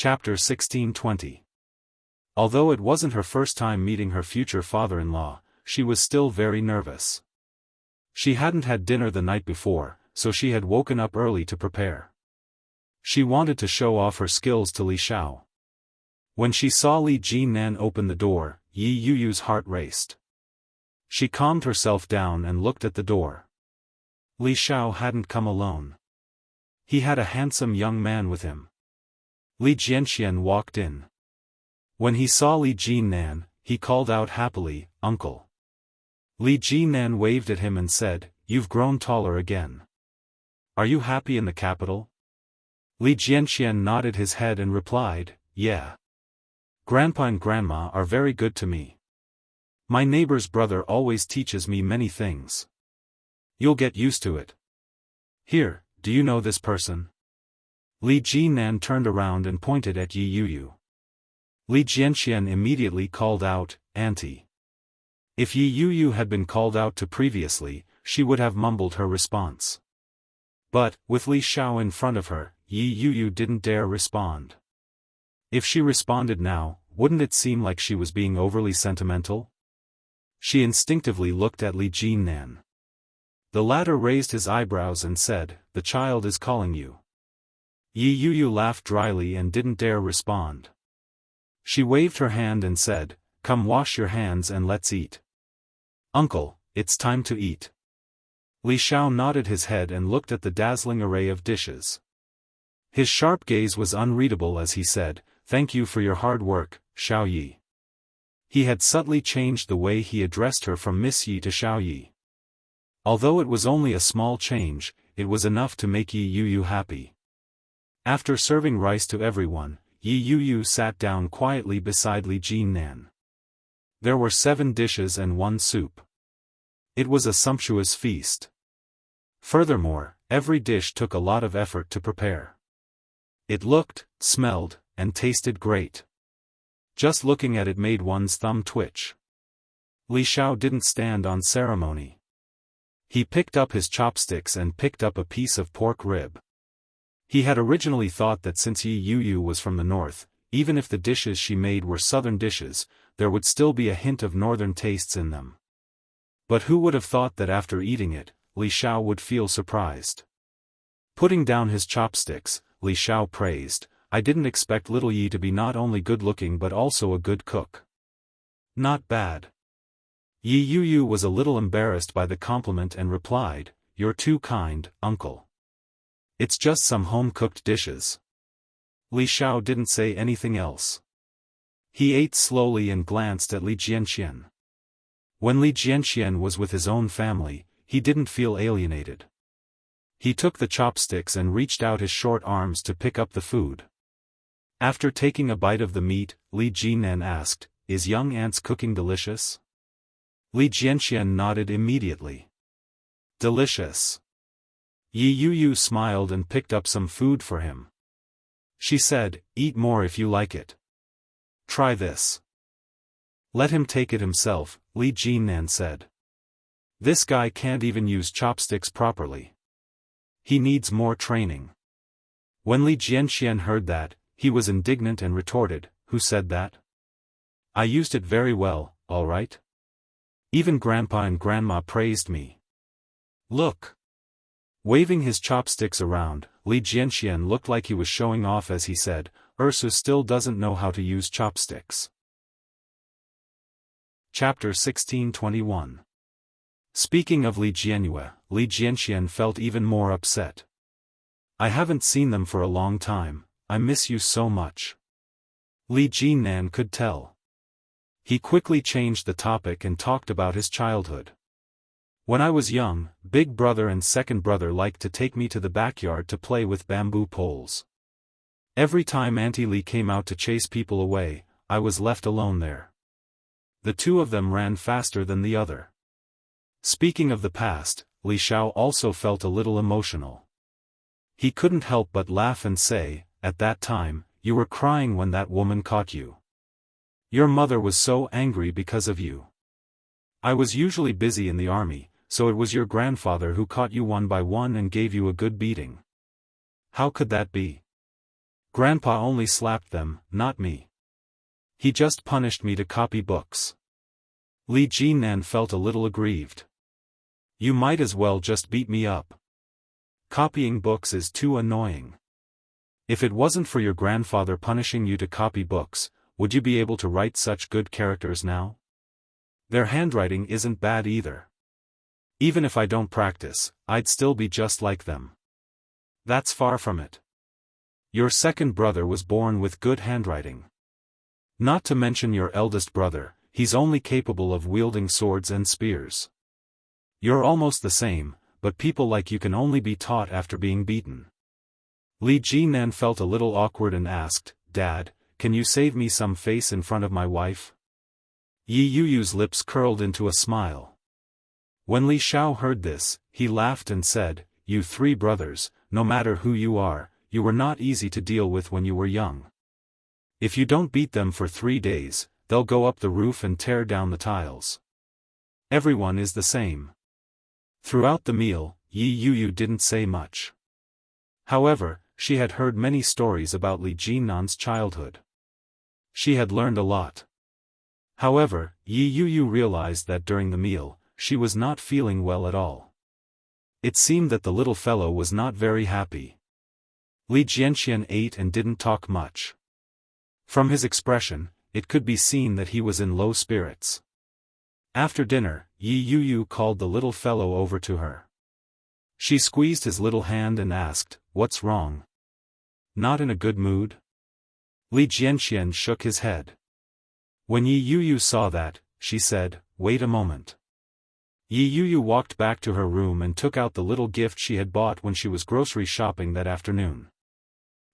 Chapter 1620. Although it wasn't her first time meeting her future father-in-law, she was still very nervous. She hadn't had dinner the night before, so she had woken up early to prepare. She wanted to show off her skills to Li Xiao. When she saw Li Jinan open the door, Yi Yuyu's heart raced. She calmed herself down and looked at the door. Li Xiao hadn't come alone. He had a handsome young man with him. Li Jianxian walked in. When he saw Li Jinan, he called out happily, "Uncle." Li Jinan waved at him and said, "You've grown taller again. Are you happy in the capital?" Li Jianxian nodded his head and replied, "Yeah. Grandpa and Grandma are very good to me. My neighbor's brother always teaches me many things. You'll get used to it. Here, do you know this person?" Li Jinan turned around and pointed at Yi Yuyu. Li Jianxian immediately called out, "Auntie." If Yi Yuyu had been called out to previously, she would have mumbled her response. But, with Li Xiao in front of her, Yi Yuyu didn't dare respond. If she responded now, wouldn't it seem like she was being overly sentimental? She instinctively looked at Li Jinan. The latter raised his eyebrows and said, "The child is calling you." Yi Yuyu laughed dryly and didn't dare respond. She waved her hand and said, "Come wash your hands and let's eat." "Uncle, it's time to eat." Li Xiao nodded his head and looked at the dazzling array of dishes. His sharp gaze was unreadable as he said, "Thank you for your hard work, Xiao Yi." He had subtly changed the way he addressed her from Miss Yi to Xiao Yi. Although it was only a small change, it was enough to make Yi Yuyu happy. After serving rice to everyone, Yi Yuyu sat down quietly beside Li Jinan. There were 7 dishes and 1 soup. It was a sumptuous feast. Furthermore, every dish took a lot of effort to prepare. It looked, smelled, and tasted great. Just looking at it made one's thumb twitch. Li Xiao didn't stand on ceremony. He picked up his chopsticks and picked up a piece of pork rib. He had originally thought that since Yi Yuyu was from the north, even if the dishes she made were southern dishes, there would still be a hint of northern tastes in them. But who would have thought that after eating it, Li Xiao would feel surprised? Putting down his chopsticks, Li Xiao praised, "I didn't expect little Yi to be not only good-looking but also a good cook." "Not bad." Yi Yuyu was a little embarrassed by the compliment and replied, "You're too kind, uncle. It's just some home-cooked dishes." Li Xiao didn't say anything else. He ate slowly and glanced at Li Jianxian. When Li Jianxian was with his own family, he didn't feel alienated. He took the chopsticks and reached out his short arms to pick up the food. After taking a bite of the meat, Li Jinan asked, "Is young aunt's cooking delicious?" Li Jianxian nodded immediately. "Delicious." Yi Yuyu smiled and picked up some food for him. She said, "Eat more if you like it. Try this." "Let him take it himself," Li Jinan said. "This guy can't even use chopsticks properly. He needs more training." When Li Jianxian heard that, he was indignant and retorted, "Who said that? I used it very well, all right. Even Grandpa and Grandma praised me. Look." Waving his chopsticks around, Li Jianxian looked like he was showing off as he said, "Ursu still doesn't know how to use chopsticks." Chapter 1621. Speaking of Li Jianyue, Li Jianxian felt even more upset. "I haven't seen them for a long time, I miss you so much." Li Jinan could tell. He quickly changed the topic and talked about his childhood. "When I was young, big brother and second brother liked to take me to the backyard to play with bamboo poles. Every time Auntie Li came out to chase people away, I was left alone there. The two of them ran faster than the other." Speaking of the past, Li Xiao also felt a little emotional. He couldn't help but laugh and say, "At that time, you were crying when that woman caught you. Your mother was so angry because of you. I was usually busy in the army, so it was your grandfather who caught you one by one and gave you a good beating. How could that be?" Grandpa only slapped them, not me. He just punished me to copy books. Li Jinan felt a little aggrieved. You might as well just beat me up. Copying books is too annoying. If it wasn't for your grandfather punishing you to copy books, would you be able to write such good characters now? Their handwriting isn't bad either. Even if I don't practice, I'd still be just like them. That's far from it. Your second brother was born with good handwriting. Not to mention your eldest brother, he's only capable of wielding swords and spears. You're almost the same, but people like you can only be taught after being beaten. Li Jinan felt a little awkward and asked, Dad, can you save me some face in front of my wife? Yi Yuyu's lips curled into a smile. When Li Xiao heard this, he laughed and said, You three brothers, no matter who you are, you were not easy to deal with when you were young. If you don't beat them for 3 days, they'll go up the roof and tear down the tiles. Everyone is the same. Throughout the meal, Yi Yuyu didn't say much. However, she had heard many stories about Li Jinan's childhood. She had learned a lot. However, Yi Yuyu realized that during the meal, she was not feeling well at all. It seemed that the little fellow was not very happy. Li Jianxian ate and didn't talk much. From his expression, it could be seen that he was in low spirits. After dinner, Yi Yuyu called the little fellow over to her. She squeezed his little hand and asked, What's wrong? Not in a good mood? Li Jianxian shook his head. When Yi Yuyu saw that, she said, Wait a moment. Yi Yuyu walked back to her room and took out the little gift she had bought when she was grocery shopping that afternoon.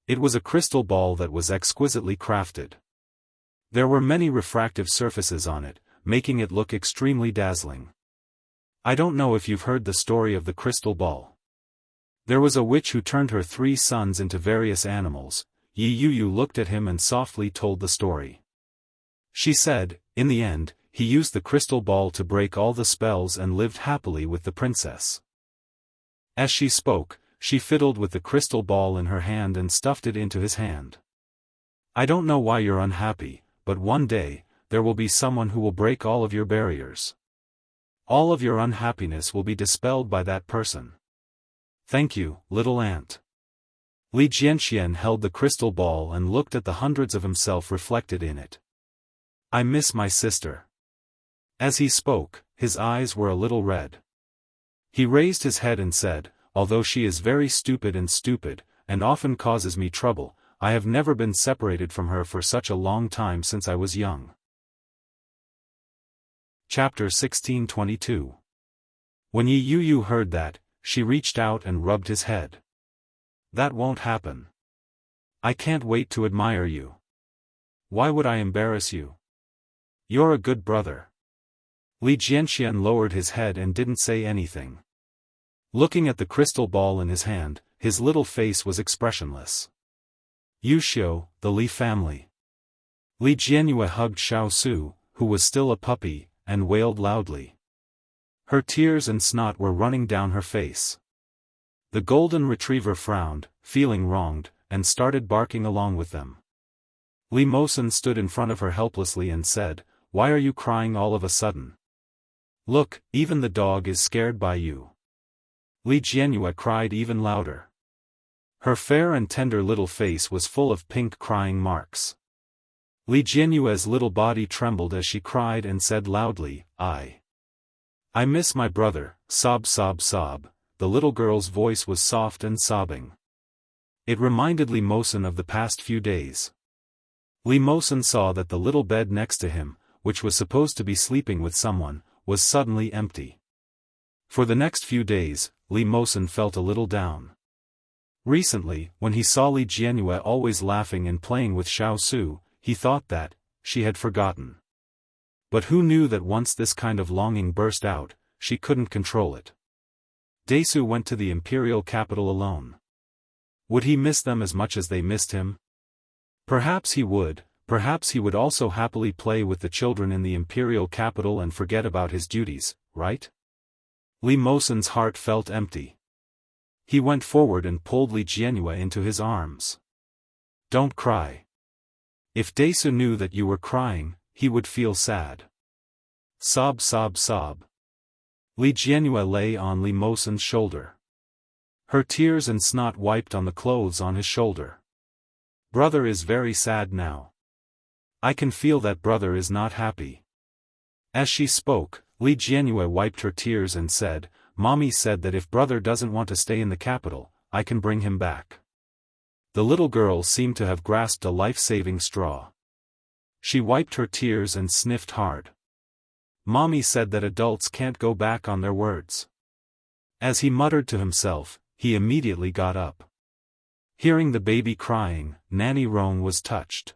It was a crystal ball that was exquisitely crafted. There were many refractive surfaces on it, making it look extremely dazzling. I don't know if you've heard the story of the crystal ball. There was a witch who turned her 3 sons into various animals. Yi Yuyu looked at him and softly told the story. She said, in the end, he used the crystal ball to break all the spells and lived happily with the princess. As she spoke, she fiddled with the crystal ball in her hand and stuffed it into his hand. I don't know why you're unhappy, but one day, there will be someone who will break all of your barriers. All of your unhappiness will be dispelled by that person. Thank you, little ant. Li Jianxian held the crystal ball and looked at the hundreds of himself reflected in it. I miss my sister. As he spoke, his eyes were a little red. He raised his head and said, Although she is very stupid and often causes me trouble, I have never been separated from her for such a long time since I was young. Chapter 1622. When Yi Yuyu heard that, she reached out and rubbed his head. That won't happen. I can't wait to admire you. Why would I embarrass you? You're a good brother. Li Jianxian lowered his head and didn't say anything. Looking at the crystal ball in his hand, his little face was expressionless. Yuxiu, the Li family. Li Jianyue hugged Xiao Su, who was still a puppy, and wailed loudly. Her tears and snot were running down her face. The golden retriever frowned, feeling wronged, and started barking along with them. Li Mosen stood in front of her helplessly and said, Why are you crying all of a sudden? Look, even the dog is scared by you. Li Jianyue cried even louder. Her fair and tender little face was full of pink crying marks. Li Jianyue's little body trembled as she cried and said loudly, I miss my brother, sob sob sob. The little girl's voice was soft and sobbing. It reminded Li Mosen of the past few days. Li Mosen saw that the little bed next to him, which was supposed to be sleeping with someone, was suddenly empty. For the next few days, Li Mosen felt a little down. Recently, when he saw Li Jianyue always laughing and playing with Xiao Su, he thought that she had forgotten. But who knew that once this kind of longing burst out, she couldn't control it. Desu went to the imperial capital alone. Would he miss them as much as they missed him? Perhaps he would also happily play with the children in the imperial capital and forget about his duties, right? Li Mosen's heart felt empty. He went forward and pulled Li Jianyue into his arms. Don't cry. If Daesu knew that you were crying, he would feel sad. Sob sob sob. Li Jianhua lay on Li Mosen's shoulder. Her tears and snot wiped on the clothes on his shoulder. Brother is very sad now. I can feel that brother is not happy. As she spoke, Li Jianhua wiped her tears and said, Mommy said that if brother doesn't want to stay in the capital, I can bring him back. The little girl seemed to have grasped a life-saving straw. She wiped her tears and sniffed hard. Mommy said that adults can't go back on their words. As he muttered to himself, he immediately got up. Hearing the baby crying, Nanny Rong was touched.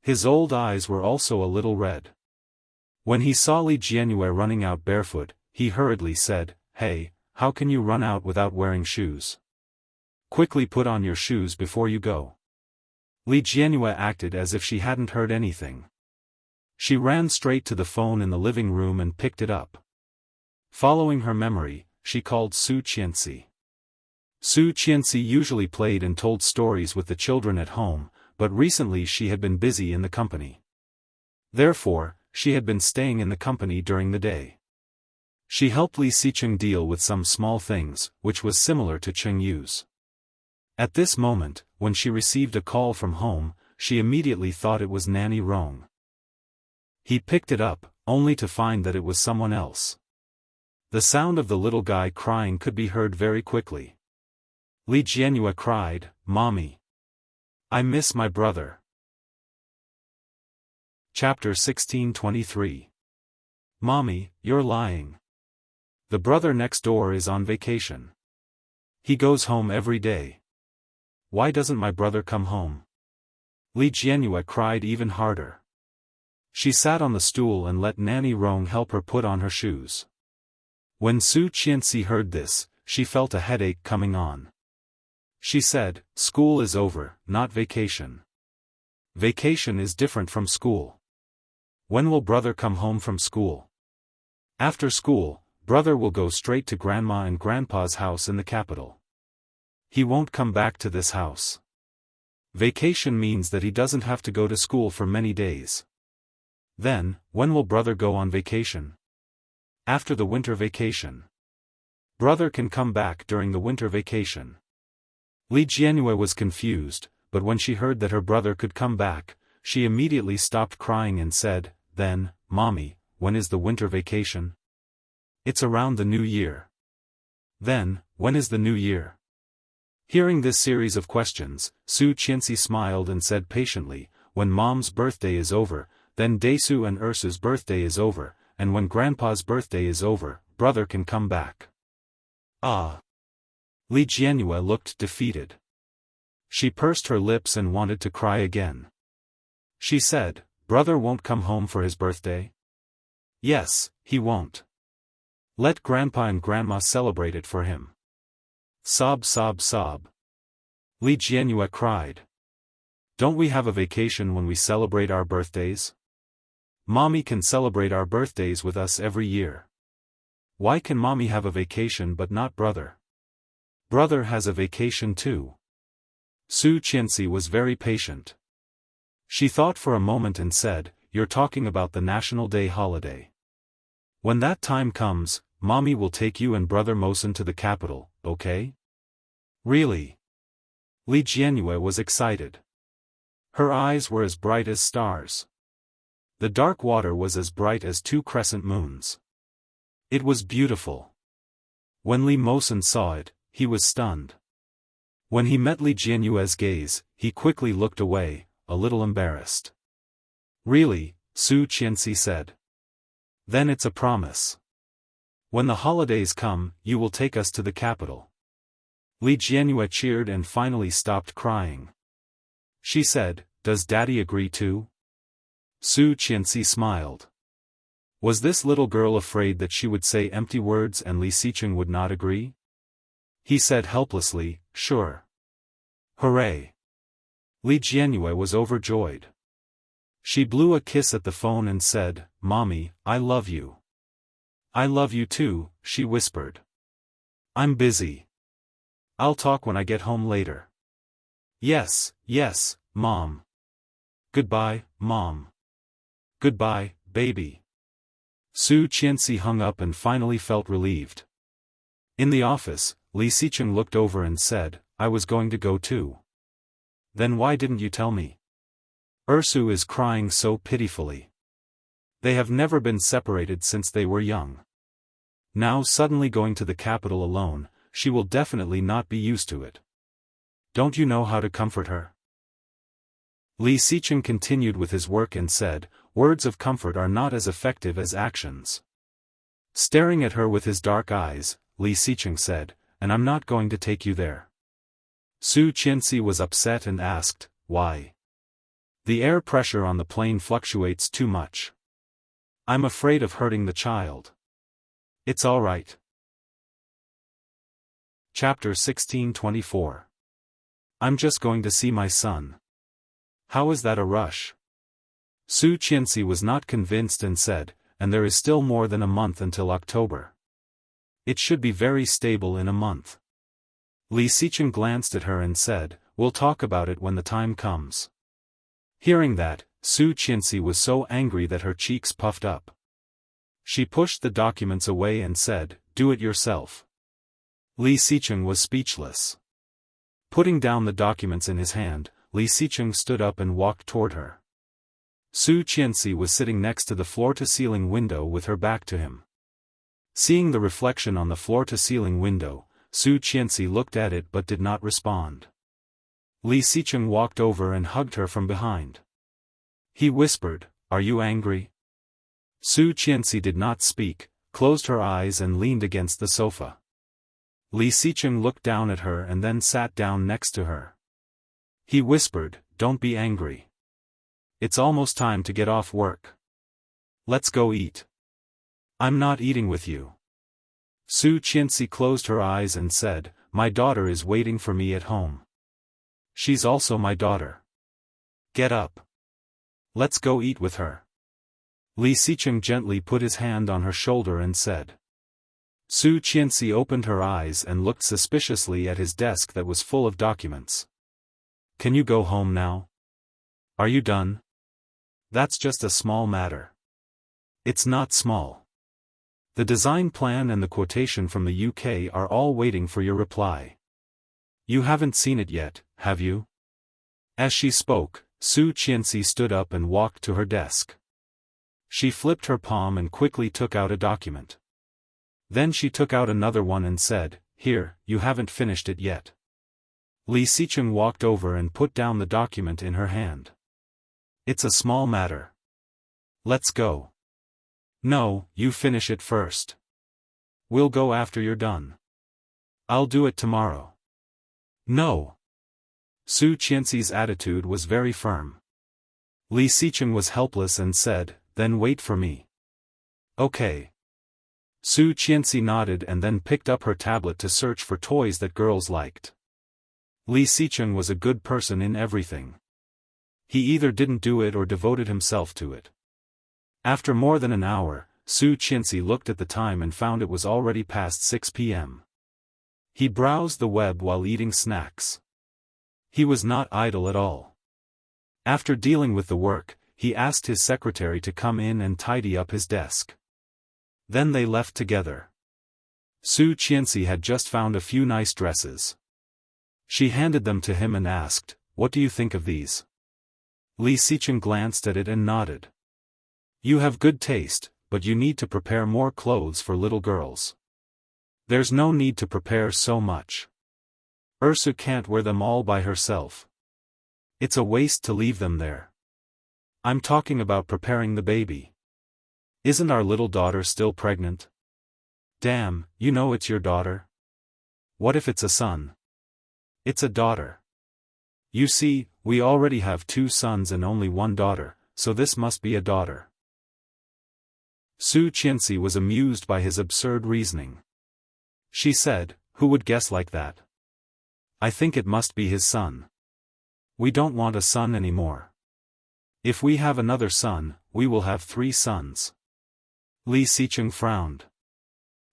His old eyes were also a little red. When he saw Li Jianhua running out barefoot, he hurriedly said, Hey, how can you run out without wearing shoes? Quickly put on your shoes before you go. Li Jianhua acted as if she hadn't heard anything. She ran straight to the phone in the living room and picked it up. Following her memory, she called Su Qianxi. Su Qianxi usually played and told stories with the children at home, but recently she had been busy in the company. Therefore, she had been staying in the company during the day. She helped Li Xicheng deal with some small things, which was similar to Cheng Yu's. At this moment, when she received a call from home, she immediately thought it was Nanny Rong. He picked it up, only to find that it was someone else. The sound of the little guy crying could be heard very quickly. Li Jianhua cried, Mommy. I miss my brother. Chapter 1623. Mommy, you're lying. The brother next door is on vacation. He goes home every day. Why doesn't my brother come home? Li Jianhua cried even harder. She sat on the stool and let Nanny Rong help her put on her shoes. When Su Qianxi heard this, she felt a headache coming on. She said, School is over, not vacation. Vacation is different from school. When will brother come home from school? After school, brother will go straight to Grandma and Grandpa's house in the capital. He won't come back to this house. Vacation means that he doesn't have to go to school for many days. Then, when will brother go on vacation? After the winter vacation. Brother can come back during the winter vacation. Li Jianhua was confused, but when she heard that her brother could come back, she immediately stopped crying and said, Then, Mommy, when is the winter vacation? It's around the new year. Then, when is the new year? Hearing this series of questions, Su Qianxi smiled and said patiently, When Mom's birthday is over, then Daesu and Ursu's birthday is over, and when Grandpa's birthday is over, brother can come back. Ah! Li Jianhua looked defeated. She pursed her lips and wanted to cry again. She said, Brother won't come home for his birthday? Yes, he won't. Let Grandpa and Grandma celebrate it for him. Sob sob sob. Li Jianhua cried. Don't we have a vacation when we celebrate our birthdays? Mommy can celebrate our birthdays with us every year. Why can Mommy have a vacation but not brother? Brother has a vacation too. Su Qianxi was very patient. She thought for a moment and said, You're talking about the National Day holiday. When that time comes, Mommy will take you and Brother Mosen to the capital, okay? Really? Li Jianhua was excited. Her eyes were as bright as stars. The dark water was as bright as 2 crescent moons. It was beautiful. When Li Mosen saw it, he was stunned. When he met Li Jianhua's gaze, he quickly looked away, a little embarrassed. Really, Su Qianxi said. Then it's a promise. When the holidays come, you will take us to the capital. Li Jianhua cheered and finally stopped crying. She said, Does Daddy agree too? Su Qianxi smiled. Was this little girl afraid that she would say empty words and Li Xicheng would not agree? He said helplessly, Sure. Hooray! Li Jianhua was overjoyed. She blew a kiss at the phone and said, Mommy, I love you. I love you too, she whispered. I'm busy. I'll talk when I get home later. Yes, yes, Mom. Goodbye, Mom. Goodbye, baby. Su Qianxi hung up and finally felt relieved. In the office, Li Xicheng looked over and said, I was going to go too. Then why didn't you tell me? Ursu is crying so pitifully. They have never been separated since they were young. Now suddenly going to the capital alone, she will definitely not be used to it. Don't you know how to comfort her? Li Xicheng continued with his work and said, words of comfort are not as effective as actions. Staring at her with his dark eyes, Li Xicheng said, and I'm not going to take you there. Su Qianxi was upset and asked, why? The air pressure on the plane fluctuates too much. I'm afraid of hurting the child. It's all right. Chapter 1624. I'm just going to see my son. How is that a rush? Su Qianxi was not convinced and said, and there is still more than a month until October. It should be very stable in a month. Li Xicheng glanced at her and said, we'll talk about it when the time comes. Hearing that, Su Qianxi was so angry that her cheeks puffed up. She pushed the documents away and said, do it yourself. Li Xicheng was speechless. Putting down the documents in his hand, Li Xicheng stood up and walked toward her. Su Qianxi was sitting next to the floor-to-ceiling window with her back to him. Seeing the reflection on the floor-to-ceiling window, Su Qianxi looked at it but did not respond. Li Xicheng walked over and hugged her from behind. He whispered, are you angry? Su Qianxi did not speak, closed her eyes and leaned against the sofa. Li Xicheng looked down at her and then sat down next to her. He whispered, don't be angry. It's almost time to get off work. Let's go eat. I'm not eating with you. Su Qianxi closed her eyes and said, my daughter is waiting for me at home. She's also my daughter. Get up. Let's go eat with her. Li Xicheng gently put his hand on her shoulder and said. Su Qianxi opened her eyes and looked suspiciously at his desk that was full of documents. Can you go home now? Are you done? That's just a small matter. It's not small. The design plan and the quotation from the UK are all waiting for your reply. You haven't seen it yet, have you? As she spoke, Su Qianxi stood up and walked to her desk. She flipped her palm and quickly took out a document. Then she took out another one and said, here, you haven't finished it yet. Li Xicheng walked over and put down the document in her hand. It's a small matter. Let's go. No, you finish it first. We'll go after you're done. I'll do it tomorrow. No. Su Qianxi's attitude was very firm. Li Xicheng was helpless and said, then wait for me. Okay. Su Qianxi nodded and then picked up her tablet to search for toys that girls liked. Li Xicheng was a good person in everything. He either didn't do it or devoted himself to it. After more than an hour, Su Qianxi looked at the time and found it was already past 6 p.m. He browsed the web while eating snacks. He was not idle at all. After dealing with the work, he asked his secretary to come in and tidy up his desk. Then they left together. Su Qianxi had just found a few nice dresses. She handed them to him and asked, what do you think of these? Li Xicheng glanced at it and nodded. You have good taste, but you need to prepare more clothes for little girls. There's no need to prepare so much. Ursu can't wear them all by herself. It's a waste to leave them there. I'm talking about preparing the baby. Isn't our little daughter still pregnant? Damn, you know it's your daughter. What if it's a son? It's a daughter. You see, we already have 2 sons and only 1 daughter, so this must be a daughter. Su Qianxi was amused by his absurd reasoning. She said, who would guess like that? I think it must be his son. We don't want a son anymore. If we have another son, we will have 3 sons. Li Xicheng frowned.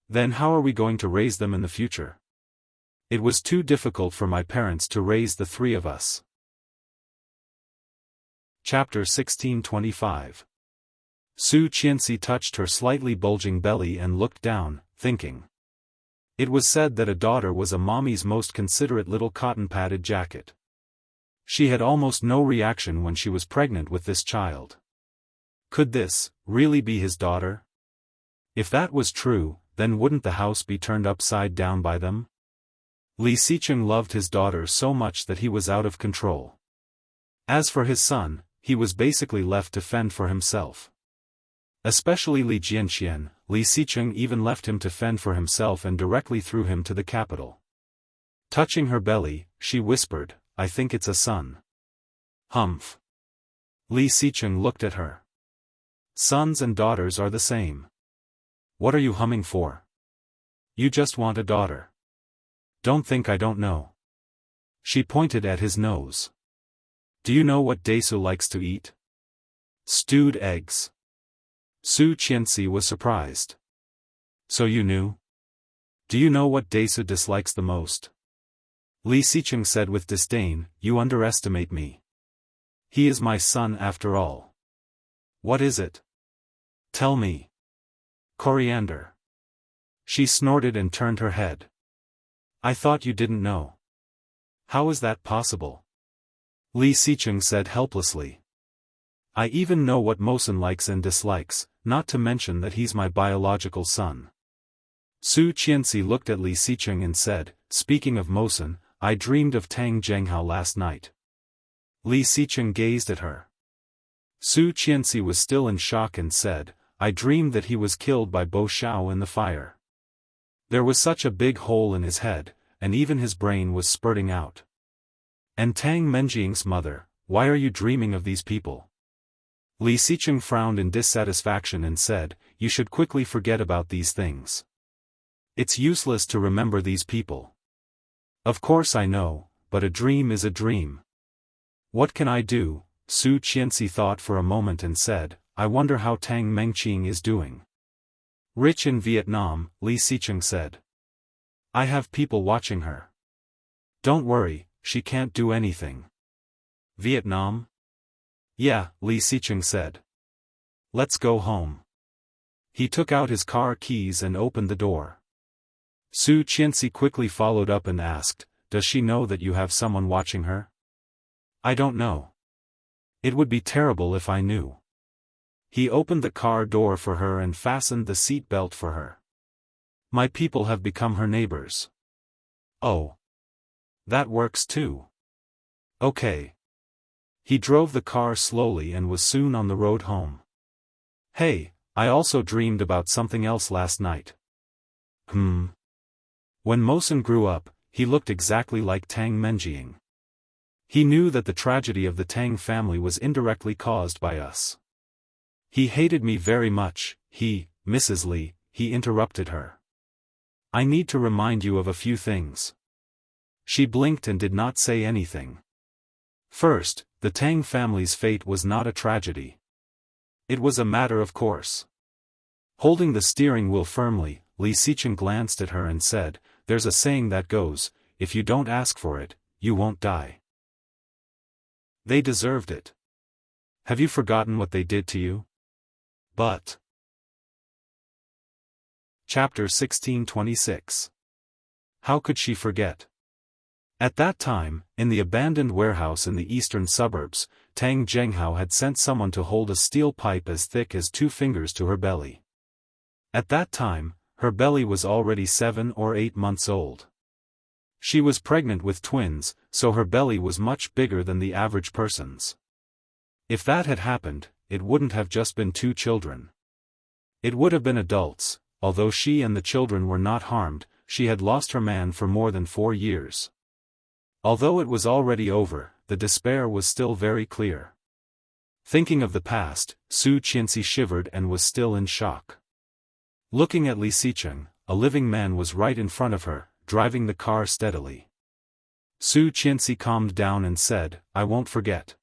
Then how are we going to raise them in the future? It was too difficult for my parents to raise the three of us. Chapter 1625. Su Qianxi touched her slightly bulging belly and looked down, thinking. It was said that a daughter was a mommy's most considerate little cotton-padded jacket. She had almost no reaction when she was pregnant with this child. Could this really be his daughter? If that was true, then wouldn't the house be turned upside down by them? Li Xicheng loved his daughter so much that he was out of control. As for his son, he was basically left to fend for himself. Especially Li Jianxian, Li Xicheng even left him to fend for himself and directly threw him to the capital. Touching her belly, she whispered, "I think it's a son." Humph. Li Xicheng looked at her. Sons and daughters are the same. What are you humming for? You just want a daughter. Don't think I don't know. She pointed at his nose. Do you know what Desu likes to eat? Stewed eggs. Su Qianxi was surprised. So you knew? Do you know what Desu dislikes the most? Li Xicheng said with disdain, "You underestimate me. He is my son after all." What is it? Tell me. Coriander. She snorted and turned her head. I thought you didn't know. How is that possible? Li Xicheng said helplessly. I even know what Mosen likes and dislikes, not to mention that he's my biological son. Su Qianxi looked at Li Xicheng and said, speaking of Mosen, I dreamed of Tang Zhenghao last night. Li Xicheng gazed at her. Su Qianxi was still in shock and said, I dreamed that he was killed by Bo Xiao in the fire. There was such a big hole in his head, and even his brain was spurting out. And Tang Menjiang's mother, why are you dreaming of these people? Li Xicheng frowned in dissatisfaction and said, you should quickly forget about these things. It's useless to remember these people. Of course I know, but a dream is a dream. What can I do? Su Qianxi thought for a moment and said, I wonder how Tang Mengqing is doing. Rich in Vietnam, Li Xicheng said. I have people watching her. Don't worry, she can't do anything. Vietnam? Yeah, Li Xicheng said. Let's go home. He took out his car keys and opened the door. Su Qianxi quickly followed up and asked, does she know that you have someone watching her? I don't know. It would be terrible if I knew. He opened the car door for her and fastened the seat belt for her. My people have become her neighbors. Oh. That works too. Okay. He drove the car slowly and was soon on the road home. Hey, I also dreamed about something else last night. When Mosen grew up, he looked exactly like Tang Menjiang. He knew that the tragedy of the Tang family was indirectly caused by us. He hated me very much, Mrs. Li, he interrupted her. I need to remind you of a few things. She blinked and did not say anything. First, the Tang family's fate was not a tragedy. It was a matter of course. Holding the steering wheel firmly, Li Xicheng glanced at her and said, there's a saying that goes, if you don't ask for it, you won't die. They deserved it. Have you forgotten what they did to you? But. Chapter 1626. How could she forget? At that time, in the abandoned warehouse in the eastern suburbs, Tang Zhenghao had sent someone to hold a steel pipe as thick as 2 fingers to her belly. At that time, her belly was already 7 or 8 months old. She was pregnant with twins, so her belly was much bigger than the average person's. If that had happened, it wouldn't have just been 2 children. It would have been adults. Although she and the children were not harmed, she had lost her man for more than 4 years. Although it was already over, the despair was still very clear. Thinking of the past, Su Qianxi shivered and was still in shock. Looking at Li Xicheng, a living man was right in front of her, driving the car steadily. Su Qianxi calmed down and said, I won't forget.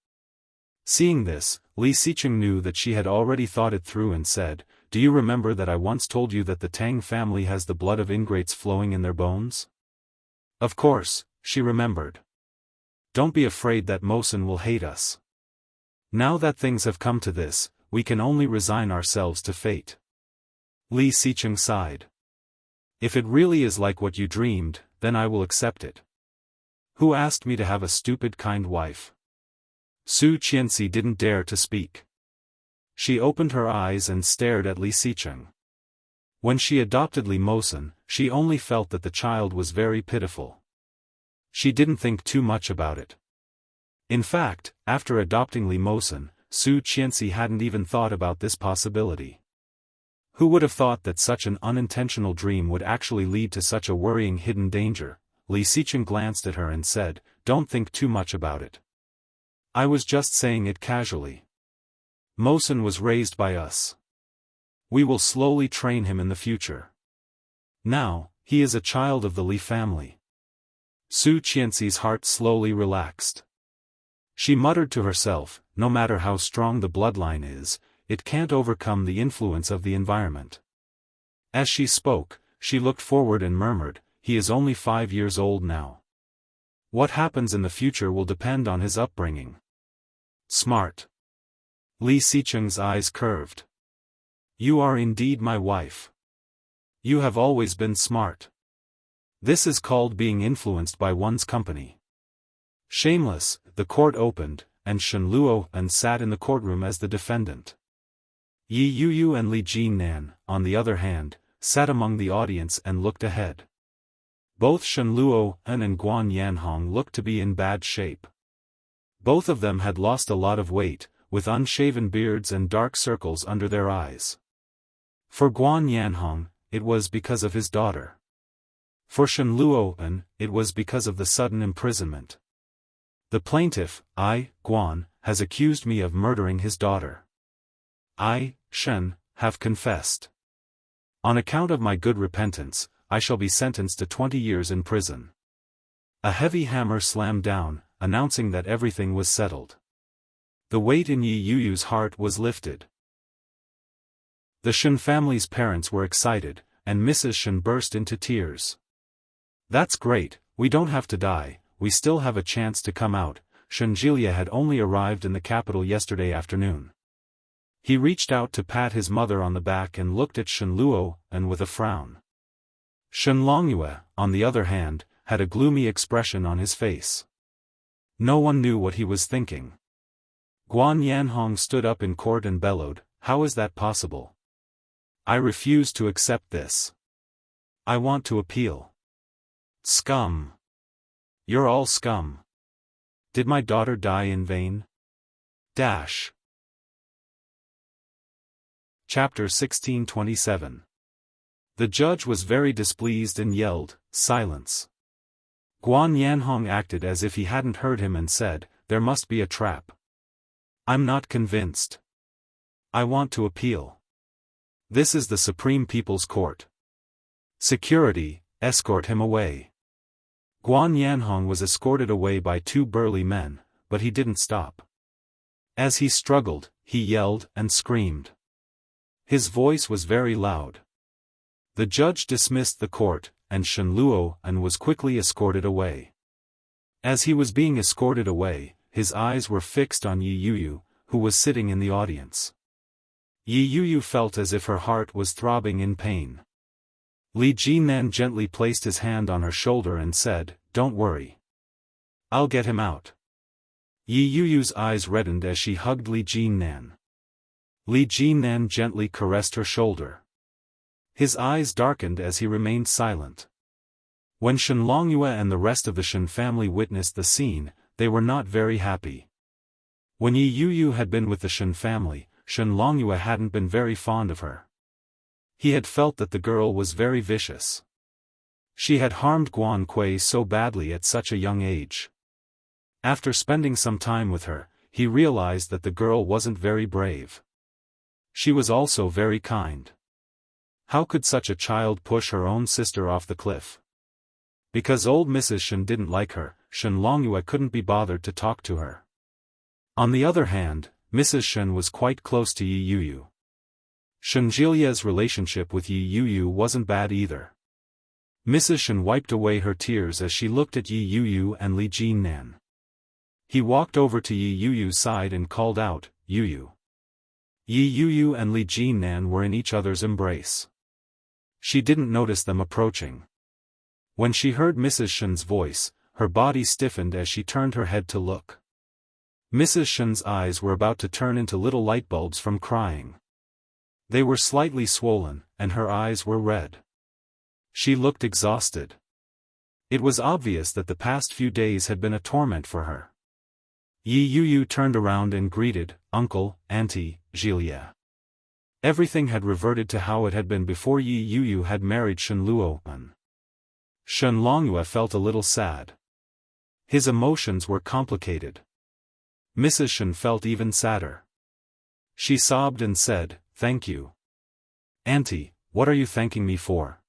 Seeing this, Li Xicheng knew that she had already thought it through and said, do you remember that I once told you that the Tang family has the blood of ingrates flowing in their bones? Of course, she remembered. Don't be afraid that Mosen will hate us. Now that things have come to this, we can only resign ourselves to fate. Li Xicheng sighed. If it really is like what you dreamed, then I will accept it. Who asked me to have a stupid kind wife? Su Qianxi didn't dare to speak. She opened her eyes and stared at Li Xicheng. When she adopted Li Mosen, she only felt that the child was very pitiful. She didn't think too much about it. In fact, after adopting Li Mosen, Su Qianxi hadn't even thought about this possibility. Who would have thought that such an unintentional dream would actually lead to such a worrying hidden danger? Li Xicheng glanced at her and said, "Don't think too much about it. I was just saying it casually. Mosen was raised by us. We will slowly train him in the future. Now, he is a child of the Li family." Su Qianxi's heart slowly relaxed. She muttered to herself, no matter how strong the bloodline is, it can't overcome the influence of the environment. As she spoke, she looked forward and murmured, "He is only 5 years old now. What happens in the future will depend on his upbringing." Smart. Li Xicheng's eyes curved. "You are indeed my wife. You have always been smart. This is called being influenced by one's company." Shameless, the court opened, and Shen Luo sat in the courtroom as the defendant. Yi Yuyu and Li Jinnan, on the other hand, sat among the audience and looked ahead. Both Shen Luo and Guan Yanhong looked to be in bad shape. Both of them had lost a lot of weight, with unshaven beards and dark circles under their eyes. For Guan Yanhong, it was because of his daughter. For Shen Luo, it was because of the sudden imprisonment. The plaintiff, Guan, has accused me of murdering his daughter. I, Shen, have confessed. On account of my good repentance, I shall be sentenced to 20 years in prison. A heavy hammer slammed down, announcing that everything was settled. The weight in Yi Yuyu's heart was lifted. The Shen family's parents were excited, and Mrs. Shen burst into tears. "That's great, we don't have to die, we still have a chance to come out." Shen Jilia had only arrived in the capital yesterday afternoon. He reached out to pat his mother on the back and looked at Shen Luo with a frown. Shen Longyue, on the other hand, had a gloomy expression on his face. No one knew what he was thinking. Guan Yanhong stood up in court and bellowed, "How is that possible? I refuse to accept this. I want to appeal. Scum. You're all scum. Did my daughter die in vain?" Chapter 1627. The judge was very displeased and yelled, "Silence." Guan Yanhong acted as if he hadn't heard him and said, "There must be a trap. I'm not convinced. I want to appeal. This is the Supreme People's Court. Security, escort him away." Guan Yanhong was escorted away by 2 burly men, but he didn't stop. As he struggled, he yelled and screamed. His voice was very loud. The judge dismissed the court, and Shen Luo was quickly escorted away. As he was being escorted away, his eyes were fixed on Yi Yuyu, who was sitting in the audience. Yi Yuyu felt as if her heart was throbbing in pain. Li Jinnan gently placed his hand on her shoulder and said, "Don't worry. I'll get him out." Yi Yuyu's eyes reddened as she hugged Li Jinnan. Li Jinnan gently caressed her shoulder. His eyes darkened as he remained silent. When Shen Longyue and the rest of the Shen family witnessed the scene, they were not very happy. When Yi Yuyu had been with the Shen family, Shen Longyue hadn't been very fond of her. He had felt that the girl was very vicious. She had harmed Guan Kui so badly at such a young age. After spending some time with her, he realized that the girl wasn't very brave. She was also very kind. How could such a child push her own sister off the cliff? Because old Mrs. Shen didn't like her, Shen Longyue couldn't be bothered to talk to her. On the other hand, Mrs. Shen was quite close to Yi Yuyu. Shen Jilia's relationship with Yi Yuyu wasn't bad either. Mrs. Shen wiped away her tears as she looked at Yi Yuyu and Li Jinnan. He walked over to Yi Yuyu's side and called out, Yuyu. Yi Yuyu and Li Jinnan were in each other's embrace. She didn't notice them approaching. When she heard Mrs. Shen's voice, her body stiffened as she turned her head to look. Mrs. Shen's eyes were about to turn into little light bulbs from crying. They were slightly swollen, and her eyes were red. She looked exhausted. It was obvious that the past few days had been a torment for her. Yi Yuyu turned around and greeted, Uncle, Auntie, Jilia. Everything had reverted to how it had been before Yi Yuyu had married Shen Luoan. Shen Longyue felt a little sad. His emotions were complicated. Mrs. Shen felt even sadder. She sobbed and said, Thank you. Auntie, what are you thanking me for?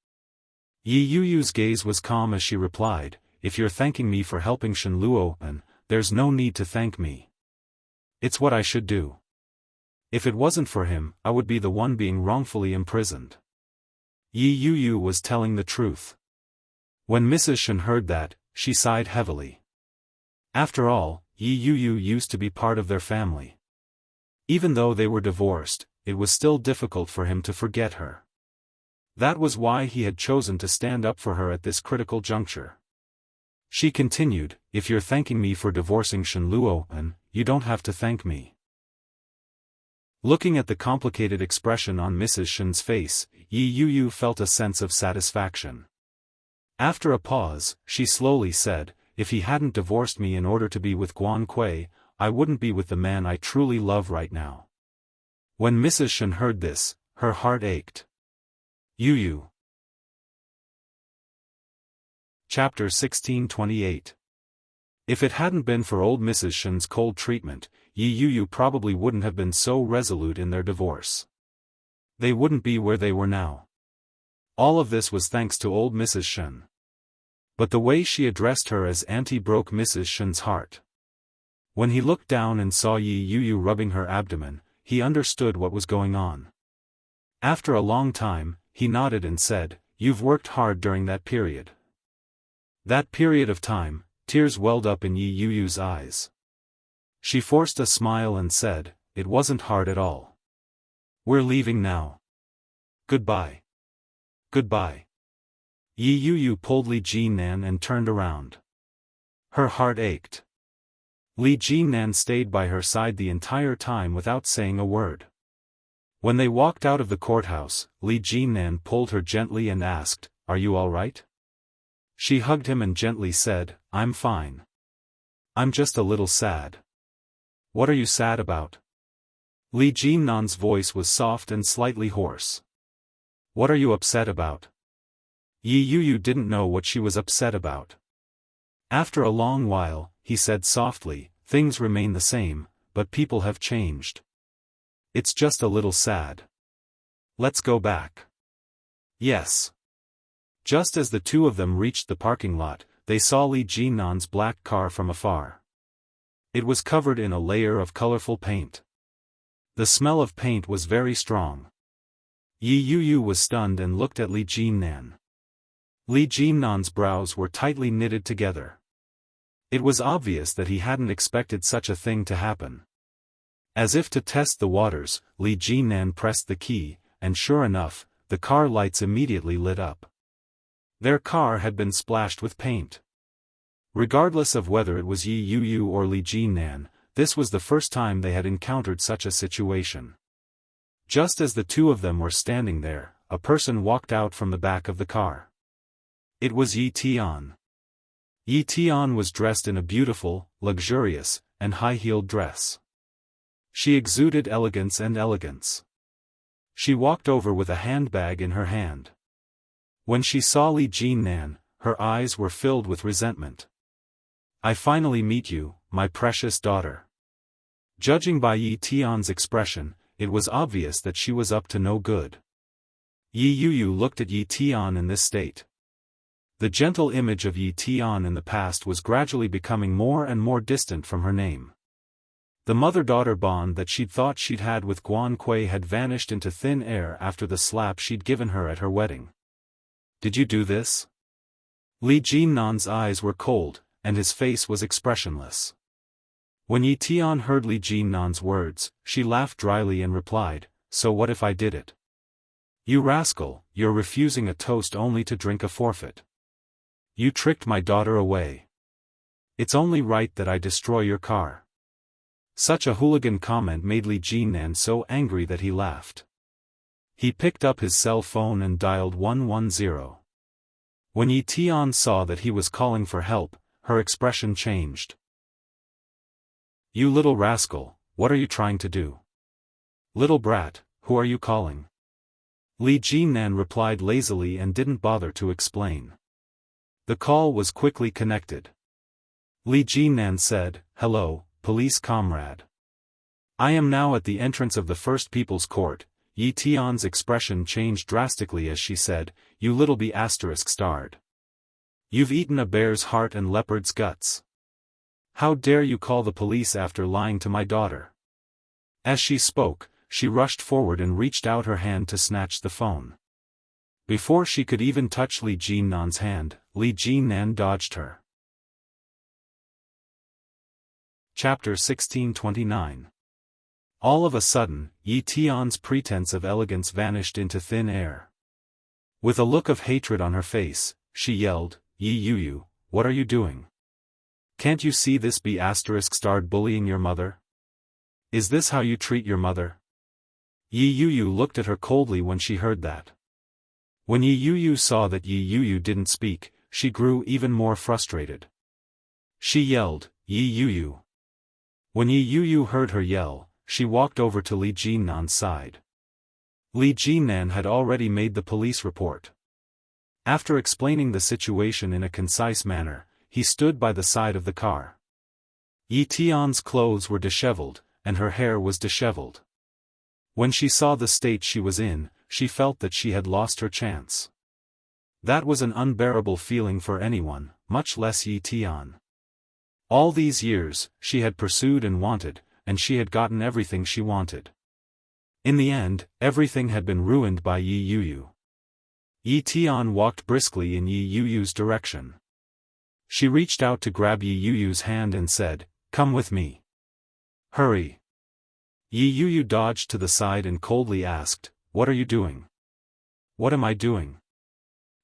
Yi Yuyu's gaze was calm as she replied, If you're thanking me for helping Shen Luoan, there's no need to thank me. It's what I should do. If it wasn't for him, I would be the one being wrongfully imprisoned. Yi Yuyu was telling the truth. When Mrs. Shen heard that, she sighed heavily. After all, Yi Yuyu used to be part of their family. Even though they were divorced, it was still difficult for him to forget her. That was why he had chosen to stand up for her at this critical juncture. She continued, If you're thanking me for divorcing Shen Luoan, you don't have to thank me. Looking at the complicated expression on Mrs. Shen's face, Yi Yuyu felt a sense of satisfaction. After a pause, she slowly said, If he hadn't divorced me in order to be with Guan Kui, I wouldn't be with the man I truly love right now. When Mrs. Shen heard this, her heart ached. Yuyu. Chapter 1628. If it hadn't been for old Mrs. Shen's cold treatment, Yi Yuyu probably wouldn't have been so resolute in their divorce. They wouldn't be where they were now. All of this was thanks to old Mrs. Shen. But the way she addressed her as auntie broke Mrs. Shen's heart. When he looked down and saw Yi Yuyu rubbing her abdomen, he understood what was going on. After a long time, he nodded and said, You've worked hard during that period. That period of time, tears welled up in Yi Yuyu's eyes. She forced a smile and said, It wasn't hard at all. We're leaving now. Goodbye. Goodbye. Yi Yuyu pulled Li Jinnan and turned around. Her heart ached. Li Jinnan stayed by her side the entire time without saying a word. When they walked out of the courthouse, Li Jinnan pulled her gently and asked, Are you all right? She hugged him and gently said, I'm fine. I'm just a little sad. What are you sad about? Li Jinnan's voice was soft and slightly hoarse. What are you upset about? Yi Yuyu didn't know what she was upset about. After a long while, he said softly, Things remain the same, but people have changed. It's just a little sad. Let's go back. Yes. Just as the two of them reached the parking lot, they saw Li Jinnan's black car from afar. It was covered in a layer of colorful paint. The smell of paint was very strong. Yi Yuyu was stunned and looked at Li Jinnan. Li Jinnan's brows were tightly knitted together. It was obvious that he hadn't expected such a thing to happen. As if to test the waters, Li Jinnan pressed the key, and sure enough, the car lights immediately lit up. Their car had been splashed with paint. Regardless of whether it was Yi Yuyu or Li Jinnan, this was the first time they had encountered such a situation. Just as the two of them were standing there, a person walked out from the back of the car. It was Yi Tian. Yi Tian was dressed in a beautiful, luxurious, and high-heeled dress. She exuded elegance. She walked over with a handbag in her hand. When she saw Li Jinnan, her eyes were filled with resentment. I finally meet you, my precious daughter. Judging by Yi Tian's expression, it was obvious that she was up to no good. Yi Yuyu looked at Yi Tian in this state. The gentle image of Yi Tian in the past was gradually becoming more and more distant from her name. The mother-daughter bond that she'd thought she'd had with Guan Kui had vanished into thin air after the slap she'd given her at her wedding. Did you do this? Li Jinnan's eyes were cold, and his face was expressionless. When Yi Tian heard Li Jinnan's words, she laughed dryly and replied, "So what if I did it? You rascal, you're refusing a toast only to drink a forfeit. You tricked my daughter away. It's only right that I destroy your car." Such a hooligan comment made Li Jinnan so angry that he laughed. He picked up his cell phone and dialed 110. When Yi Tian saw that he was calling for help, her expression changed. "You little rascal, what are you trying to do? Little brat, who are you calling?" Li Jinnan replied lazily and didn't bother to explain. The call was quickly connected. Li Jinnan said, "Hello, police comrade. I am now at the entrance of the First People's Court." Yi Tian's expression changed drastically as she said, "You little be ****. You've eaten a bear's heart and leopard's guts. How dare you call the police after lying to my daughter?" As she spoke, she rushed forward and reached out her hand to snatch the phone. Before she could even touch Li Jinnan's hand, Li Jinnan dodged her. Chapter 1629. All of a sudden, Yi Tian's pretense of elegance vanished into thin air. With a look of hatred on her face, she yelled, "Yi Yuyu, what are you doing? Can't you see this be **** bullying your mother? Is this how you treat your mother?" Yi Yuyu looked at her coldly when she heard that. When Yi Yuyu saw that Yi Yuyu didn't speak, she grew even more frustrated. She yelled, "Yi Yuyu." When Yi Yuyu heard her yell, she walked over to Li Jinnan's side. Li Jinnan had already made the police report. After explaining the situation in a concise manner, he stood by the side of the car. Yi Tian's clothes were disheveled, and her hair was disheveled. When she saw the state she was in, she felt that she had lost her chance. That was an unbearable feeling for anyone, much less Yi Tian. All these years, she had pursued and wanted, and she had gotten everything she wanted. In the end, everything had been ruined by Yi Yuyu. Yi Tian walked briskly in Yi Yuyu's direction. She reached out to grab Yi Yuyu's hand and said, "Come with me. Hurry." Yi Yuyu dodged to the side and coldly asked, "What are you doing?" "What am I doing?"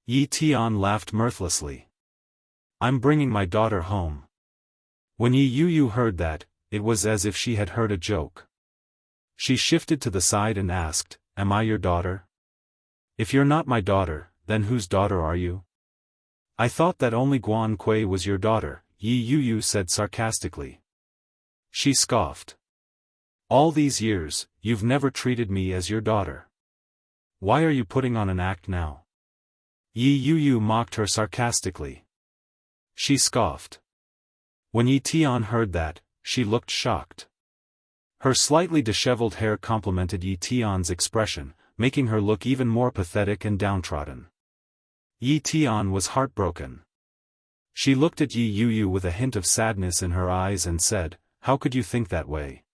Yi Tian laughed mirthlessly. "I'm bringing my daughter home." When Yi Yuyu heard that, it was as if she had heard a joke. She shifted to the side and asked, "Am I your daughter? If you're not my daughter, then whose daughter are you?" "I thought that only Guan Kui was your daughter," Yi Yuyu said sarcastically. She scoffed. "All these years, you've never treated me as your daughter. Why are you putting on an act now?" Yi Yuyu mocked her sarcastically. She scoffed. When Yi Tian heard that, she looked shocked. Her slightly disheveled hair complemented Yi Tian's expression, making her look even more pathetic and downtrodden. Yi Tian was heartbroken. She looked at Yi Yuyu with a hint of sadness in her eyes and said, "How could you think that way?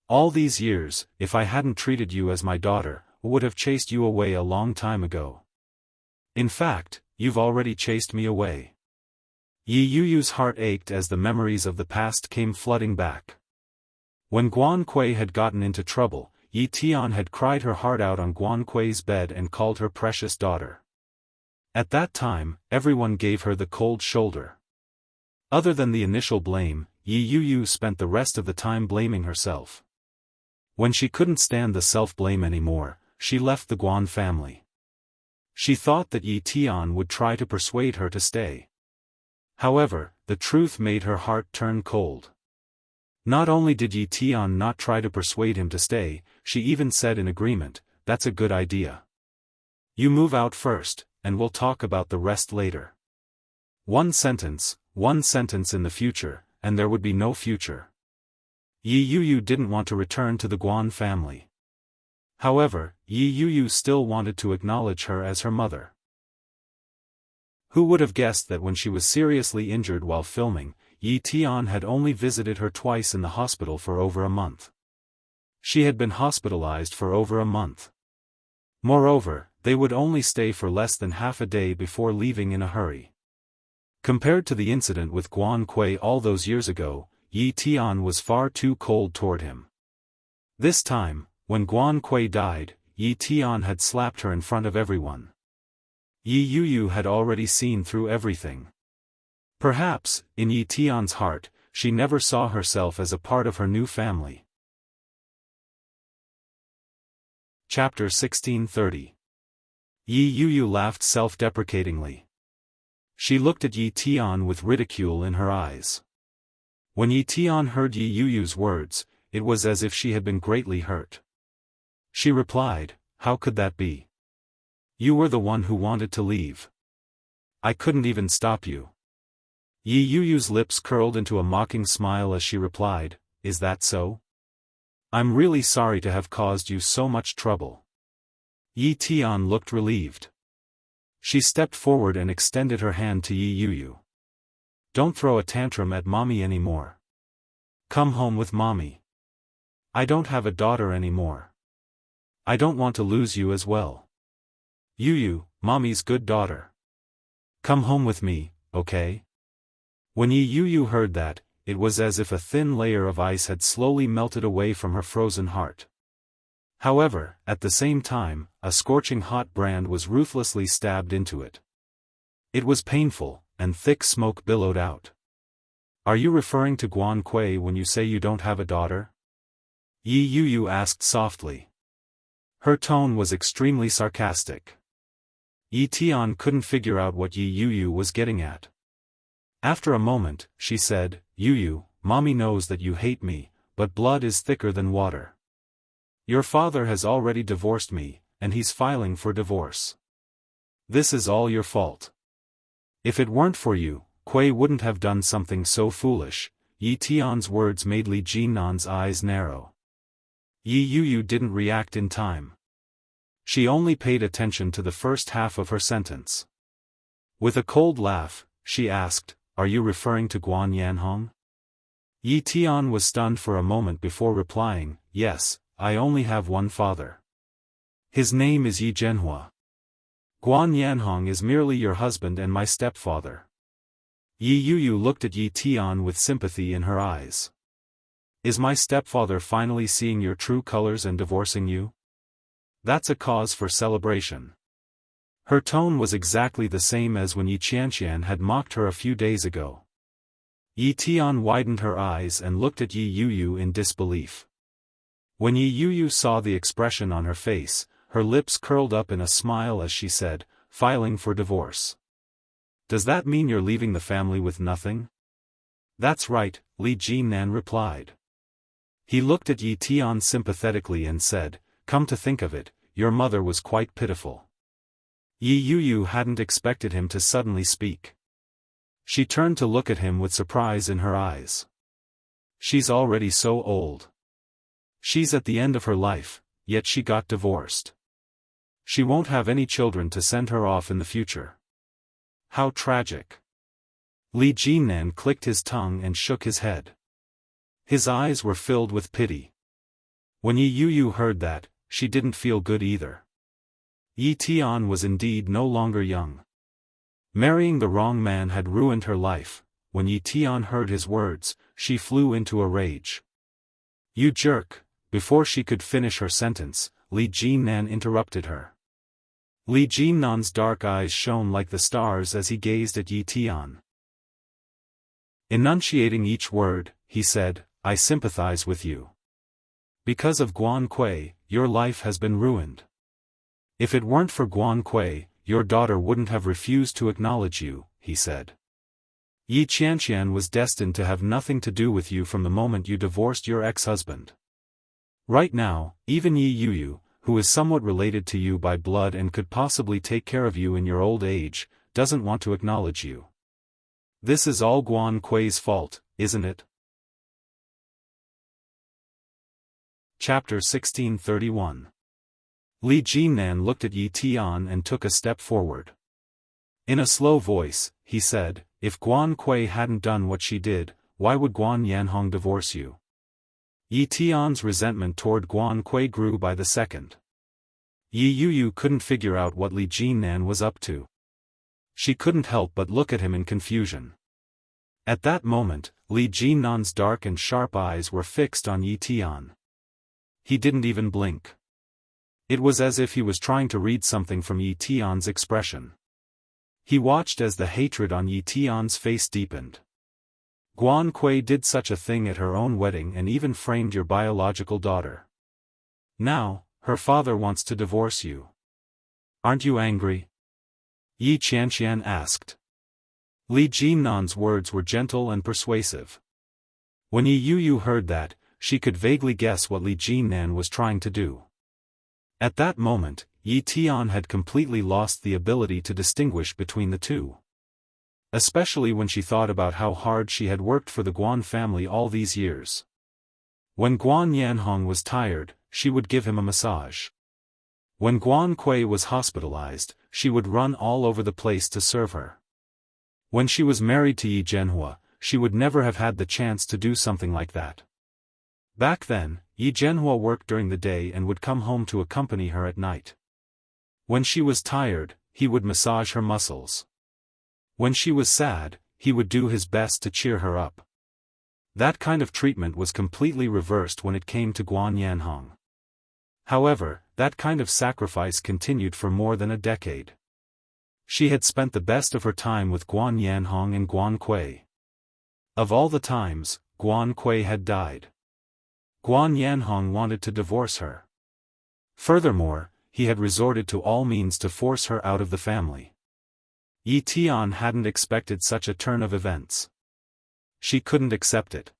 All these years, if I hadn't treated you as my daughter, I would have chased you away a long time ago. In fact, you've already chased me away." Yi Yuyu's heart ached as the memories of the past came flooding back. When Guan Kui had gotten into trouble, Yi Tian had cried her heart out on Guan Kui's bed and called her precious daughter. At that time, everyone gave her the cold shoulder. Other than the initial blame, Yi Yuyu spent the rest of the time blaming herself. When she couldn't stand the self-blame anymore, she left the Guan family. She thought that Yi Tian would try to persuade her to stay. However, the truth made her heart turn cold. Not only did Yi Tian not try to persuade him to stay, she even said in agreement, "That's a good idea. You move out first, and we'll talk about the rest later." One sentence in the future, and there would be no future. Yi Yuyu didn't want to return to the Guan family. However, Yi Yuyu still wanted to acknowledge her as her mother. Who would have guessed that when she was seriously injured while filming, Yi Tian had only visited her twice in the hospital for over a month. She had been hospitalized for over a month. Moreover, they would only stay for less than half a day before leaving in a hurry. Compared to the incident with Guan Kui all those years ago, Yi Tian was far too cold toward him. This time, when Guan Kui died, Yi Tian had slapped her in front of everyone. Yi Yuyu had already seen through everything. Perhaps, in Yi Tian's heart, she never saw herself as a part of her new family. Chapter 1630. Yi Yuyu laughed self-deprecatingly. She looked at Yi Tian with ridicule in her eyes. When Yi Tian heard Yi Yuyu's words, it was as if she had been greatly hurt. She replied, "How could that be? You were the one who wanted to leave. I couldn't even stop you." Yi Yuyu's lips curled into a mocking smile as she replied, "Is that so? I'm really sorry to have caused you so much trouble." Yi Tian looked relieved. She stepped forward and extended her hand to Yi Yuyu. "Don't throw a tantrum at mommy anymore. Come home with mommy. I don't have a daughter anymore. I don't want to lose you as well. Yuyu, mommy's good daughter. Come home with me, okay?" When Yi Yuyu heard that, it was as if a thin layer of ice had slowly melted away from her frozen heart. However, at the same time, a scorching hot brand was ruthlessly stabbed into it. It was painful, and thick smoke billowed out. "Are you referring to Guan Kui when you say you don't have a daughter?" Yi Yuyu asked softly. Her tone was extremely sarcastic. Yi Tian couldn't figure out what Yi Yuyu was getting at. After a moment, she said, "Yuyu, mommy knows that you hate me, but blood is thicker than water. Your father has already divorced me, and he's filing for divorce. This is all your fault. If it weren't for you, Kui wouldn't have done something so foolish." Yi Tian's words made Li Jinnan's eyes narrow. Yi Yuyu didn't react in time. She only paid attention to the first half of her sentence. With a cold laugh, she asked, "Are you referring to Guan Yanhong?" Yi Tian was stunned for a moment before replying, "Yes, I only have one father. His name is Yi Zhenhua. Guan Yanhong is merely your husband and my stepfather." Yi Yuyu looked at Yi Tian with sympathy in her eyes. "Is my stepfather finally seeing your true colors and divorcing you? That's a cause for celebration." Her tone was exactly the same as when Yi Qianqian had mocked her a few days ago. Yi Tian widened her eyes and looked at Yi Yuyu in disbelief. When Yi Yuyu saw the expression on her face, her lips curled up in a smile as she said, "Filing for divorce. Does that mean you're leaving the family with nothing?" "That's right," Li Jinnan replied. He looked at Yi Tian sympathetically and said, "Come to think of it, your mother was quite pitiful." Yi Yuyu hadn't expected him to suddenly speak. She turned to look at him with surprise in her eyes. She's already so old. She's at the end of her life, yet she got divorced. She won't have any children to send her off in the future. How tragic. Li Jinnan clicked his tongue and shook his head. His eyes were filled with pity. When Yi Yuyu heard that, she didn't feel good either. Yi Tian was indeed no longer young. Marrying the wrong man had ruined her life. When Yi Tian heard his words, she flew into a rage. "You jerk!" Before she could finish her sentence, Li Jinnan interrupted her. Li Jinnan's dark eyes shone like the stars as he gazed at Yi Tian. Enunciating each word, he said, "I sympathize with you. Because of Guan Kui, your life has been ruined. If it weren't for Guan Kui, your daughter wouldn't have refused to acknowledge you," he said. "Yi Qianqian was destined to have nothing to do with you from the moment you divorced your ex-husband. Right now, even Yi Yuyu, who is somewhat related to you by blood and could possibly take care of you in your old age, doesn't want to acknowledge you. This is all Guan Kui's fault, isn't it?" Chapter 1631. Li Jinnan looked at Yi Tian and took a step forward. In a slow voice, he said, "If Guan Kui hadn't done what she did, why would Guan Yanhong divorce you?" Yi Tian's resentment toward Guan Kui grew by the second. Yi Yuyu couldn't figure out what Li Jinnan was up to. She couldn't help but look at him in confusion. At that moment, Li Jinnan's dark and sharp eyes were fixed on Yi Tian. He didn't even blink. It was as if he was trying to read something from Yi Tian's expression. He watched as the hatred on Yi Tian's face deepened. Guan Kui did such a thing at her own wedding and even framed your biological daughter. Now, her father wants to divorce you. Aren't you angry? Yi Qianqian asked. Li Jinnan's words were gentle and persuasive. When Yi Yuyu heard that, she could vaguely guess what Li Jinnan was trying to do. At that moment, Yi Tian had completely lost the ability to distinguish between the two. Especially when she thought about how hard she had worked for the Guan family all these years. When Guan Yanhong was tired, she would give him a massage. When Guan Kui was hospitalized, she would run all over the place to serve her. When she was married to Yi Zhenhua, she would never have had the chance to do something like that. Back then, Yi Zhenhua worked during the day and would come home to accompany her at night. When she was tired, he would massage her muscles. When she was sad, he would do his best to cheer her up. That kind of treatment was completely reversed when it came to Guan Yanhong. However, that kind of sacrifice continued for more than a decade. She had spent the best of her time with Guan Yanhong and Guan Kui. Of all the times, Guan Kui had died. Guan Yanhong wanted to divorce her. Furthermore, he had resorted to all means to force her out of the family. Yi Tian hadn't expected such a turn of events. She couldn't accept it.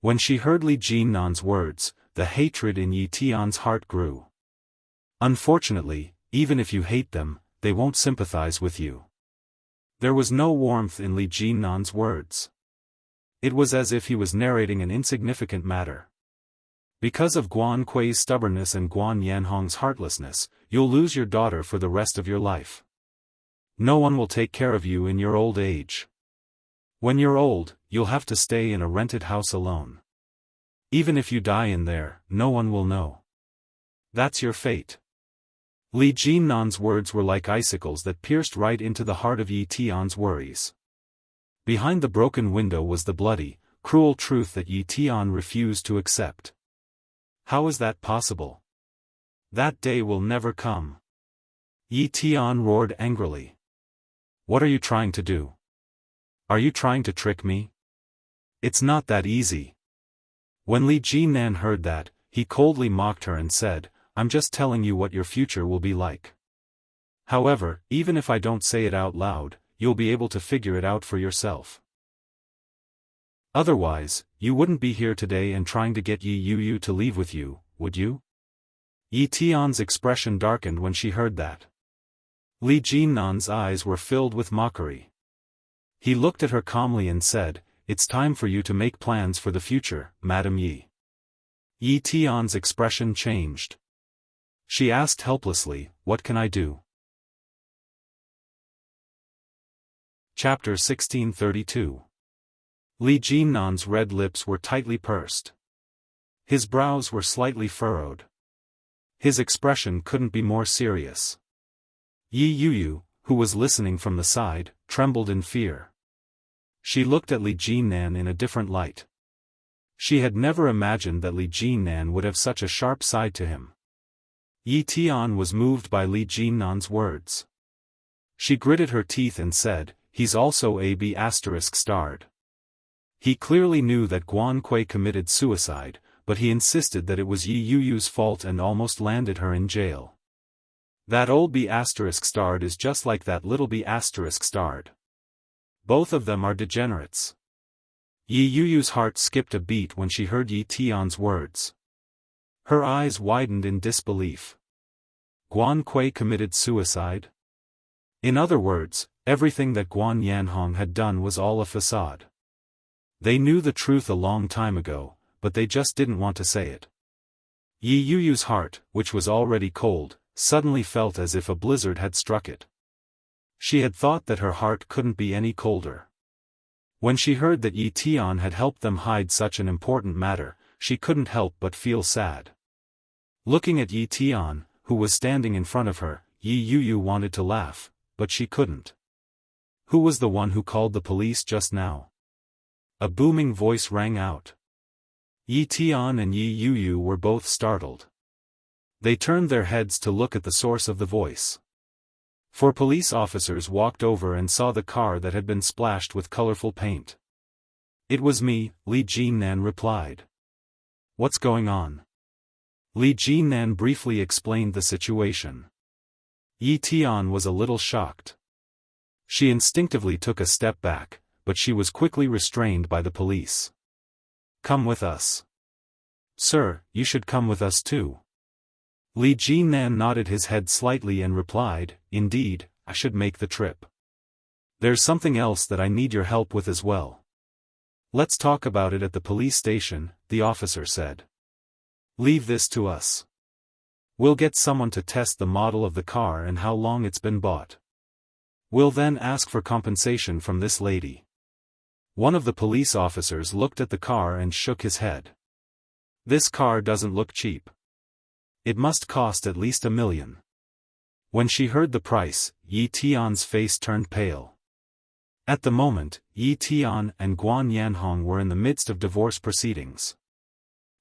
When she heard Li Jinnan's words, the hatred in Yi Tian's heart grew. Unfortunately, even if you hate them, they won't sympathize with you. There was no warmth in Li Jinnan's words. It was as if he was narrating an insignificant matter. Because of Guan Kui's stubbornness and Guan Yanhong's heartlessness, you'll lose your daughter for the rest of your life. No one will take care of you in your old age. When you're old, you'll have to stay in a rented house alone. Even if you die in there, no one will know. That's your fate. Li Jinnan's words were like icicles that pierced right into the heart of Yi Tian's worries. Behind the broken window was the bloody, cruel truth that Yi Tian refused to accept. How is that possible? That day will never come. Yi Tian roared angrily. What are you trying to do? Are you trying to trick me? It's not that easy. When Li Jinnan heard that, he coldly mocked her and said, I'm just telling you what your future will be like. However, even if I don't say it out loud, you'll be able to figure it out for yourself. Otherwise, you wouldn't be here today and trying to get Yi Yuyu to leave with you, would you? Yi Tian's expression darkened when she heard that. Li Jinnan's eyes were filled with mockery. He looked at her calmly and said, It's time for you to make plans for the future, Madam Yi. Yi Tian's expression changed. She asked helplessly, What can I do? Chapter 1632. Li Jinnan's red lips were tightly pursed. His brows were slightly furrowed. His expression couldn't be more serious. Yi Yuyu, who was listening from the side, trembled in fear. She looked at Li Jinnan in a different light. She had never imagined that Li Jinnan would have such a sharp side to him. Yi Tian was moved by Li Jinnan's words. She gritted her teeth and said, He's also a B** starred. He clearly knew that Guan Kui committed suicide, but he insisted that it was Yi Yuyu's fault and almost landed her in jail. That old B** starred is just like that little B** starred. Both of them are degenerates. Yi Yuyu's heart skipped a beat when she heard Yi Tian's words. Her eyes widened in disbelief. Guan Kui committed suicide? In other words, everything that Guan Yanhong had done was all a facade. They knew the truth a long time ago, but they just didn't want to say it. Yi Yuyu's heart, which was already cold, suddenly felt as if a blizzard had struck it. She had thought that her heart couldn't be any colder. When she heard that Yi Tian had helped them hide such an important matter, she couldn't help but feel sad. Looking at Yi Tian, who was standing in front of her, Yi Yuyu wanted to laugh, but she couldn't. Who was the one who called the police just now? A booming voice rang out. Yi Tian and Yi Yuyu were both startled. They turned their heads to look at the source of the voice. Four police officers walked over and saw the car that had been splashed with colorful paint. It was me, Li Jinnan replied. What's going on? Li Jinnan briefly explained the situation. Yi Tian was a little shocked. She instinctively took a step back, but she was quickly restrained by the police. Come with us. Sir, you should come with us too. Li Jinnan nodded his head slightly and replied, Indeed, I should make the trip. There's something else that I need your help with as well. Let's talk about it at the police station, the officer said. Leave this to us. We'll get someone to test the model of the car and how long it's been bought. We'll then ask for compensation from this lady. One of the police officers looked at the car and shook his head. This car doesn't look cheap. It must cost at least $1 million. When she heard the price, Yi Tian's face turned pale. At the moment, Yi Tian and Guan Yanhong were in the midst of divorce proceedings.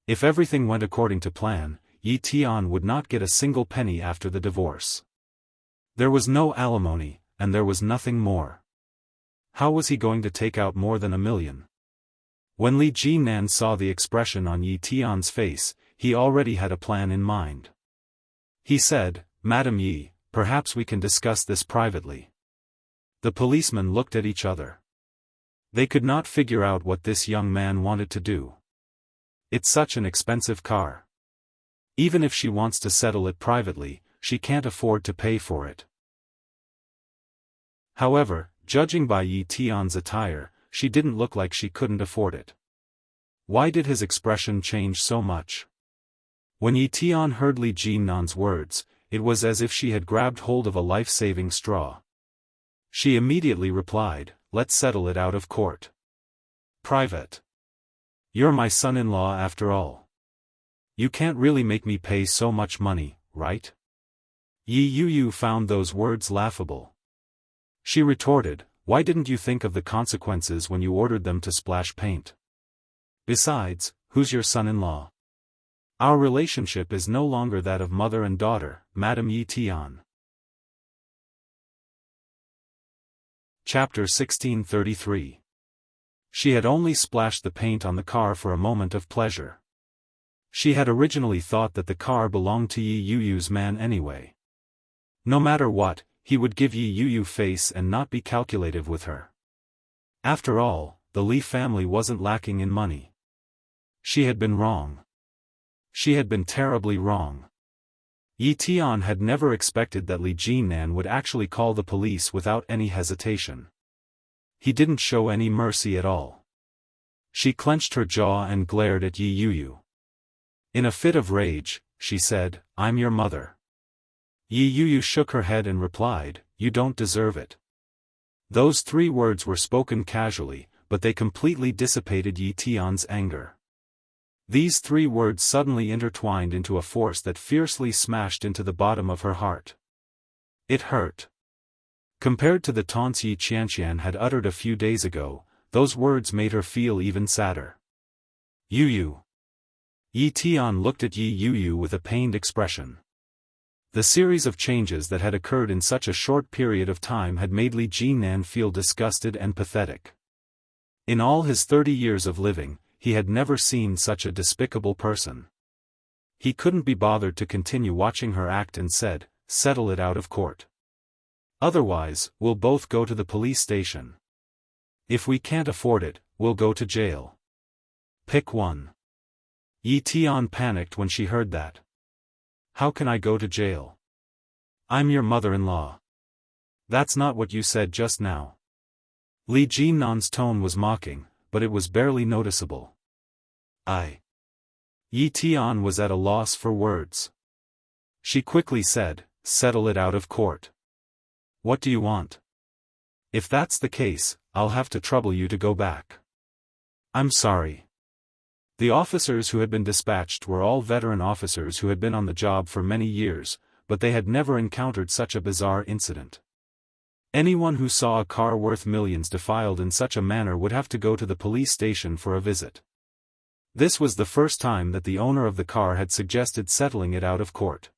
If everything went according to plan, Yi Tian would not get a single penny after the divorce. There was no alimony, and there was nothing more. How was he going to take out more than $1 million? When Li Jinnan saw the expression on Yi Tian's face, he already had a plan in mind. He said, Madam Yi, perhaps we can discuss this privately. The policemen looked at each other. They could not figure out what this young man wanted to do. It's such an expensive car. Even if she wants to settle it privately, she can't afford to pay for it. However, judging by Yi Tian's attire, she didn't look like she couldn't afford it. Why did his expression change so much? When Yi Tian heard Li Jinnan's words, it was as if she had grabbed hold of a life-saving straw. She immediately replied, Let's settle it out of court. Private. You're my son-in-law after all. You can't really make me pay so much money, right? Yi Yuyu found those words laughable. She retorted, Why didn't you think of the consequences when you ordered them to splash paint? Besides, who's your son-in-law? Our relationship is no longer that of mother and daughter, Madam Yi Tian. Chapter 1633. She had only splashed the paint on the car for a moment of pleasure. She had originally thought that the car belonged to Yi Yuyu's man anyway. No matter what, he would give Yi Yuyu face and not be calculative with her. After all, the Li family wasn't lacking in money. She had been wrong. She had been terribly wrong. Yi Tian had never expected that Li Jinnan would actually call the police without any hesitation. He didn't show any mercy at all. She clenched her jaw and glared at Yi Yuyu. In a fit of rage, she said, I'm your mother. Yi Yuyu shook her head and replied, You don't deserve it. Those 3 words were spoken casually, but they completely dissipated Yi Tian's anger. These 3 words suddenly intertwined into a force that fiercely smashed into the bottom of her heart. It hurt. Compared to the taunts Yi Qianqian had uttered a few days ago, those words made her feel even sadder. Yuyu. Yi Tian looked at Yi Yuyu with a pained expression. The series of changes that had occurred in such a short period of time had made Li Jinnan feel disgusted and pathetic. In all his 30 years of living, he had never seen such a despicable person. He couldn't be bothered to continue watching her act and said, Settle it out of court. Otherwise, we'll both go to the police station. If we can't afford it, we'll go to jail. Pick one. Yi Tian panicked when she heard that. How can I go to jail? I'm your mother-in-law. That's not what you said just now. Li Jinnan's tone was mocking, but it was barely noticeable. Yi Tian was at a loss for words. She quickly said, Settle it out of court. What do you want? If that's the case, I'll have to trouble you to go back. I'm sorry. The officers who had been dispatched were all veteran officers who had been on the job for many years, but they had never encountered such a bizarre incident. Anyone who saw a car worth millions defiled in such a manner would have to go to the police station for a visit. This was the first time that the owner of the car had suggested settling it out of court.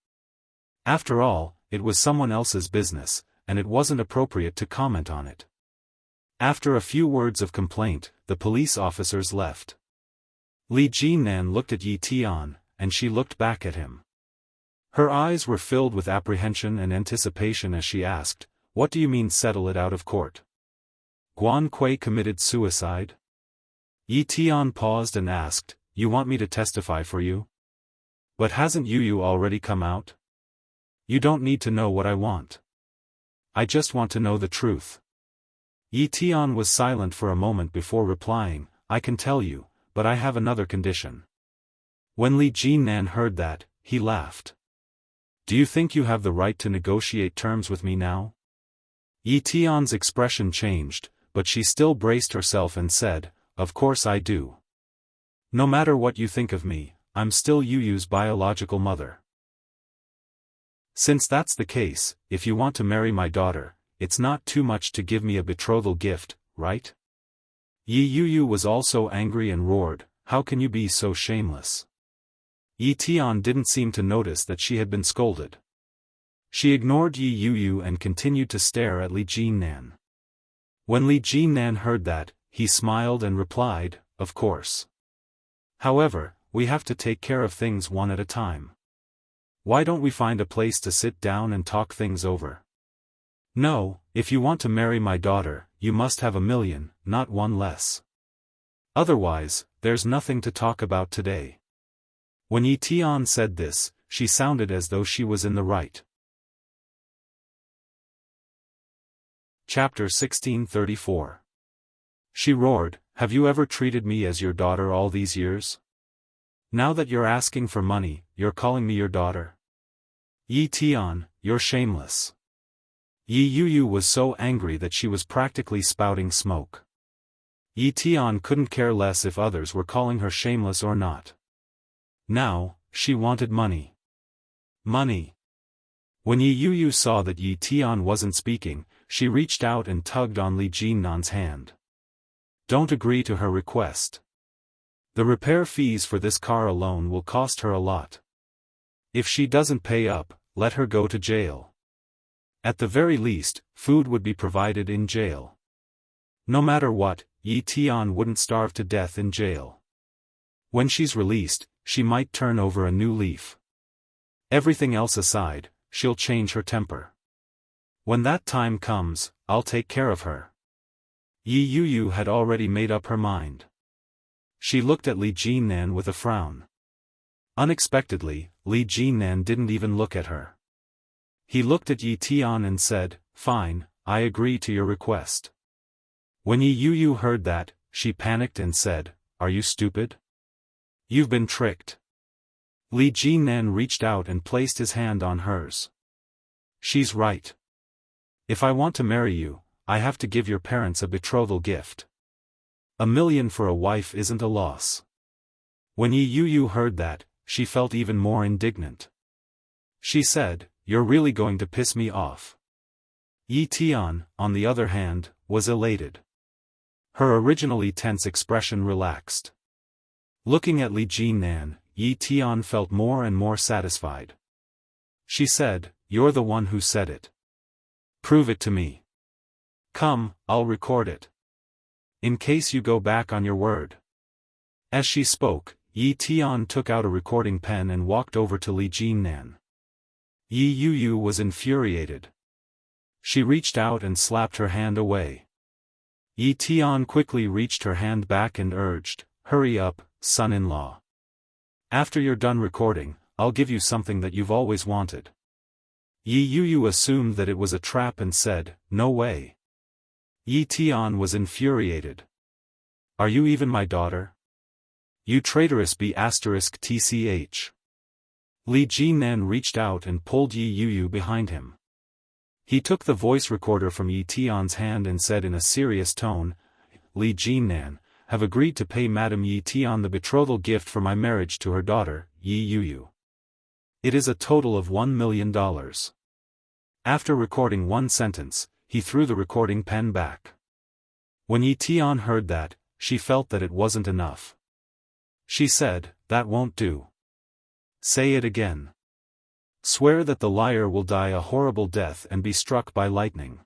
After all, it was someone else's business, and it wasn't appropriate to comment on it. After a few words of complaint, the police officers left. Li Jinnan looked at Yi Tian, and she looked back at him. Her eyes were filled with apprehension and anticipation as she asked, "What do you mean settle it out of court? Guan Kui committed suicide?" Yi Tian paused and asked, "You want me to testify for you? But hasn't Yu already come out? You don't need to know what I want. I just want to know the truth." Yi Tian was silent for a moment before replying, "I can tell you, but I have another condition." When Li Jinnan heard that, he laughed. "Do you think you have the right to negotiate terms with me now?" Yi Tian's expression changed, but she still braced herself and said, "Of course I do. No matter what you think of me, I'm still Yu's biological mother. Since that's the case, if you want to marry my daughter, it's not too much to give me a betrothal gift, right?" Yu was also angry and roared, "How can you be so shameless?" Yi Tian didn't seem to notice that she had been scolded. She ignored Yu and continued to stare at Li Jinnan. When Li Jinnan heard that, he smiled and replied, "Of course. However, we have to take care of things one at a time. Why don't we find a place to sit down and talk things over? No, if you want to marry my daughter, you must have 1,000,000, not one less. Otherwise, there's nothing to talk about today." When Yi Tian said this, she sounded as though she was in the right. Chapter 1634. She roared, "Have you ever treated me as your daughter all these years? Now that you're asking for money, you're calling me your daughter? Yi Tian, you're shameless." Yu was so angry that she was practically spouting smoke. Yi Tian couldn't care less if others were calling her shameless or not. Now, she wanted money. Money. When Yu saw that Yi Tian wasn't speaking, she reached out and tugged on Li Jinnan's hand. "Don't agree to her request. The repair fees for this car alone will cost her a lot. If she doesn't pay up, let her go to jail. At the very least, food would be provided in jail. No matter what, Yi Tian wouldn't starve to death in jail. When she's released, she might turn over a new leaf. Everything else aside, she'll change her temper. When that time comes, I'll take care of her." Yu had already made up her mind. She looked at Li Jinnan with a frown. Unexpectedly, Li Jinnan didn't even look at her. He looked at Yi Tian and said, "Fine, I agree to your request." When Yu heard that, she panicked and said, "Are you stupid? You've been tricked." Li Jinnan reached out and placed his hand on hers. "She's right. If I want to marry you, I have to give your parents a betrothal gift. 1,000,000 for a wife isn't a loss." When Yu heard that, she felt even more indignant. She said, "You're really going to piss me off." Yi Tian, on the other hand, was elated. Her originally tense expression relaxed. Looking at Li Jinnan, Yi Tian felt more and more satisfied. She said, "You're the one who said it. Prove it to me. Come, I'll record it. In case you go back on your word." As she spoke, Yi Tian took out a recording pen and walked over to Li Jinnan. Yu was infuriated. She reached out and slapped her hand away. Yi Tian quickly reached her hand back and urged, "Hurry up, son-in-law. After you're done recording, I'll give you something that you've always wanted." Yu assumed that it was a trap and said, "No way." Yi Tian was infuriated. "Are you even my daughter? You traitorous B***tch. Li Jinnan reached out and pulled Yu behind him. He took the voice recorder from Yi Tian's hand and said in a serious tone, "Li Jinnan, have agreed to pay Madame Yi Tian the betrothal gift for my marriage to her daughter, Yu. It is a total of $1,000,000. After recording one sentence, he threw the recording pen back. When Yi Tian heard that, she felt that it wasn't enough. She said, "That won't do. Say it again. Swear that the liar will die a horrible death and be struck by lightning."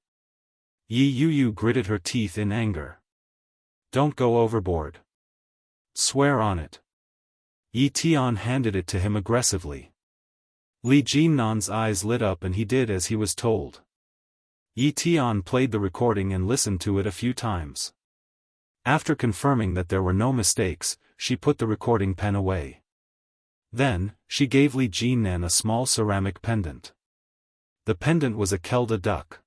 Yi Yu gritted her teeth in anger. "Don't go overboard. Swear on it." Yi Tian handed it to him aggressively. Li Jinnan's eyes lit up and he did as he was told. Yi Tian played the recording and listened to it a few times. After confirming that there were no mistakes, she put the recording pen away. Then, she gave Li Jinnan a small ceramic pendant. The pendant was a Kelda duck.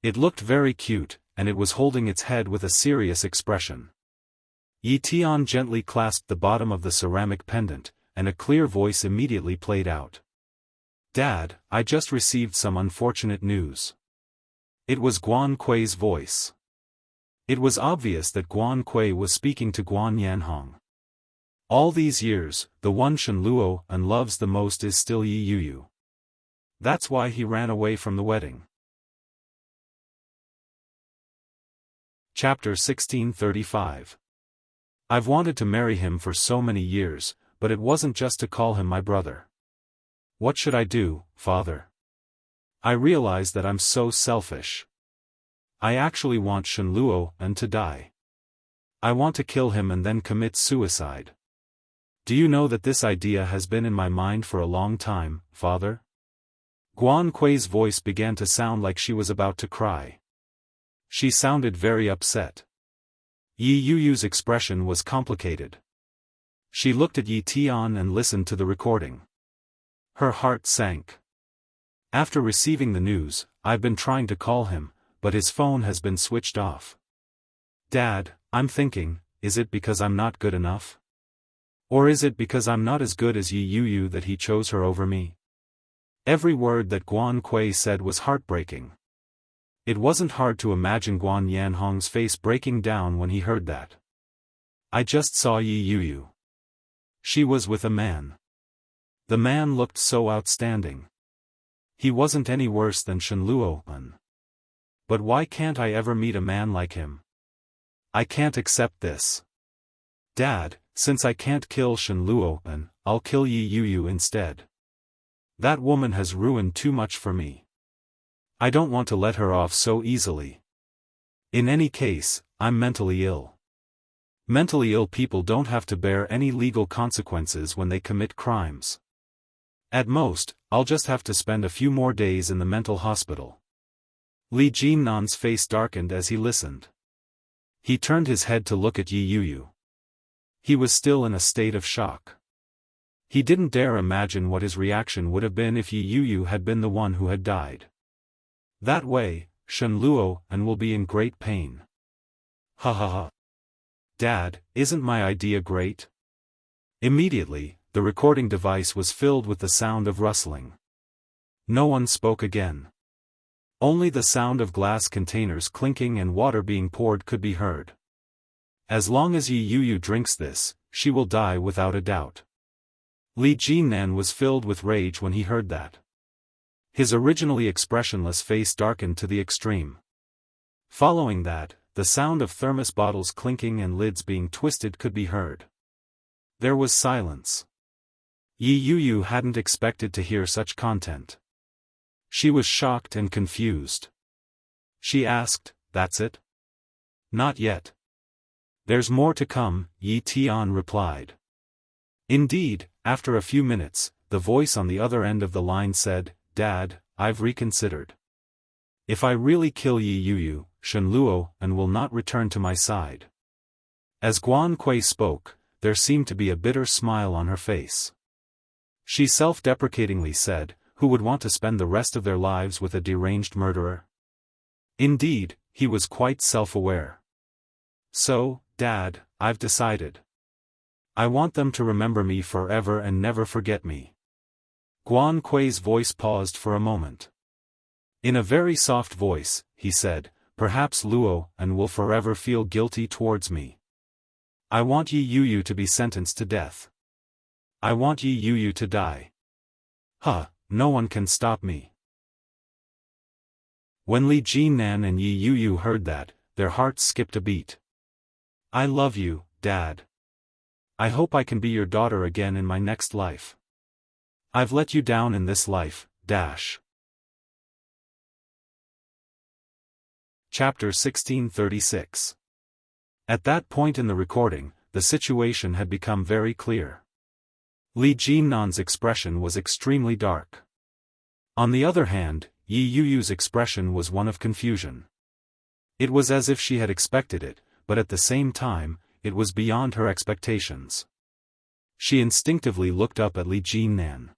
It looked very cute, and it was holding its head with a serious expression. Yi Tian gently clasped the bottom of the ceramic pendant, and a clear voice immediately played out. "Dad, I just received some unfortunate news." It was Guan Kui's voice. It was obvious that Guan Kui was speaking to Guan Yanhong. All these years, the one Shen Luo and loves the most is still Yi Yu. That's why he ran away from the wedding. Chapter 1635. I've wanted to marry him for so many years, but it wasn't just to call him my brother. What should I do, father? I realize that I'm so selfish. I actually want Shen Luo and to die. I want to kill him and then commit suicide. Do you know that this idea has been in my mind for a long time, father? Guan Kui's voice began to sound like she was about to cry. She sounded very upset. Yi Yu's expression was complicated. She looked at Yi Tian and listened to the recording. Her heart sank. After receiving the news, I've been trying to call him, but his phone has been switched off. Dad, I'm thinking, is it because I'm not good enough? Or is it because I'm not as good as Yi Yu that he chose her over me? Every word that Guan Kui said was heartbreaking. It wasn't hard to imagine Guan Yanhong's face breaking down when he heard that. I just saw Yi Yu. She was with a man. The man looked so outstanding. He wasn't any worse than Shen Luo. But why can't I ever meet a man like him? I can't accept this. Dad, since I can't kill Shen Luo, I'll kill Yi Yu instead. That woman has ruined too much for me. I don't want to let her off so easily. In any case, I'm mentally ill. Mentally ill people don't have to bear any legal consequences when they commit crimes. At most, I'll just have to spend a few more days in the mental hospital. Li Jinnan's face darkened as he listened. He turned his head to look at Yi Yu. He was still in a state of shock. He didn't dare imagine what his reaction would have been if Yi Yu had been the one who had died. That way, Shen Luo will be in great pain. Ha ha ha. Dad, isn't my idea great? Immediately, the recording device was filled with the sound of rustling. No one spoke again. Only the sound of glass containers clinking and water being poured could be heard. As long as Yi Yu drinks this, she will die without a doubt. Li Jinnan was filled with rage when he heard that. His originally expressionless face darkened to the extreme. Following that, the sound of thermos bottles clinking and lids being twisted could be heard. There was silence. Yi Yu hadn't expected to hear such content. She was shocked and confused. She asked, "That's it?" "Not yet. There's more to come," Yi Tian replied. Indeed, after a few minutes, the voice on the other end of the line said, "Dad, I've reconsidered. If I really kill Yi Yu, Shen Luo will not return to my side." As Guan Kui spoke, there seemed to be a bitter smile on her face. She self-deprecatingly said, "Who would want to spend the rest of their lives with a deranged murderer?" Indeed, he was quite self-aware. "So, Dad, I've decided. I want them to remember me forever and never forget me." Guan Kui's voice paused for a moment. In a very soft voice, he said, "Perhaps Luo will forever feel guilty towards me. I want Yi Yu to be sentenced to death. I want Yi Yu to die. No one can stop me." When Li Jinan and Yi Yu heard that, their hearts skipped a beat. I love you, Dad. I hope I can be your daughter again in my next life. I've let you down in this life, dash. Chapter 1636. At that point in the recording, the situation had become very clear. Li Jinnan's expression was extremely dark. On the other hand, Yi Yu's expression was one of confusion. It was as if she had expected it, but at the same time, it was beyond her expectations. She instinctively looked up at Li Jinnan.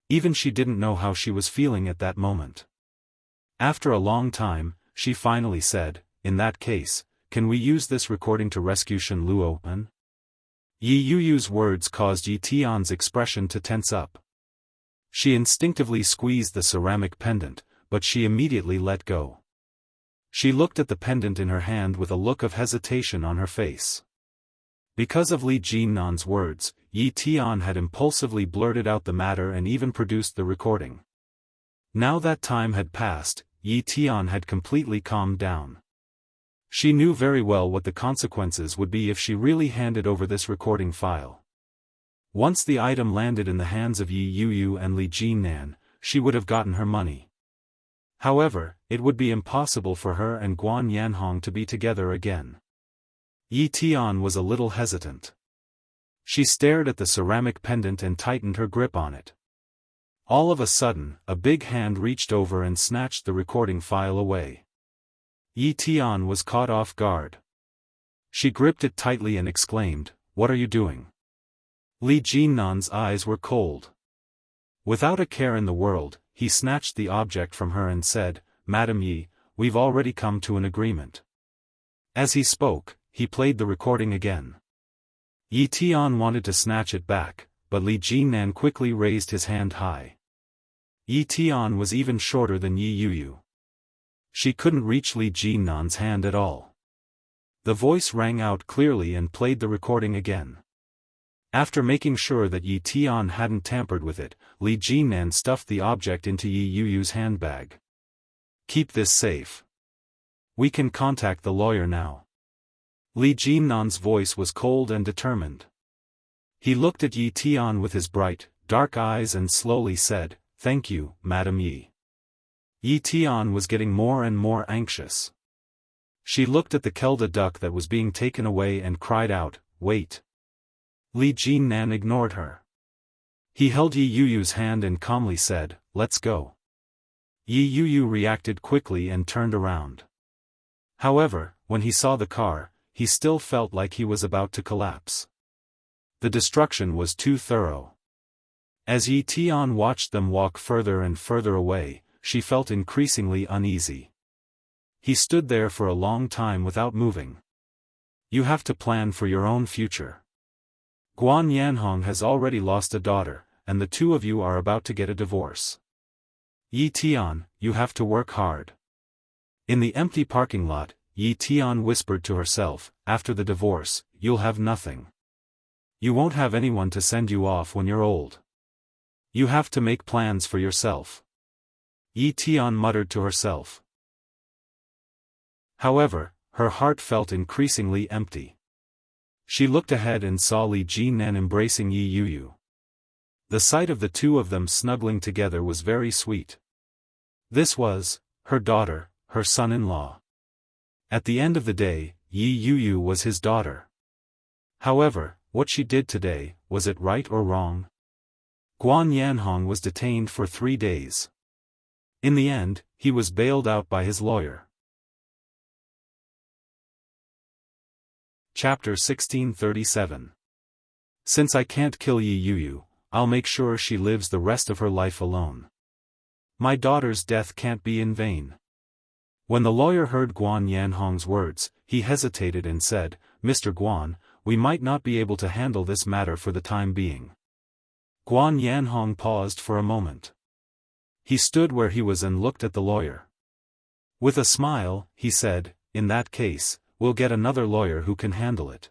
Even she didn't know how she was feeling at that moment. After a long time, she finally said, in that case, can we use this recording to rescue Shen Luo'an? Yi Yu's words caused Yi Tian's expression to tense up. She instinctively squeezed the ceramic pendant, but she immediately let go. She looked at the pendant in her hand with a look of hesitation on her face. Because of Li Jinnan's words, Yi Tian had impulsively blurted out the matter and even produced the recording. Now that time had passed, Yi Tian had completely calmed down. She knew very well what the consequences would be if she really handed over this recording file. Once the item landed in the hands of Yi Yu and Li Jinnan, she would have gotten her money. However, it would be impossible for her and Guan Yanhong to be together again. Yi Tian was a little hesitant. She stared at the ceramic pendant and tightened her grip on it. All of a sudden, a big hand reached over and snatched the recording file away. Yi Tian was caught off guard. She gripped it tightly and exclaimed, "What are you doing?" Li Jinnan's eyes were cold. Without a care in the world, he snatched the object from her and said, "Madam Yi, we've already come to an agreement." As he spoke, he played the recording again. Yi Tian wanted to snatch it back, but Li Jinnan quickly raised his hand high. Yi Tian was even shorter than Yi Yu. She couldn't reach Li Jinnan's hand at all. The voice rang out clearly and played the recording again. After making sure that Yi Tian hadn't tampered with it, Li Jinnan stuffed the object into Yi Yu's handbag. "Keep this safe. We can contact the lawyer now." Li Jinnan's voice was cold and determined. He looked at Yi Tian with his bright, dark eyes and slowly said, "Thank you, Madam Yi." Yi Tian was getting more and more anxious. She looked at the Kelda duck that was being taken away and cried out, "Wait." Li Jinnan ignored her. He held Yi Yu's hand and calmly said, "Let's go." Yi Yu reacted quickly and turned around. However, when he saw the car, he still felt like he was about to collapse. The destruction was too thorough. As Yi Tian watched them walk further and further away, she felt increasingly uneasy. He stood there for a long time without moving. "You have to plan for your own future. Guan Yanhong has already lost a daughter, and the two of you are about to get a divorce. Yi Tian, you have to work hard." In the empty parking lot, Yi Tian whispered to herself, "After the divorce, you'll have nothing. You won't have anyone to send you off when you're old. You have to make plans for yourself." Yi Tian muttered to herself. However, her heart felt increasingly empty. She looked ahead and saw Li Jinnan embracing Yi Yu. The sight of the two of them snuggling together was very sweet. This was her daughter, her son-in-law. At the end of the day, Yi Yu was his daughter. However, what she did today, was it right or wrong? Guan Yanhong was detained for 3 days. In the end, he was bailed out by his lawyer. Chapter 1637. Since I can't kill Yi Yu, I'll make sure she lives the rest of her life alone. My daughter's death can't be in vain. When the lawyer heard Guan Yanhong's words, he hesitated and said, "Mr. Guan, we might not be able to handle this matter for the time being." Guan Yanhong paused for a moment. He stood where he was and looked at the lawyer. With a smile, he said, "In that case, we'll get another lawyer who can handle it."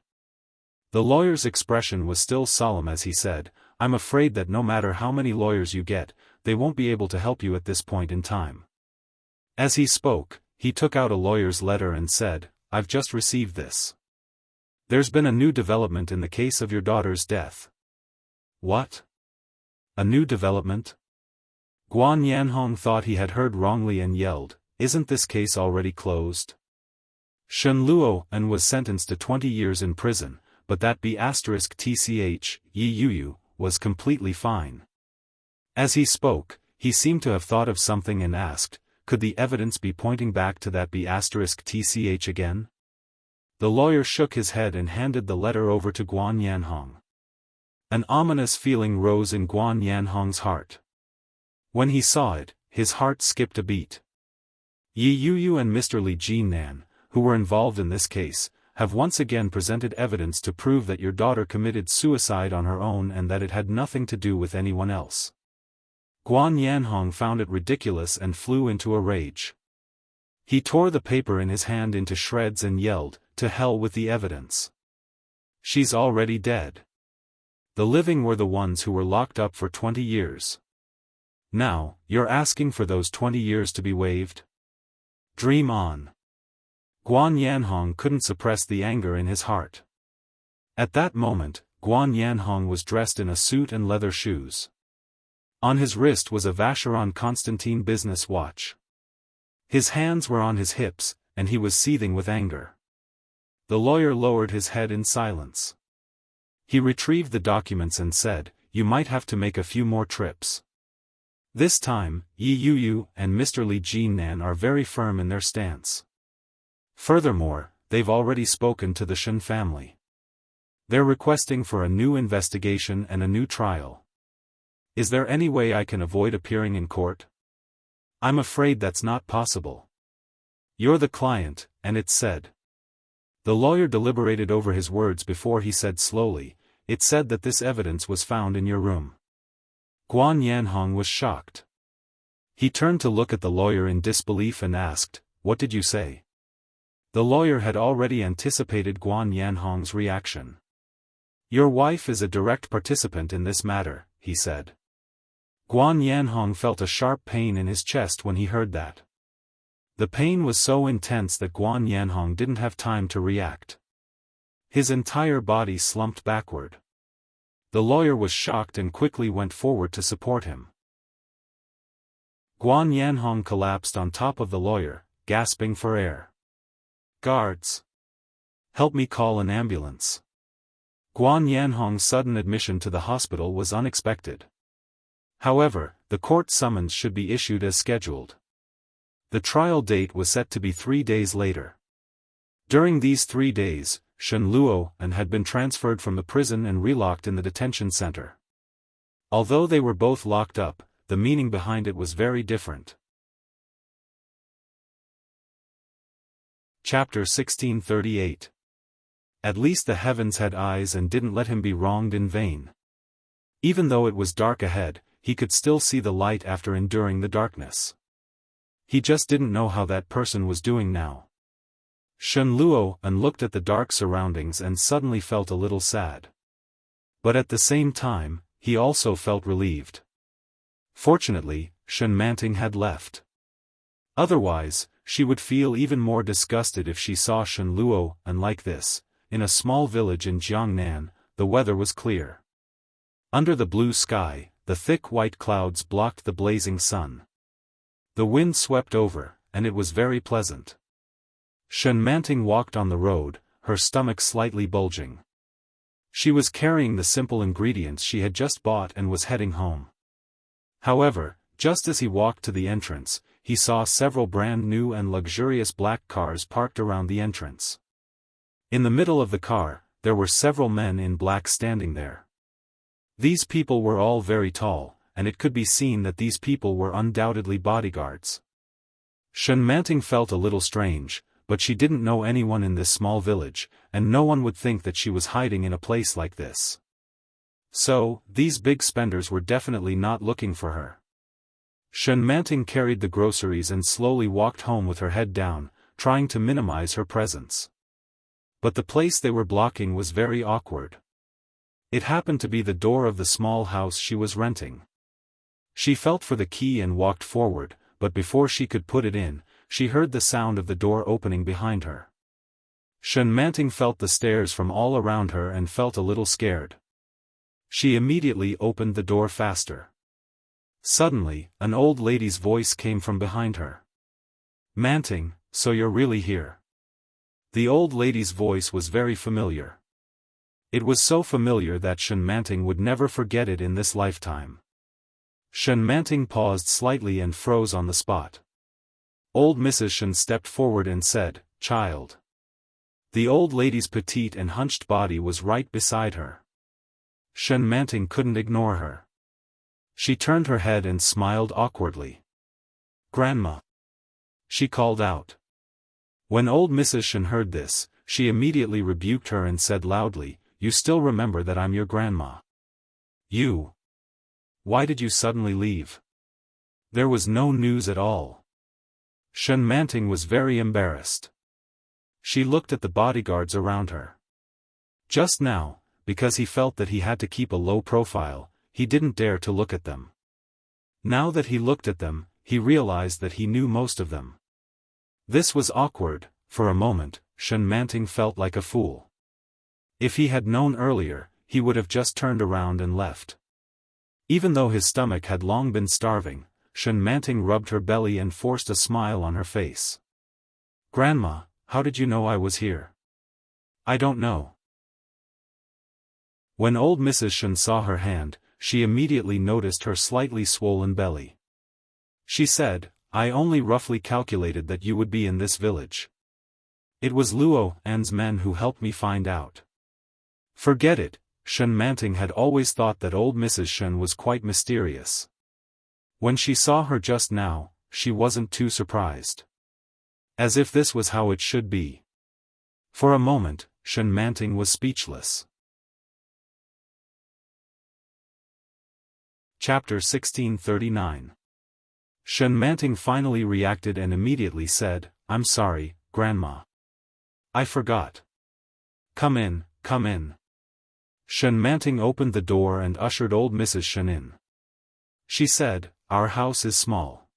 The lawyer's expression was still solemn as he said, "I'm afraid that no matter how many lawyers you get, they won't be able to help you at this point in time. As he spoke, he took out a lawyer's letter and said, "I've just received this. There's been a new development in the case of your daughter's death." "What? A new development?" Guan Yanhong thought he had heard wrongly and yelled, "Isn't this case already closed?" Shen Luo was sentenced to 20 years in prison, but that B*TCH, Yi Yuyu, was completely fine. As he spoke, he seemed to have thought of something and asked, could the evidence be pointing back to that B*TCH again? The lawyer shook his head and handed the letter over to Guan Yanhong. An ominous feeling rose in Guan Yanhong's heart. When he saw it, his heart skipped a beat. Yi Yuyu and Mr. Li Jinan, who were involved in this case, have once again presented evidence to prove that your daughter committed suicide on her own and that it had nothing to do with anyone else. Guan Yanhong found it ridiculous and flew into a rage. He tore the paper in his hand into shreds and yelled, "To hell with the evidence. She's already dead. The living were the ones who were locked up for 20 years. Now, you're asking for those 20 years to be waived? Dream on." Guan Yanhong couldn't suppress the anger in his heart. At that moment, Guan Yanhong was dressed in a suit and leather shoes. On his wrist was a Vacheron Constantin business watch. His hands were on his hips, and he was seething with anger. The lawyer lowered his head in silence. He retrieved the documents and said, "You might have to make a few more trips." This time, Yi Yuyu and Mr. Li Jinan are very firm in their stance. Furthermore, they've already spoken to the Shen family. They're requesting for a new investigation and a new trial. Is there any way I can avoid appearing in court? I'm afraid that's not possible. You're the client, and it's said. The lawyer deliberated over his words before he said slowly, "It said that this evidence was found in your room." Guan Yanhong was shocked. He turned to look at the lawyer in disbelief and asked, "What did you say?" The lawyer had already anticipated Guan Yanhong's reaction. "Your wife is a direct participant in this matter," he said. Guan Yanhong felt a sharp pain in his chest when he heard that. The pain was so intense that Guan Yanhong didn't have time to react. His entire body slumped backward. The lawyer was shocked and quickly went forward to support him. Guan Yanhong collapsed on top of the lawyer, gasping for air. "Guards! Help me call an ambulance." Guan Yanhong's sudden admission to the hospital was unexpected. However, the court summons should be issued as scheduled. The trial date was set to be 3 days later. During these 3 days, Shen Luo had been transferred from the prison and relocked in the detention center. Although they were both locked up, the meaning behind it was very different. Chapter 1638. At least the heavens had eyes and didn't let him be wronged in vain. Even though it was dark ahead, he could still see the light after enduring the darkness. He just didn't know how that person was doing now. Shen Luo looked at the dark surroundings and suddenly felt a little sad. But at the same time, he also felt relieved. Fortunately, Shen Manting had left. Otherwise, she would feel even more disgusted if she saw Shen Luo like this. In a small village in Jiangnan, the weather was clear. Under the blue sky, the thick white clouds blocked the blazing sun. The wind swept over, and it was very pleasant. Shen Manting walked on the road, her stomach slightly bulging. She was carrying the simple ingredients she had just bought and was heading home. However, just as he walked to the entrance, he saw several brand new and luxurious black cars parked around the entrance. In the middle of the car, there were several men in black standing there. These people were all very tall, and it could be seen that these people were undoubtedly bodyguards. Shen Manting felt a little strange, but she didn't know anyone in this small village, and no one would think that she was hiding in a place like this. So, these big spenders were definitely not looking for her. Shen Manting carried the groceries and slowly walked home with her head down, trying to minimize her presence. But the place they were blocking was very awkward. It happened to be the door of the small house she was renting. She felt for the key and walked forward, but before she could put it in, she heard the sound of the door opening behind her. Shen Manting felt the stares from all around her and felt a little scared. She immediately opened the door faster. Suddenly, an old lady's voice came from behind her. "Manting, so you're really here." The old lady's voice was very familiar. It was so familiar that Shen Manting would never forget it in this lifetime. Shen Manting paused slightly and froze on the spot. Old Mrs. Shen stepped forward and said, "Child." The old lady's petite and hunched body was right beside her. Shen Manting couldn't ignore her. She turned her head and smiled awkwardly. "Grandma," she called out. When old Mrs. Shen heard this, she immediately rebuked her and said loudly, "You still remember that I'm your grandma. You. Why did you suddenly leave? There was no news at all." Shen Manting was very embarrassed. She looked at the bodyguards around her. Just now, because he felt that he had to keep a low profile, he didn't dare to look at them. Now that he looked at them, he realized that he knew most of them. This was awkward. For a moment, Shen Manting felt like a fool. If he had known earlier, he would have just turned around and left. Even though his stomach had long been starving, Shen Manting rubbed her belly and forced a smile on her face. "Grandma, how did you know I was here?" "I don't know." When old Mrs. Shen saw her hand, she immediately noticed her slightly swollen belly. She said, "I only roughly calculated that you would be in this village. It was Luo An's men who helped me find out." Forget it, Shen Manting had always thought that old Mrs. Shen was quite mysterious. When she saw her just now, she wasn't too surprised. As if this was how it should be. For a moment, Shen Manting was speechless. Chapter 1639. Shen Manting finally reacted and immediately said, "I'm sorry, Grandma. I forgot. Come in, come in." Shen Manting opened the door and ushered old Mrs. Shen in. She said, "Our house is small.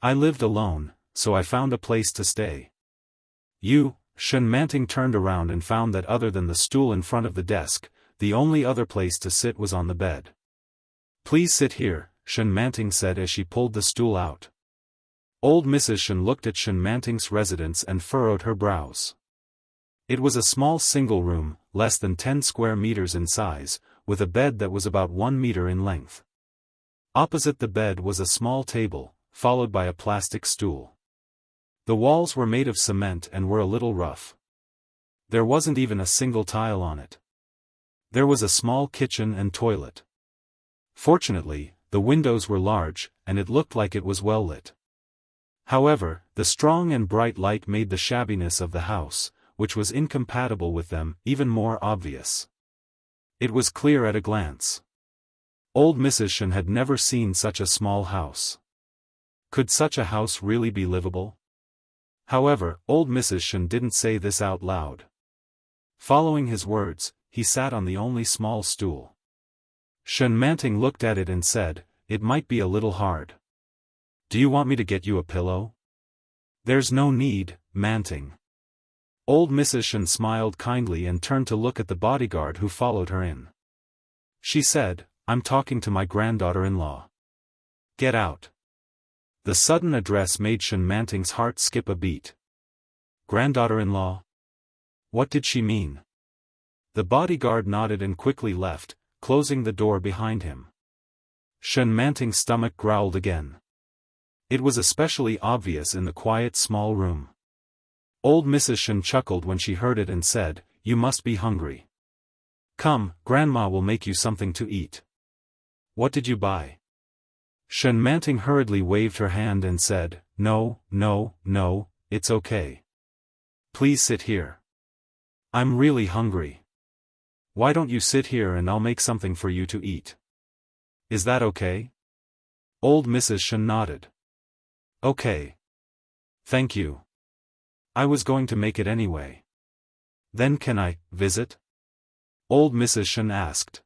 I lived alone, so I found a place to stay." Shen Manting turned around and found that other than the stool in front of the desk, the only other place to sit was on the bed. "Please sit here," Shen Manting said as she pulled the stool out. Old Mrs. Shen looked at Shen Manting's residence and furrowed her brows. It was a small single room, less than 10 square meters in size, with a bed that was about 1 meter in length. Opposite the bed was a small table, followed by a plastic stool. The walls were made of cement and were a little rough. There wasn't even a single tile on it. There was a small kitchen and toilet. Fortunately, the windows were large, and it looked like it was well lit. However, the strong and bright light made the shabbiness of the house, which was incompatible with them, even more obvious. It was clear at a glance. Old Mrs. Shen had never seen such a small house. Could such a house really be livable? However, old Mrs. Shen didn't say this out loud. Following his words, he sat on the only small stool. Shen Manting looked at it and said, "It might be a little hard. Do you want me to get you a pillow?" "There's no need, Manting." Old Mrs. Shen smiled kindly and turned to look at the bodyguard who followed her in. She said, "I'm talking to my granddaughter-in-law. Get out." The sudden address made Shen Manting's heart skip a beat. Granddaughter-in-law? What did she mean? The bodyguard nodded and quickly left, closing the door behind him. Shen Manting's stomach growled again. It was especially obvious in the quiet small room. Old Mrs. Shen chuckled when she heard it and said, "You must be hungry. Come, Grandma will make you something to eat." "What did you buy?" Shen Manting hurriedly waved her hand and said, "No, no, no, it's okay. Please sit here. I'm really hungry. Why don't you sit here and I'll make something for you to eat? Is that okay?" Old Mrs. Shen nodded. "Okay. Thank you. I was going to make it anyway." "Then can I visit?" Old Mrs. Shen asked.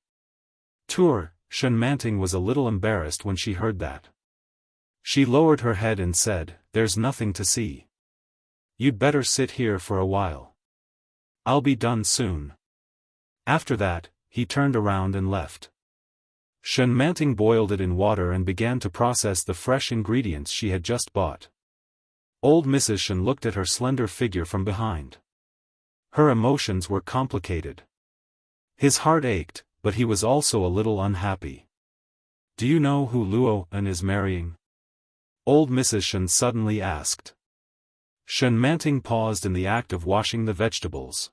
Shen Manting was a little embarrassed when she heard that. She lowered her head and said, "There's nothing to see. You'd better sit here for a while. I'll be done soon." After that, he turned around and left. Shen Manting boiled it in water and began to process the fresh ingredients she had just bought. Old Mrs. Shen looked at her slender figure from behind. Her emotions were complicated. His heart ached, but he was also a little unhappy. "Do you know who Luo An is marrying?" Old Mrs. Shen suddenly asked. Shen Manting paused in the act of washing the vegetables.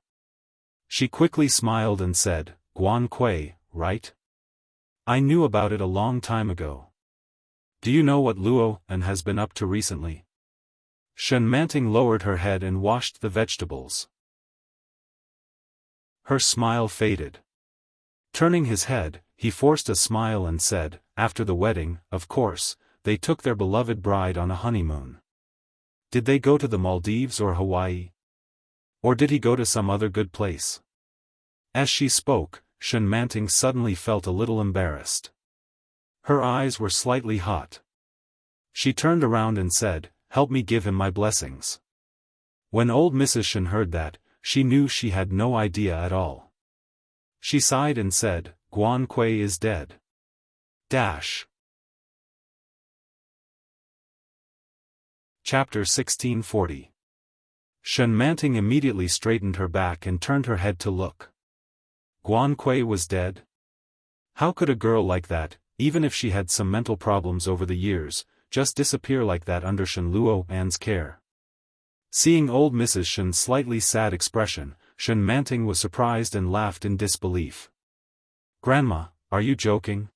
She quickly smiled and said, "Guan Kui, right? I knew about it a long time ago. Do you know what Luo An has been up to recently?" Shen Manting lowered her head and washed the vegetables. Her smile faded. Turning his head, he forced a smile and said, "After the wedding, of course, they took their beloved bride on a honeymoon. Did they go to the Maldives or Hawaii? Or did he go to some other good place?" As she spoke, Shen Manting suddenly felt a little embarrassed. Her eyes were slightly hot. She turned around and said, "Help me give him my blessings." When old Mrs. Shen heard that, she knew she had no idea at all. She sighed and said, "Guan Kui is dead." Chapter 1640. Shen Manting immediately straightened her back and turned her head to look. Guan Kui was dead? How could a girl like that, even if she had some mental problems over the years, just disappear like that under Shen Luo An's care? Seeing old Mrs. Shen's slightly sad expression, Shen Manting was surprised and laughed in disbelief. "Grandma, are you joking?"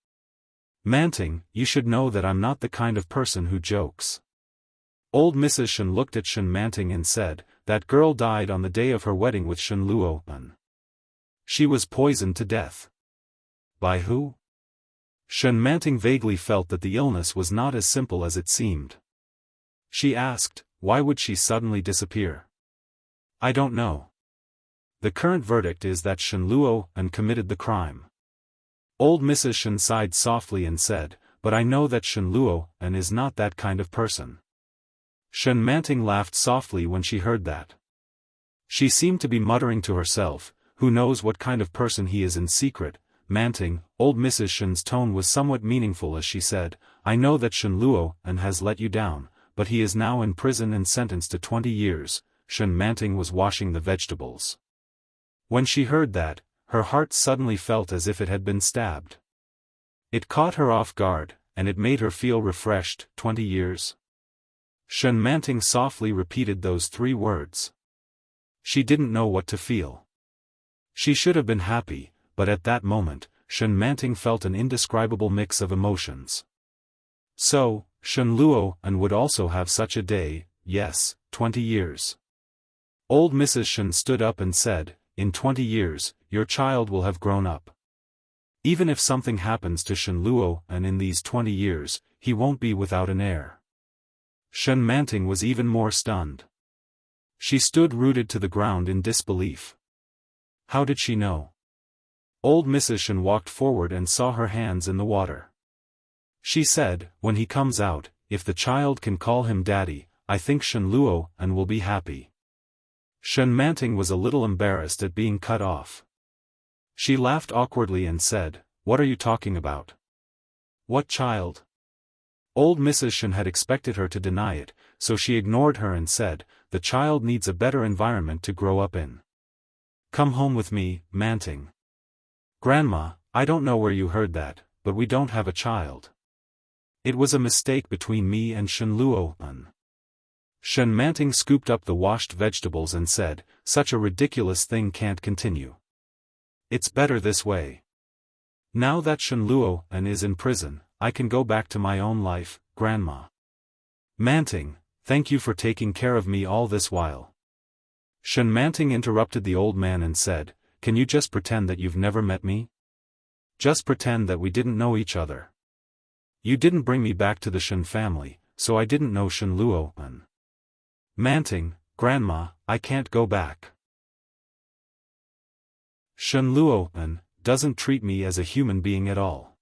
"Manting, you should know that I'm not the kind of person who jokes." Old Mrs. Shen looked at Shen Manting and said, "That girl died on the day of her wedding with Shen Luo An. She was poisoned to death." "By who?" Shen Manting vaguely felt that the illness was not as simple as it seemed. She asked, "Why would she suddenly disappear?" "I don't know. The current verdict is that Shen Luo An committed the crime." Old Mrs. Shen sighed softly and said, "But I know that Shen Luo An is not that kind of person." Shen Manting laughed softly when she heard that. She seemed to be muttering to herself, "Who knows what kind of person he is in secret." "Manting," old Mrs. Shen's tone was somewhat meaningful as she said, "I know that Shen Luo An has let you down, but he is now in prison and sentenced to 20 years. Shen Manting was washing the vegetables. When she heard that, her heart suddenly felt as if it had been stabbed. It caught her off guard, and it made her feel refreshed. 20 years? Shen Manting softly repeated those 3 words. She didn't know what to feel. She should have been happy, but at that moment, Shen Manting felt an indescribable mix of emotions. So, Shen Luo An would also have such a day. Yes, 20 years. Old Mrs. Shen stood up and said, "In 20 years, your child will have grown up. Even if something happens to Shen Luo An in these 20 years, he won't be without an heir." Shen Manting was even more stunned. She stood rooted to the ground in disbelief. How did she know? Old Mrs. Shen walked forward and saw her hands in the water. She said, "When he comes out, if the child can call him daddy, I think Shen Luo An will be happy." Shen Manting was a little embarrassed at being cut off. She laughed awkwardly and said, "What are you talking about? What child?" Old Mrs. Shen had expected her to deny it, so she ignored her and said, "The child needs a better environment to grow up in. Come home with me, Manting." "Grandma, I don't know where you heard that, but we don't have a child. It was a mistake between me and Shen Luo An." Shen Manting scooped up the washed vegetables and said, "Such a ridiculous thing can't continue. It's better this way. Now that Shen Luo An is in prison, I can go back to my own life, Grandma. Manting, thank you for taking care of me all this while." Shen Manting interrupted the old man and said, "Can you just pretend that you've never met me? Just pretend that we didn't know each other. You didn't bring me back to the Shen family, so I didn't know Shen Luo An." "Manting, Grandma, I can't go back. Shen Luo An doesn't treat me as a human being at all."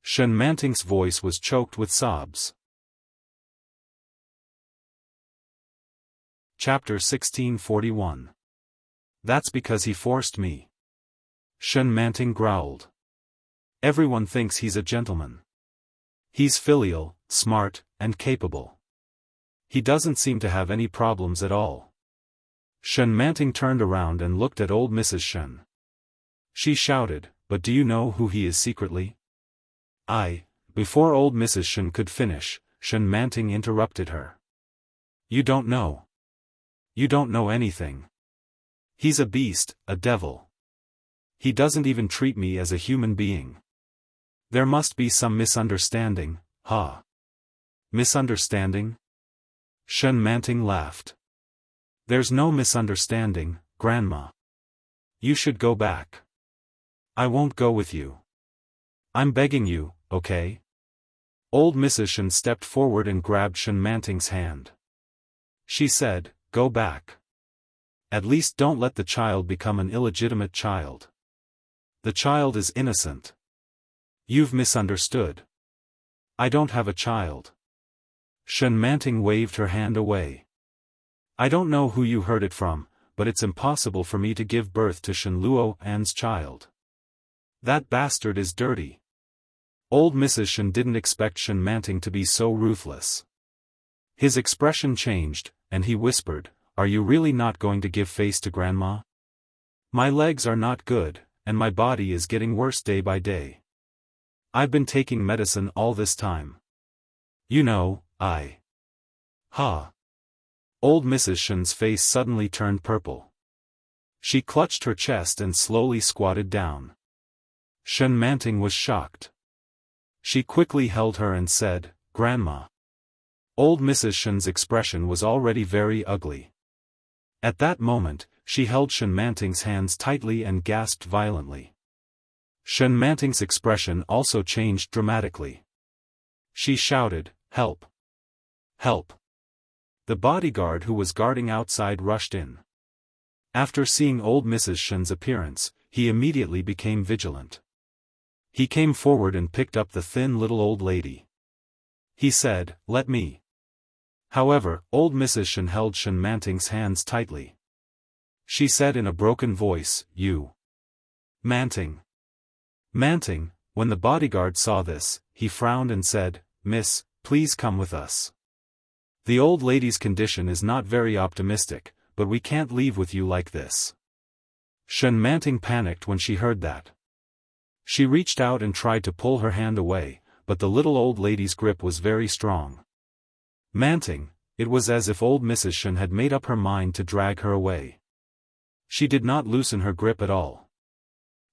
Shen Manting's voice was choked with sobs. Chapter 1641. That's because he forced me. Shen Manting growled. Everyone thinks he's a gentleman. He's filial, smart, and capable. He doesn't seem to have any problems at all. Shen Manting turned around and looked at old Mrs. Shen. She shouted, "But do you know who he is secretly?" Before old Mrs. Shen could finish, Shen Manting interrupted her. "You don't know. You don't know anything. He's a beast, a devil. He doesn't even treat me as a human being. There must be some misunderstanding, huh?" "Misunderstanding?" Shen Manting laughed. "There's no misunderstanding, Grandma. You should go back." "I won't go with you. I'm begging you, okay?" Old Mrs. Shen stepped forward and grabbed Shen Manting's hand. She said, "Go back. At least don't let the child become an illegitimate child. The child is innocent. You've misunderstood. I don't have a child." Shen Manting waved her hand away. "I don't know who you heard it from, but it's impossible for me to give birth to Shen Luo An's child. That bastard is dirty." Old Mrs. Shen didn't expect Shen Manting to be so ruthless. His expression changed, and he whispered, "Are you really not going to give face to Grandma? My legs are not good, and my body is getting worse day by day. I've been taking medicine all this time. You know, Old Mrs. Shen's face suddenly turned purple. She clutched her chest and slowly squatted down. Shen Manting was shocked. She quickly held her and said, "Grandma." Old Mrs. Shen's expression was already very ugly. At that moment, she held Shen Manting's hands tightly and gasped violently. Shen Manting's expression also changed dramatically. She shouted, "Help! Help!" The bodyguard who was guarding outside rushed in. After seeing old Mrs. Shen's appearance, he immediately became vigilant. He came forward and picked up the thin little old lady. He said, "Let me." However, old Mrs. Shen held Shen Manting's hands tightly. She said in a broken voice, "You. Manting." Manting, when the bodyguard saw this, he frowned and said, "Miss, please come with us. The old lady's condition is not very optimistic, but we can't leave with you like this." Shen Manting panicked when she heard that. She reached out and tried to pull her hand away, but the little old lady's grip was very strong. Manting, it was as if old Mrs. Shen had made up her mind to drag her away. She did not loosen her grip at all.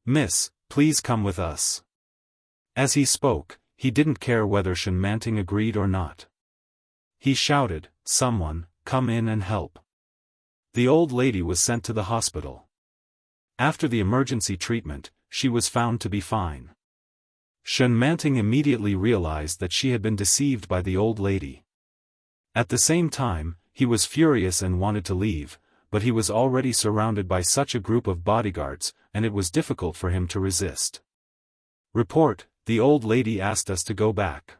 "Miss, please come with us." As he spoke, he didn't care whether Shen Manting agreed or not. He shouted, "Someone, come in and help." The old lady was sent to the hospital. After the emergency treatment, she was found to be fine. Shen Manting immediately realized that she had been deceived by the old lady. At the same time, he was furious and wanted to leave, but he was already surrounded by such a group of bodyguards, and it was difficult for him to resist. "Report, the old lady asked us to go back."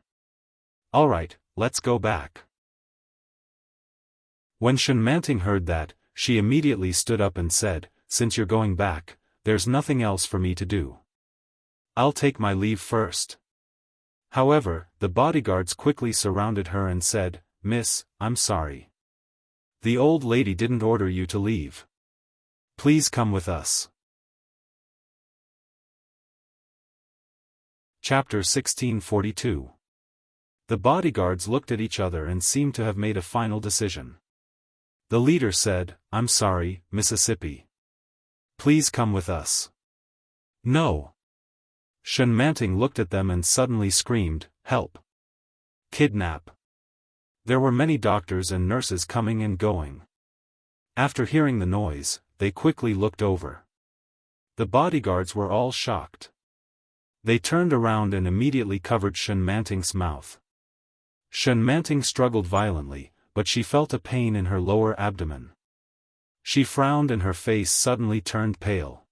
"All right, let's go back." When Shen Manting heard that, she immediately stood up and said, "Since you're going back, there's nothing else for me to do. I'll take my leave first." However, the bodyguards quickly surrounded her and said, "Miss, I'm sorry. The old lady didn't order you to leave. Please come with us." Chapter 1642. The bodyguards looked at each other and seemed to have made a final decision. The leader said, "I'm sorry, Mississippi. Please come with us." "No." Shen Manting looked at them and suddenly screamed, "Help! Kidnap!" There were many doctors and nurses coming and going. After hearing the noise, they quickly looked over. The bodyguards were all shocked. They turned around and immediately covered Shen Manting's mouth. Shen Manting struggled violently, but she felt a pain in her lower abdomen. She frowned and her face suddenly turned pale.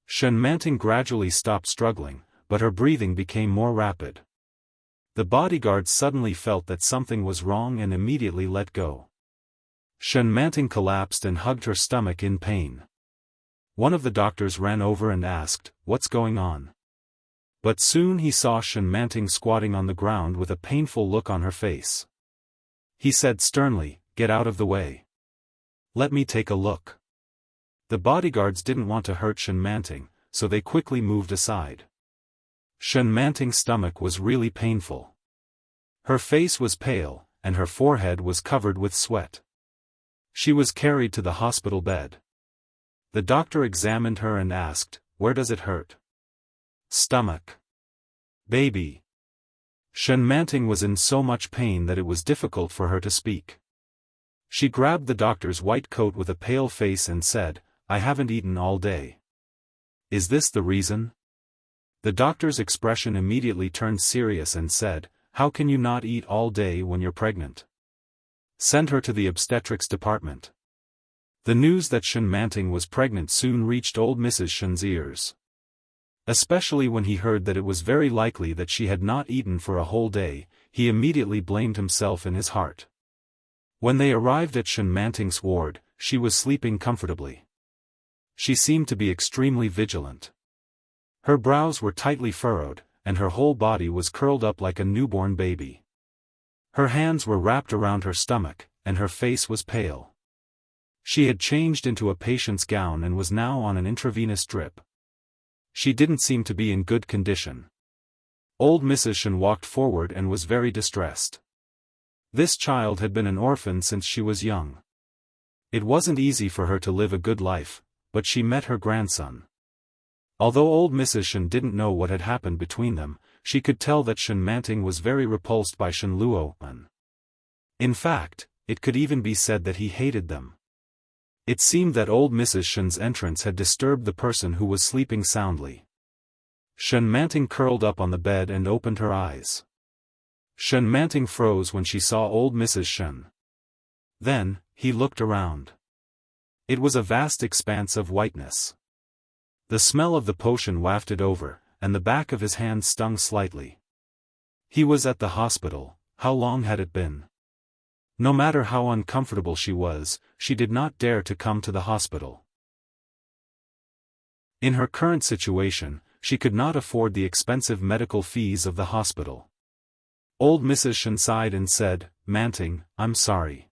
Shen Manting gradually stopped struggling, but her breathing became more rapid. The bodyguards suddenly felt that something was wrong and immediately let go. Shen Manting collapsed and hugged her stomach in pain. One of the doctors ran over and asked, "What's going on?" But soon he saw Shen Manting squatting on the ground with a painful look on her face. He said sternly, "Get out of the way. Let me take a look." The bodyguards didn't want to hurt Shen Manting, so they quickly moved aside. Shen Manting's stomach was really painful. Her face was pale, and her forehead was covered with sweat. She was carried to the hospital bed. The doctor examined her and asked, "Where does it hurt?" "Stomach. Baby." Shen Manting was in so much pain that it was difficult for her to speak. She grabbed the doctor's white coat with a pale face and said, "I haven't eaten all day." "Is this the reason?" The doctor's expression immediately turned serious and said, "How can you not eat all day when you're pregnant? Send her to the obstetrics department." The news that Shen Manting was pregnant soon reached old Mrs. Shen's ears. Especially when he heard that it was very likely that she had not eaten for a whole day, he immediately blamed himself in his heart. When they arrived at Shen Manting's ward, she was sleeping comfortably. She seemed to be extremely vigilant. Her brows were tightly furrowed, and her whole body was curled up like a newborn baby. Her hands were wrapped around her stomach, and her face was pale. She had changed into a patient's gown and was now on an intravenous drip. She didn't seem to be in good condition. Old Mrs. Shen walked forward and was very distressed. This child had been an orphan since she was young. It wasn't easy for her to live a good life, but she met her grandson. Although old Mrs. Shen didn't know what had happened between them, she could tell that Shen Manting was very repulsed by Shen Luoan. In fact, it could even be said that he hated them. It seemed that old Mrs. Shen's entrance had disturbed the person who was sleeping soundly. Shen Manting curled up on the bed and opened her eyes. Shen Manting froze when she saw old Mrs. Shen. Then, he looked around. It was a vast expanse of whiteness. The smell of the potion wafted over, and the back of his hand stung slightly. He was at the hospital. How long had it been? No matter how uncomfortable she was, she did not dare to come to the hospital. In her current situation, she could not afford the expensive medical fees of the hospital. Old Mrs. Shen sighed and said, "Manting, I'm sorry.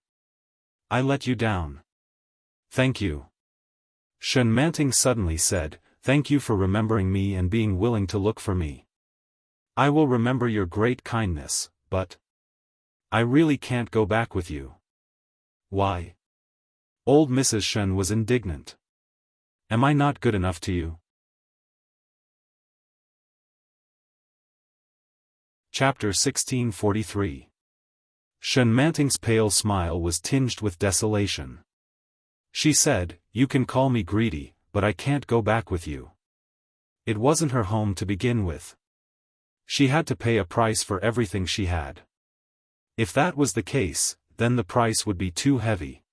I let you down." "Thank you." Shen Manting suddenly said, "Thank you for remembering me and being willing to look for me. I will remember your great kindness, but I really can't go back with you." "Why?" Old Mrs. Shen was indignant. "Am I not good enough to you?" Chapter 1643. Shen Manting's pale smile was tinged with desolation. She said, "You can call me greedy, but I can't go back with you." It wasn't her home to begin with. She had to pay a price for everything she had. If that was the case, then the price would be too heavy.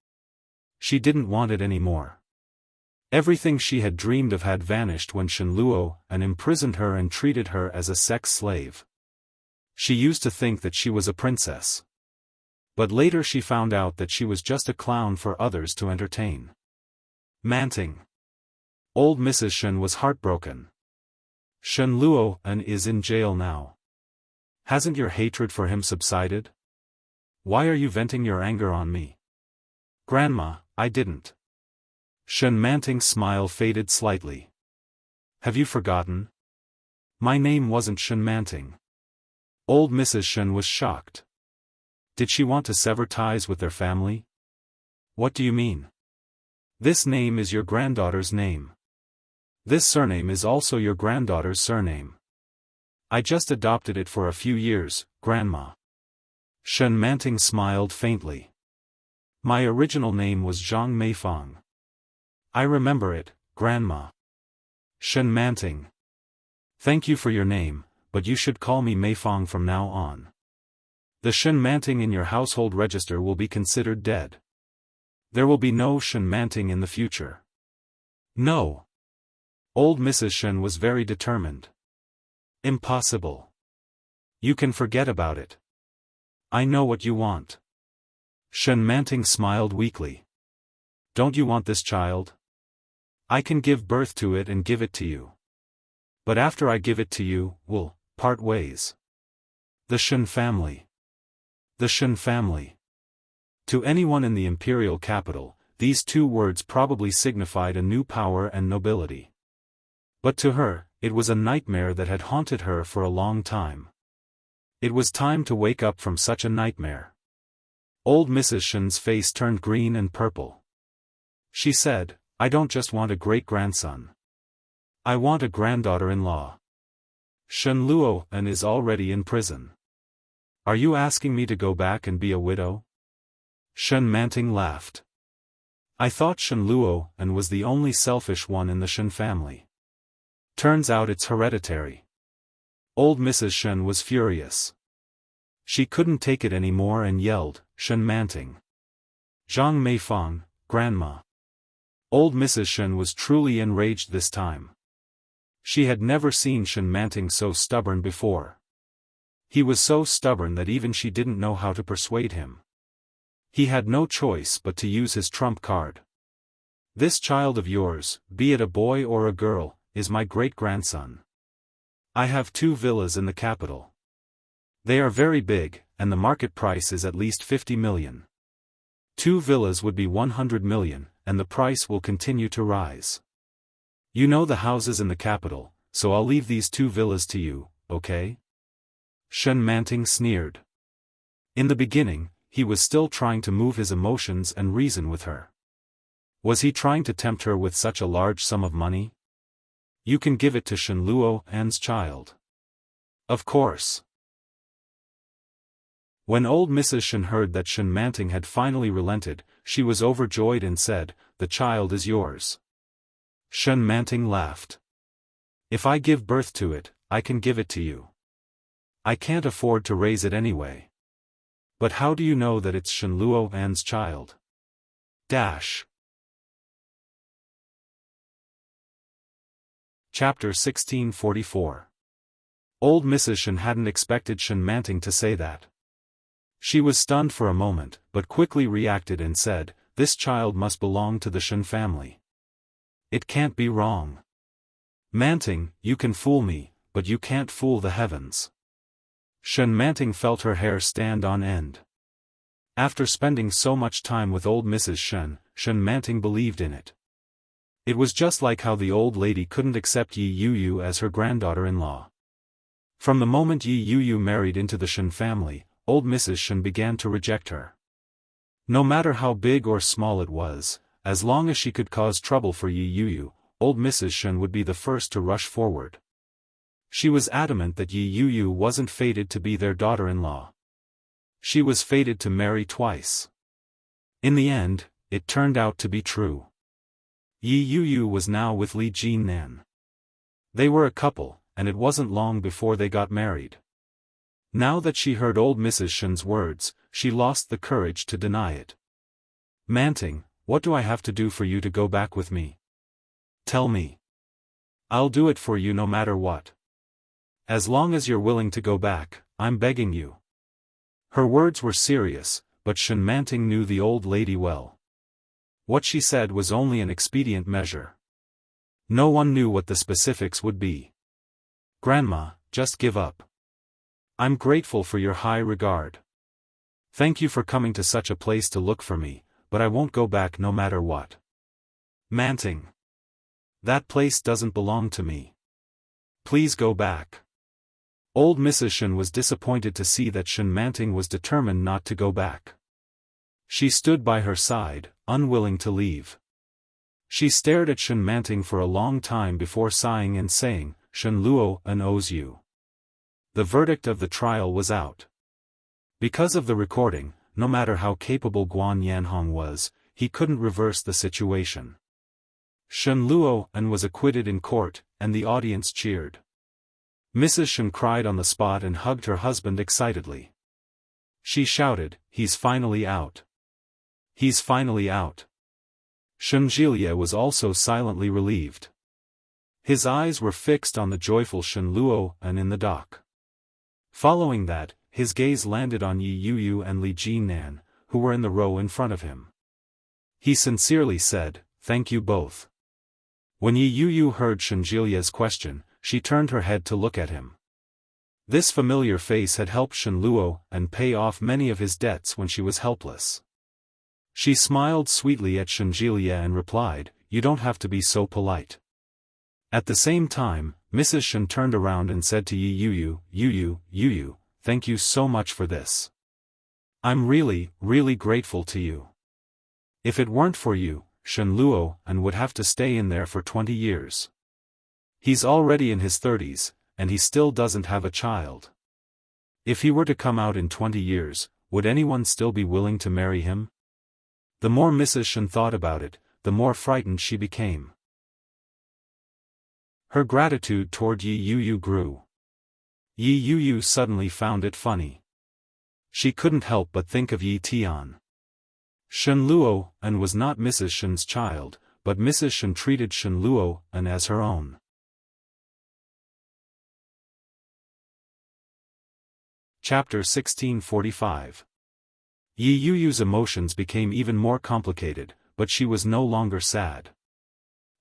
She didn't want it anymore. Everything she had dreamed of had vanished when Shen Luoan imprisoned her and treated her as a sex slave. She used to think that she was a princess. But later she found out that she was just a clown for others to entertain. Manting. Old Mrs. Shen was heartbroken. Shen Luoan is in jail now. Hasn't your hatred for him subsided? Why are you venting your anger on me? Grandma, I didn't. Shen Manting's smile faded slightly. Have you forgotten? My name wasn't Shen Manting. Old Mrs. Shen was shocked. Did she want to sever ties with their family? What do you mean? This name is your granddaughter's name. This surname is also your granddaughter's surname. I just adopted it for a few years, Grandma. Shen Manting smiled faintly. My original name was Zhang Meifang. I remember it, Grandma. Shen Manting. Thank you for your name, but you should call me Meifang from now on. The Shen Manting in your household register will be considered dead. There will be no Shen Manting in the future. No. Old Mrs. Shen was very determined. Impossible. You can forget about it. I know what you want. Shen Manting smiled weakly. Don't you want this child? I can give birth to it and give it to you. But after I give it to you, we'll part ways. The Shen family. The Shen family. To anyone in the imperial capital, these two words probably signified a new power and nobility. But to her, it was a nightmare that had haunted her for a long time. It was time to wake up from such a nightmare. Old Mrs. Shen's face turned green and purple. She said, I don't just want a great-grandson. I want a granddaughter-in-law. Shen Luoan is already in prison. Are you asking me to go back and be a widow? Shen Manting laughed. I thought Shen Luoan was the only selfish one in the Shen family. Turns out it's hereditary. Old Mrs. Shen was furious. She couldn't take it anymore and yelled, Shen Manting. Zhang Meifang, Grandma. Old Mrs. Shen was truly enraged this time. She had never seen Shen Manting so stubborn before. He was so stubborn that even she didn't know how to persuade him. He had no choice but to use his trump card. This child of yours, be it a boy or a girl, is my great-grandson. I have 2 villas in the capital. They are very big, and the market price is at least 50 million. 2 villas would be 100 million, and the price will continue to rise. You know the houses in the capital, so I'll leave these 2 villas to you, okay? Shen Manting sneered. In the beginning, he was still trying to move his emotions and reason with her. Was he trying to tempt her with such a large sum of money? You can give it to Shen Luoan's child. Of course. When old Mrs. Shen heard that Shen Manting had finally relented, she was overjoyed and said, the child is yours. Shen Manting laughed. If I give birth to it, I can give it to you. I can't afford to raise it anyway. But how do you know that it's Shen Luoan's child? Chapter 1644. Old Mrs. Shen hadn't expected Shen Manting to say that. She was stunned for a moment, but quickly reacted and said, this child must belong to the Shen family. It can't be wrong. Manting, you can fool me, but you can't fool the heavens. Shen Manting felt her hair stand on end. After spending so much time with old Mrs. Shen, Shen Manting believed in it. It was just like how the old lady couldn't accept Yi Yuyu as her granddaughter-in-law. From the moment Yi Yuyu married into the Shen family, old Mrs. Shen began to reject her. No matter how big or small it was, as long as she could cause trouble for Yi Yuyu, old Mrs. Shen would be the first to rush forward. She was adamant that Yi Yuyu wasn't fated to be their daughter-in-law. She was fated to marry twice. In the end, it turned out to be true. Yi Yuyu was now with Li Jinnan. They were a couple, and it wasn't long before they got married. Now that she heard old Mrs. Shen's words, she lost the courage to deny it. Manting, what do I have to do for you to go back with me? Tell me. I'll do it for you no matter what. As long as you're willing to go back, I'm begging you. Her words were serious, but Shen Manting knew the old lady well. What she said was only an expedient measure. No one knew what the specifics would be. Grandma, just give up. I'm grateful for your high regard. Thank you for coming to such a place to look for me, but I won't go back no matter what. Manting. That place doesn't belong to me. Please go back. Old Mrs. Shen was disappointed to see that Shen Manting was determined not to go back. She stood by her side, unwilling to leave. She stared at Shen Manting for a long time before sighing and saying, Shen Luoan owes you. The verdict of the trial was out. Because of the recording, no matter how capable Guan Yanhong was, he couldn't reverse the situation. Shen Luoan was acquitted in court, and the audience cheered. Mrs. Shen cried on the spot and hugged her husband excitedly. She shouted, he's finally out. He's finally out. Shen Zhilie was also silently relieved. His eyes were fixed on the joyful Shen Luoan in the dock. Following that, his gaze landed on Yi Yuyu and Li Jinnan, who were in the row in front of him. He sincerely said, "Thank you both." When Yi Yu heard Shenjilia's question, she turned her head to look at him. This familiar face had helped Shenluo and pay off many of his debts when she was helpless. She smiled sweetly at Shenjilia and replied, "You don't have to be so polite." At the same time, Mrs. Shen turned around and said to Yi Yu, "Thank you so much for this. I'm really, really grateful to you. If it weren't for you, Shenluo and would have to stay in there for 20 years. He's already in his 30s, and he still doesn't have a child. If he were to come out in 20 years, would anyone still be willing to marry him?" The more Mrs. Shen thought about it, the more frightened she became. Her gratitude toward Yi Yu grew. Yi Yu suddenly found it funny. She couldn't help but think of Yi Tian. Shenluo and was not Mrs. Shen's child, but Mrs. Shen treated Shenluo and as her own. Chapter 1645. Yi Yu's emotions became even more complicated, but she was no longer sad.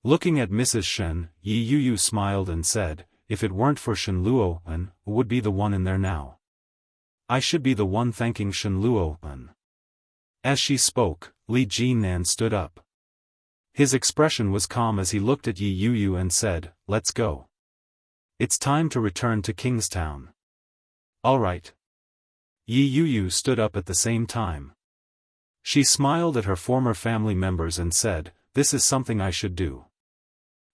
Looking at Mrs. Shen, Yi Yu smiled and said, "If it weren't for Shenluo and would be the one in there now. I should be the one thanking Shenluo and." As she spoke, Li Jinan stood up. His expression was calm as he looked at Yi Yu and said, "Let's go. It's time to return to Kingstown." "All right." Yi Yu stood up at the same time. She smiled at her former family members and said, "This is something I should do.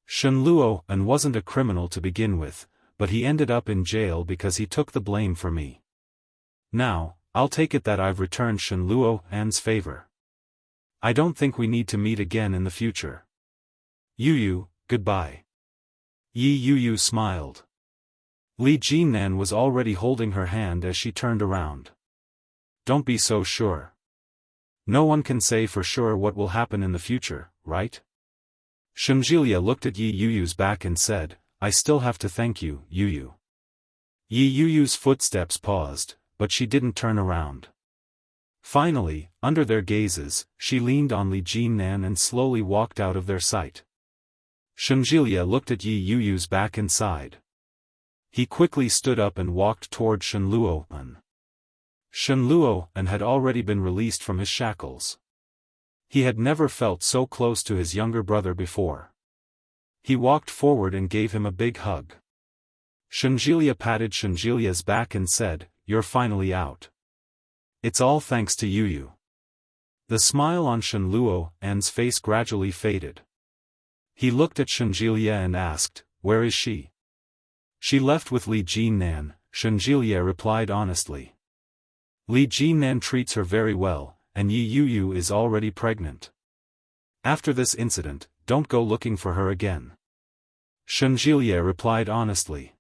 Shenluo and wasn't a criminal to begin with, but he ended up in jail because he took the blame for me. Now, I'll take it that I've returned Shenluo An's favor. I don't think we need to meet again in the future. Yu, goodbye." Yi Yu smiled. Li Jinan was already holding her hand as she turned around. "Don't be so sure. No one can say for sure what will happen in the future, right?" Shenjilia looked at Yi Yu's back and said, "I still have to thank you, Yu." Yi Yu's footsteps paused, but she didn't turn around. Finally, under their gazes, she leaned on Li Jinan and slowly walked out of their sight. Shenjilia looked at Yi Yu's back and sighed. He quickly stood up and walked toward Shenluo An. Shenluo An had already been released from his shackles. He had never felt so close to his younger brother before. He walked forward and gave him a big hug. Shenjilia patted Shenjilia's back and said, "You're finally out. It's all thanks to Yu." The smile on Shenluo An's face gradually faded. He looked at Shenjilia and asked, "Where is she?" "She left with Li Jinan," Shenjilia replied honestly. "Li Jinan treats her very well, and Yi Yu is already pregnant. After this incident, don't go looking for her again." Shenjilia replied honestly.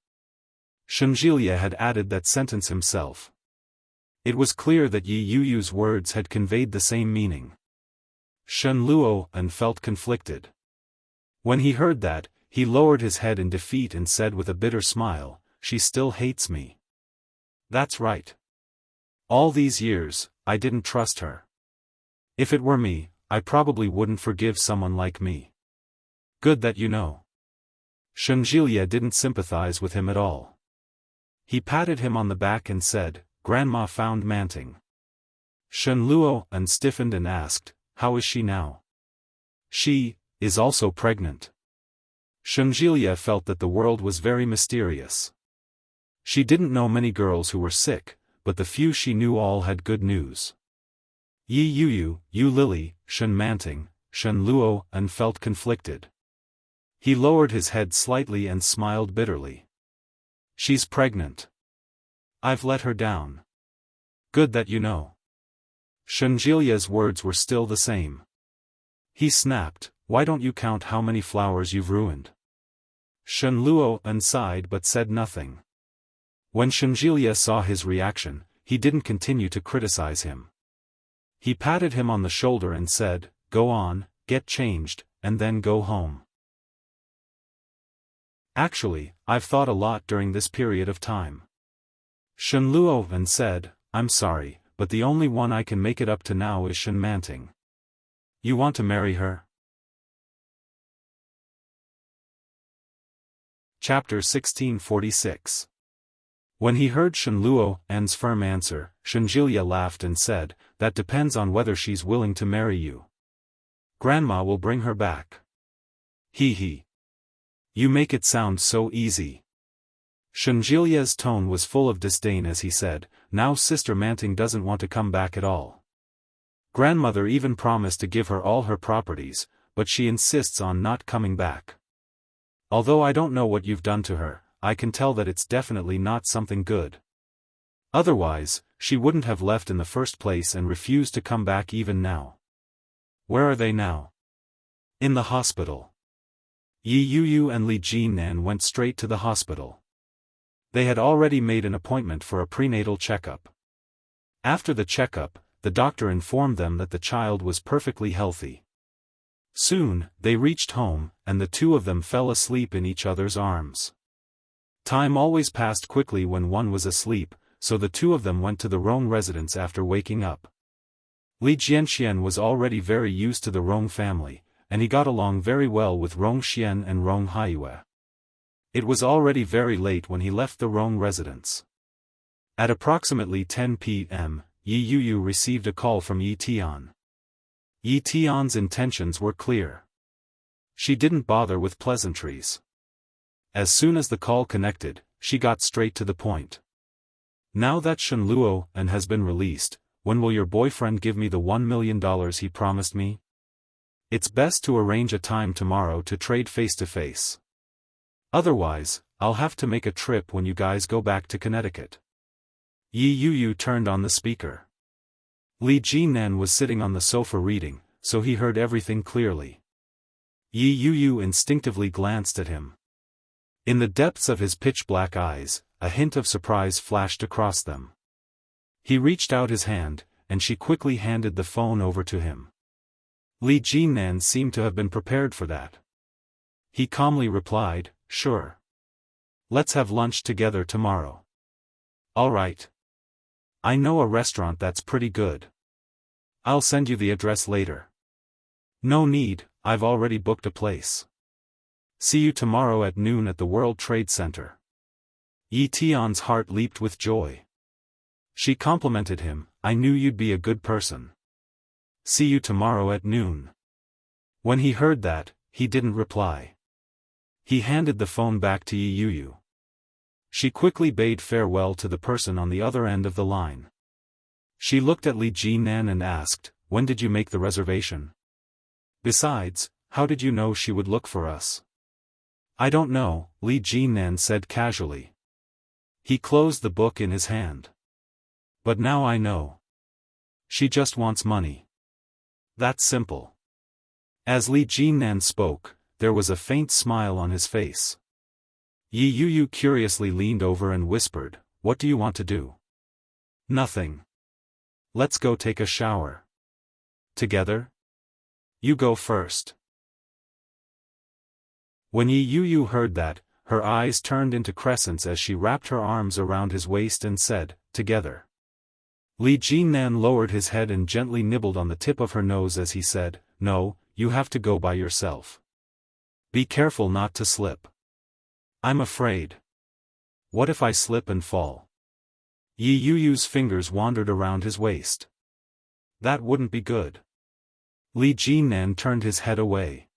Shenjilia had added that sentence himself. It was clear that Yi Yu's words had conveyed the same meaning. Shenluo An felt conflicted. When he heard that, he lowered his head in defeat and said with a bitter smile, "She still hates me. That's right. All these years, I didn't trust her. If it were me, I probably wouldn't forgive someone like me. Good that you know." Shenjilia didn't sympathize with him at all. He patted him on the back and said, "Grandma found Manting." Shenluo An stiffened and asked, "How is she now?" "She is also pregnant." Shenjilia felt that the world was very mysterious. She didn't know many girls who were sick, but the few she knew all had good news. Yi Yu Lily, Shen Manting, Shenluo An felt conflicted. He lowered his head slightly and smiled bitterly. "She's pregnant. I've let her down. Good that you know." Shenjilia's words were still the same. He snapped, "Why don't you count how many flowers you've ruined?" Shenluo An sighed but said nothing. When Shenjilia saw his reaction, he didn't continue to criticize him. He patted him on the shoulder and said, "Go on, get changed, and then go home. Actually, I've thought a lot during this period of time." Shenluo An said, "I'm sorry, but the only one I can make it up to now is Shen Manting. You want to marry her? Chapter 1646. When he heard Shen Luo'an's firm answer, Shen Jilya laughed and said, "That depends on whether she's willing to marry you. Grandma will bring her back." He. You make it sound so easy. Shen Jilya's tone was full of disdain as he said, "Now Sister Manting doesn't want to come back at all. Grandmother even promised to give her all her properties, but she insists on not coming back. Although I don't know what you've done to her, I can tell that it's definitely not something good. Otherwise, she wouldn't have left in the first place and refused to come back even now." "Where are they now?" "In the hospital." Yi Yuyu and Li Jinan went straight to the hospital. They had already made an appointment for a prenatal checkup. After the checkup, the doctor informed them that the child was perfectly healthy. Soon, they reached home, and the two of them fell asleep in each other's arms. Time always passed quickly when one was asleep, so the two of them went to the Rong residence after waking up. Li Jianxian was already very used to the Rong family, and he got along very well with Rong Xian and Rong Haiyue. It was already very late when he left the Rong residence. At approximately 10 p.m., Yi Yuyu received a call from Yi Tian. Yi Tian's intentions were clear. She didn't bother with pleasantries. As soon as the call connected, she got straight to the point. "Now that Shen Luo'an has been released, when will your boyfriend give me the $1 million he promised me? It's best to arrange a time tomorrow to trade face-to-face. Otherwise, I'll have to make a trip when you guys go back to Connecticut." Yi Yuyu turned on the speaker. Li Jinan was sitting on the sofa reading, so he heard everything clearly. Yi Yuyu instinctively glanced at him. In the depths of his pitch-black eyes, a hint of surprise flashed across them. He reached out his hand, and she quickly handed the phone over to him. Li Jinan seemed to have been prepared for that. He calmly replied, "Sure. Let's have lunch together tomorrow." "All right. I know a restaurant that's pretty good. I'll send you the address later." "No need, I've already booked a place. See you tomorrow at noon at the World Trade Center." Yi Tian's heart leaped with joy. She complimented him, "I knew you'd be a good person. See you tomorrow at noon." When he heard that, he didn't reply. He handed the phone back to Yi Yuyu. She quickly bade farewell to the person on the other end of the line. She looked at Li Jinan and asked, "When did you make the reservation? Besides, how did you know she would look for us?" "I don't know," Li Jinan said casually. He closed the book in his hand. "But now I know. She just wants money. That's simple." As Li Jinan spoke, there was a faint smile on his face. Yi Yuyu curiously leaned over and whispered, "What do you want to do?" "Nothing. Let's go take a shower. Together? You go first." When Yi Yuyu heard that, her eyes turned into crescents as she wrapped her arms around his waist and said, "Together." Li Jinan lowered his head and gently nibbled on the tip of her nose as he said, "No, you have to go by yourself. Be careful not to slip." "I'm afraid. What if I slip and fall?" Yi Yuyu's fingers wandered around his waist. "That wouldn't be good." Li Jinan turned his head away.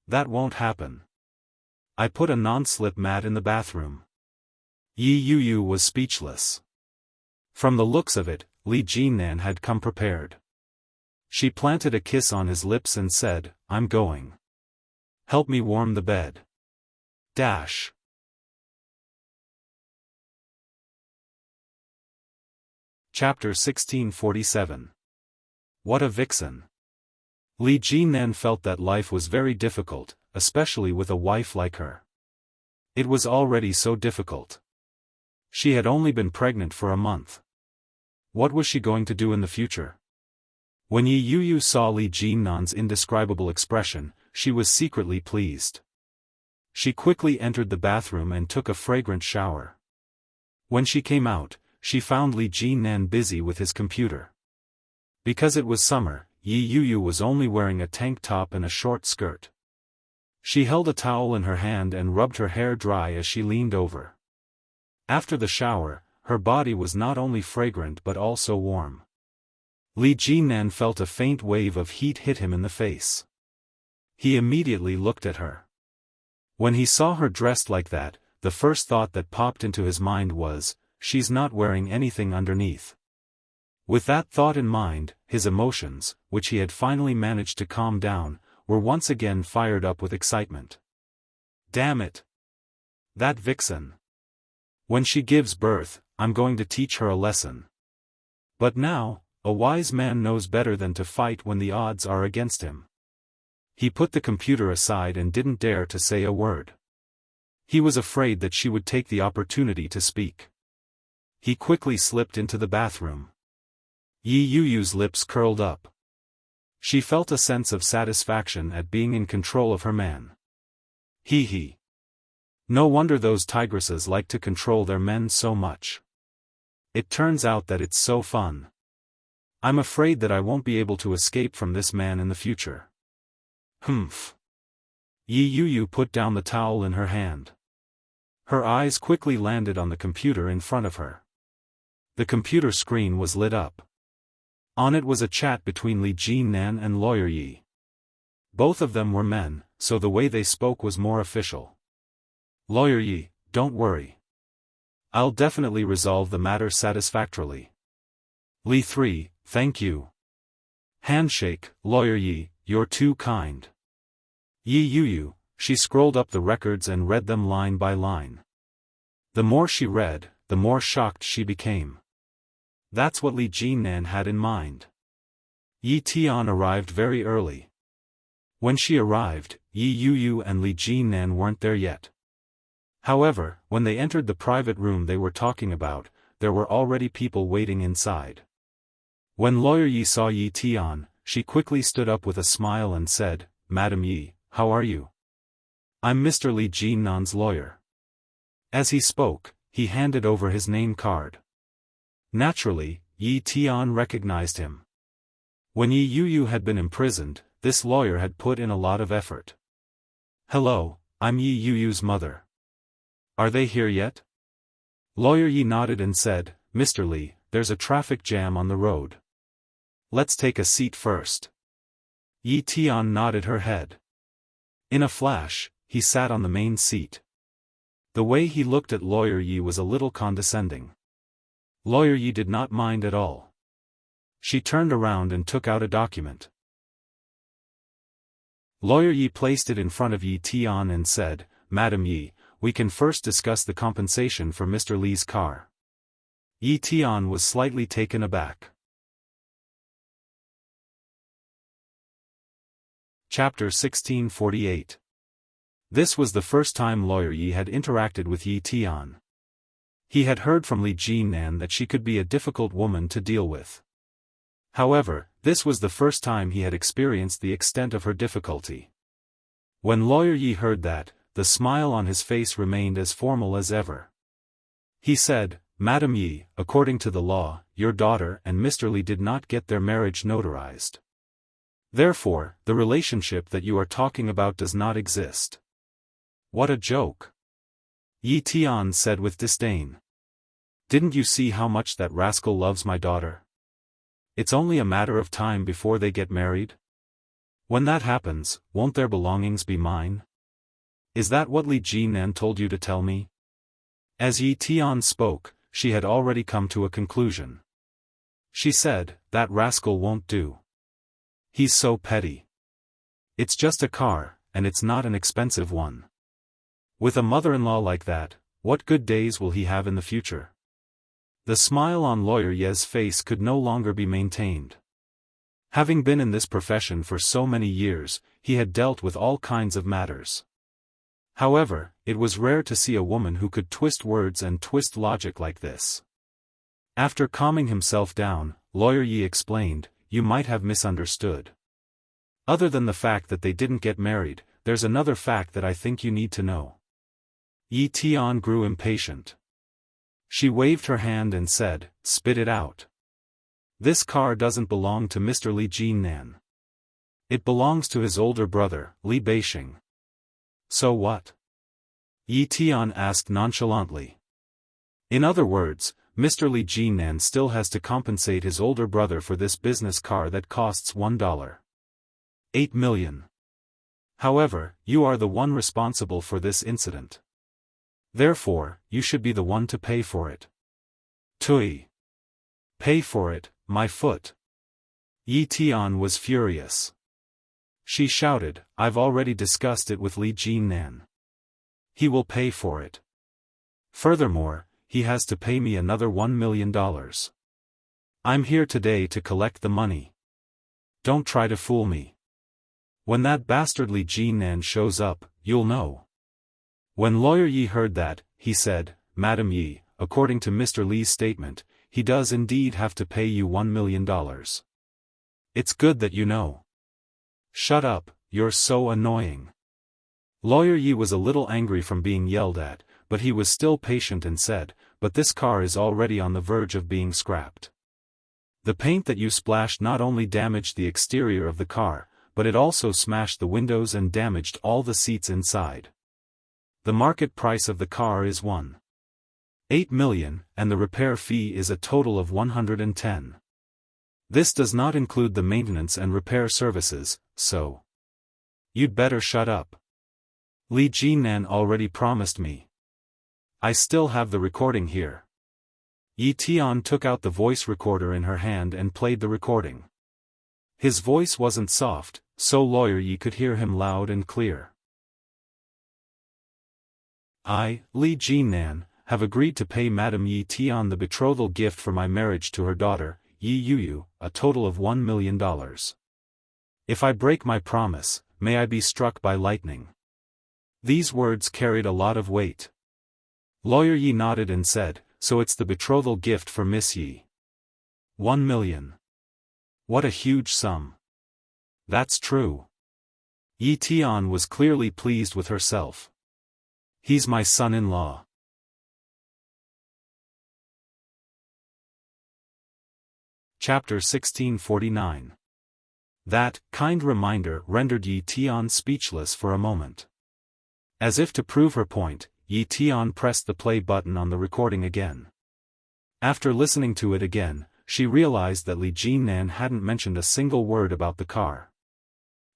"That won't happen. I put a non-slip mat in the bathroom." Yi Yuyu was speechless. From the looks of it, Li Jinan had come prepared. She planted a kiss on his lips and said, "I'm going. Help me warm the bed. Dash." Chapter 1647. What a vixen. Li Jinan felt that life was very difficult, especially with a wife like her. It was already so difficult. She had only been pregnant for a month. What was she going to do in the future? When Yi Yuyu saw Li Jinan's indescribable expression, she was secretly pleased. She quickly entered the bathroom and took a fragrant shower. When she came out, she found Li Jinan busy with his computer. Because it was summer, Yi Yuyu was only wearing a tank top and a short skirt. She held a towel in her hand and rubbed her hair dry as she leaned over. After the shower, her body was not only fragrant but also warm. Li Jinan felt a faint wave of heat hit him in the face. He immediately looked at her. When he saw her dressed like that, the first thought that popped into his mind was, she's not wearing anything underneath. With that thought in mind, his emotions, which he had finally managed to calm down, were once again fired up with excitement. Damn it! That vixen! When she gives birth, I'm going to teach her a lesson. But now, a wise man knows better than to fight when the odds are against him. He put the computer aside and didn't dare to say a word. He was afraid that she would take the opportunity to speak. He quickly slipped into the bathroom. Yi Yuyu's lips curled up. She felt a sense of satisfaction at being in control of her man. Hee. No wonder those tigresses like to control their men so much. It turns out that it's so fun. I'm afraid that I won't be able to escape from this man in the future. Humph. Yi Yuyu put down the towel in her hand. Her eyes quickly landed on the computer in front of her. The computer screen was lit up. On it was a chat between Li Jinan and Lawyer Yi. Both of them were men, so the way they spoke was more official. Lawyer Yi, don't worry. I'll definitely resolve the matter satisfactorily. Li 3, thank you. Handshake, Lawyer Yi, you're too kind. Yi Yuyu, she scrolled up the records and read them line by line. The more she read, the more shocked she became. That's what Li Jinan had in mind. Yi Tian arrived very early. When she arrived, Yi Yuyu and Li Jinan weren't there yet. However, when they entered the private room they were talking about, there were already people waiting inside. When Lawyer Yi saw Yi Tian, she quickly stood up with a smile and said, Madam Yi, how are you? I'm Mr. Li Jinan's lawyer. As he spoke, he handed over his name card. Naturally, Yi Tian recognized him. When Yi Yuyu had been imprisoned, this lawyer had put in a lot of effort. Hello, I'm Yi Yuyu's mother. Are they here yet? Lawyer Yi nodded and said, Mr. Li, there's a traffic jam on the road. Let's take a seat first. Yi Tian nodded her head. In a flash, he sat on the main seat. The way he looked at Lawyer Yi was a little condescending. Lawyer Yi did not mind at all. She turned around and took out a document. Lawyer Yi placed it in front of Yi Tian and said, Madam Yi, we can first discuss the compensation for Mr. Li's car. Yi Tian was slightly taken aback. Chapter 1648. This was the first time Lawyer Yi had interacted with Yi Tian. He had heard from Li Jinan that she could be a difficult woman to deal with. However, this was the first time he had experienced the extent of her difficulty. When Lawyer Yi heard that, the smile on his face remained as formal as ever. He said, Madam Yi, according to the law, your daughter and Mr. Li did not get their marriage notarized. Therefore, the relationship that you are talking about does not exist. What a joke! Yi Tian said with disdain. Didn't you see how much that rascal loves my daughter? It's only a matter of time before they get married. When that happens, won't their belongings be mine? Is that what Li Jinan told you to tell me? As Yi Tian spoke, she had already come to a conclusion. She said, that rascal won't do. He's so petty. It's just a car, and it's not an expensive one. With a mother-in-law like that, what good days will he have in the future? The smile on Lawyer Yi's face could no longer be maintained. Having been in this profession for so many years, he had dealt with all kinds of matters. However, it was rare to see a woman who could twist words and twist logic like this. After calming himself down, Lawyer Yi explained, you might have misunderstood. Other than the fact that they didn't get married, there's another fact that I think you need to know. Yi Tian grew impatient. She waved her hand and said, "Spit it out. This car doesn't belong to Mr. Li Jinnan. It belongs to his older brother, Li Beixing." "So what?" Yi Tian asked nonchalantly. "In other words, Mr. Li Jinnan still has to compensate his older brother for this business car that costs $1.8 million. However, you are the one responsible for this incident. Therefore, you should be the one to pay for it." "Tui. Pay for it, my foot." Yi Tian was furious. She shouted, "I've already discussed it with Li Jinnan. He will pay for it. Furthermore, he has to pay me another $1 million. I'm here today to collect the money. Don't try to fool me. When that bastard Li Jinnan shows up, you'll know." When Lawyer Yi heard that, he said, "Madam Yi, according to Mr. Li's statement, he does indeed have to pay you $1 million. It's good that you know." "Shut up, you're so annoying." Lawyer Yi was a little angry from being yelled at, but he was still patient and said, "But this car is already on the verge of being scrapped. The paint that you splashed not only damaged the exterior of the car, but it also smashed the windows and damaged all the seats inside. The market price of the car is $1.8 million, and the repair fee is a total of $110. This does not include the maintenance and repair services, so you'd better shut up. Li Jinnan already promised me. I still have the recording here." Yi Tian took out the voice recorder in her hand and played the recording. His voice wasn't soft, so Lawyer Yi could hear him loud and clear. "I, Li Jinnan, have agreed to pay Madame Yi Tian the betrothal gift for my marriage to her daughter, Yi Yuyu, a total of $1 million. If I break my promise, may I be struck by lightning." These words carried a lot of weight. Lawyer Yi nodded and said, "So it's the betrothal gift for Miss Yi. $1 million. What a huge sum." "That's true." Yi Tian was clearly pleased with herself. "He's my son-in-law." Chapter 1649. That kind reminder rendered Yi Tian speechless for a moment. As if to prove her point, Yi Tian pressed the play button on the recording again. After listening to it again, she realized that Li Jinnan hadn't mentioned a single word about the car.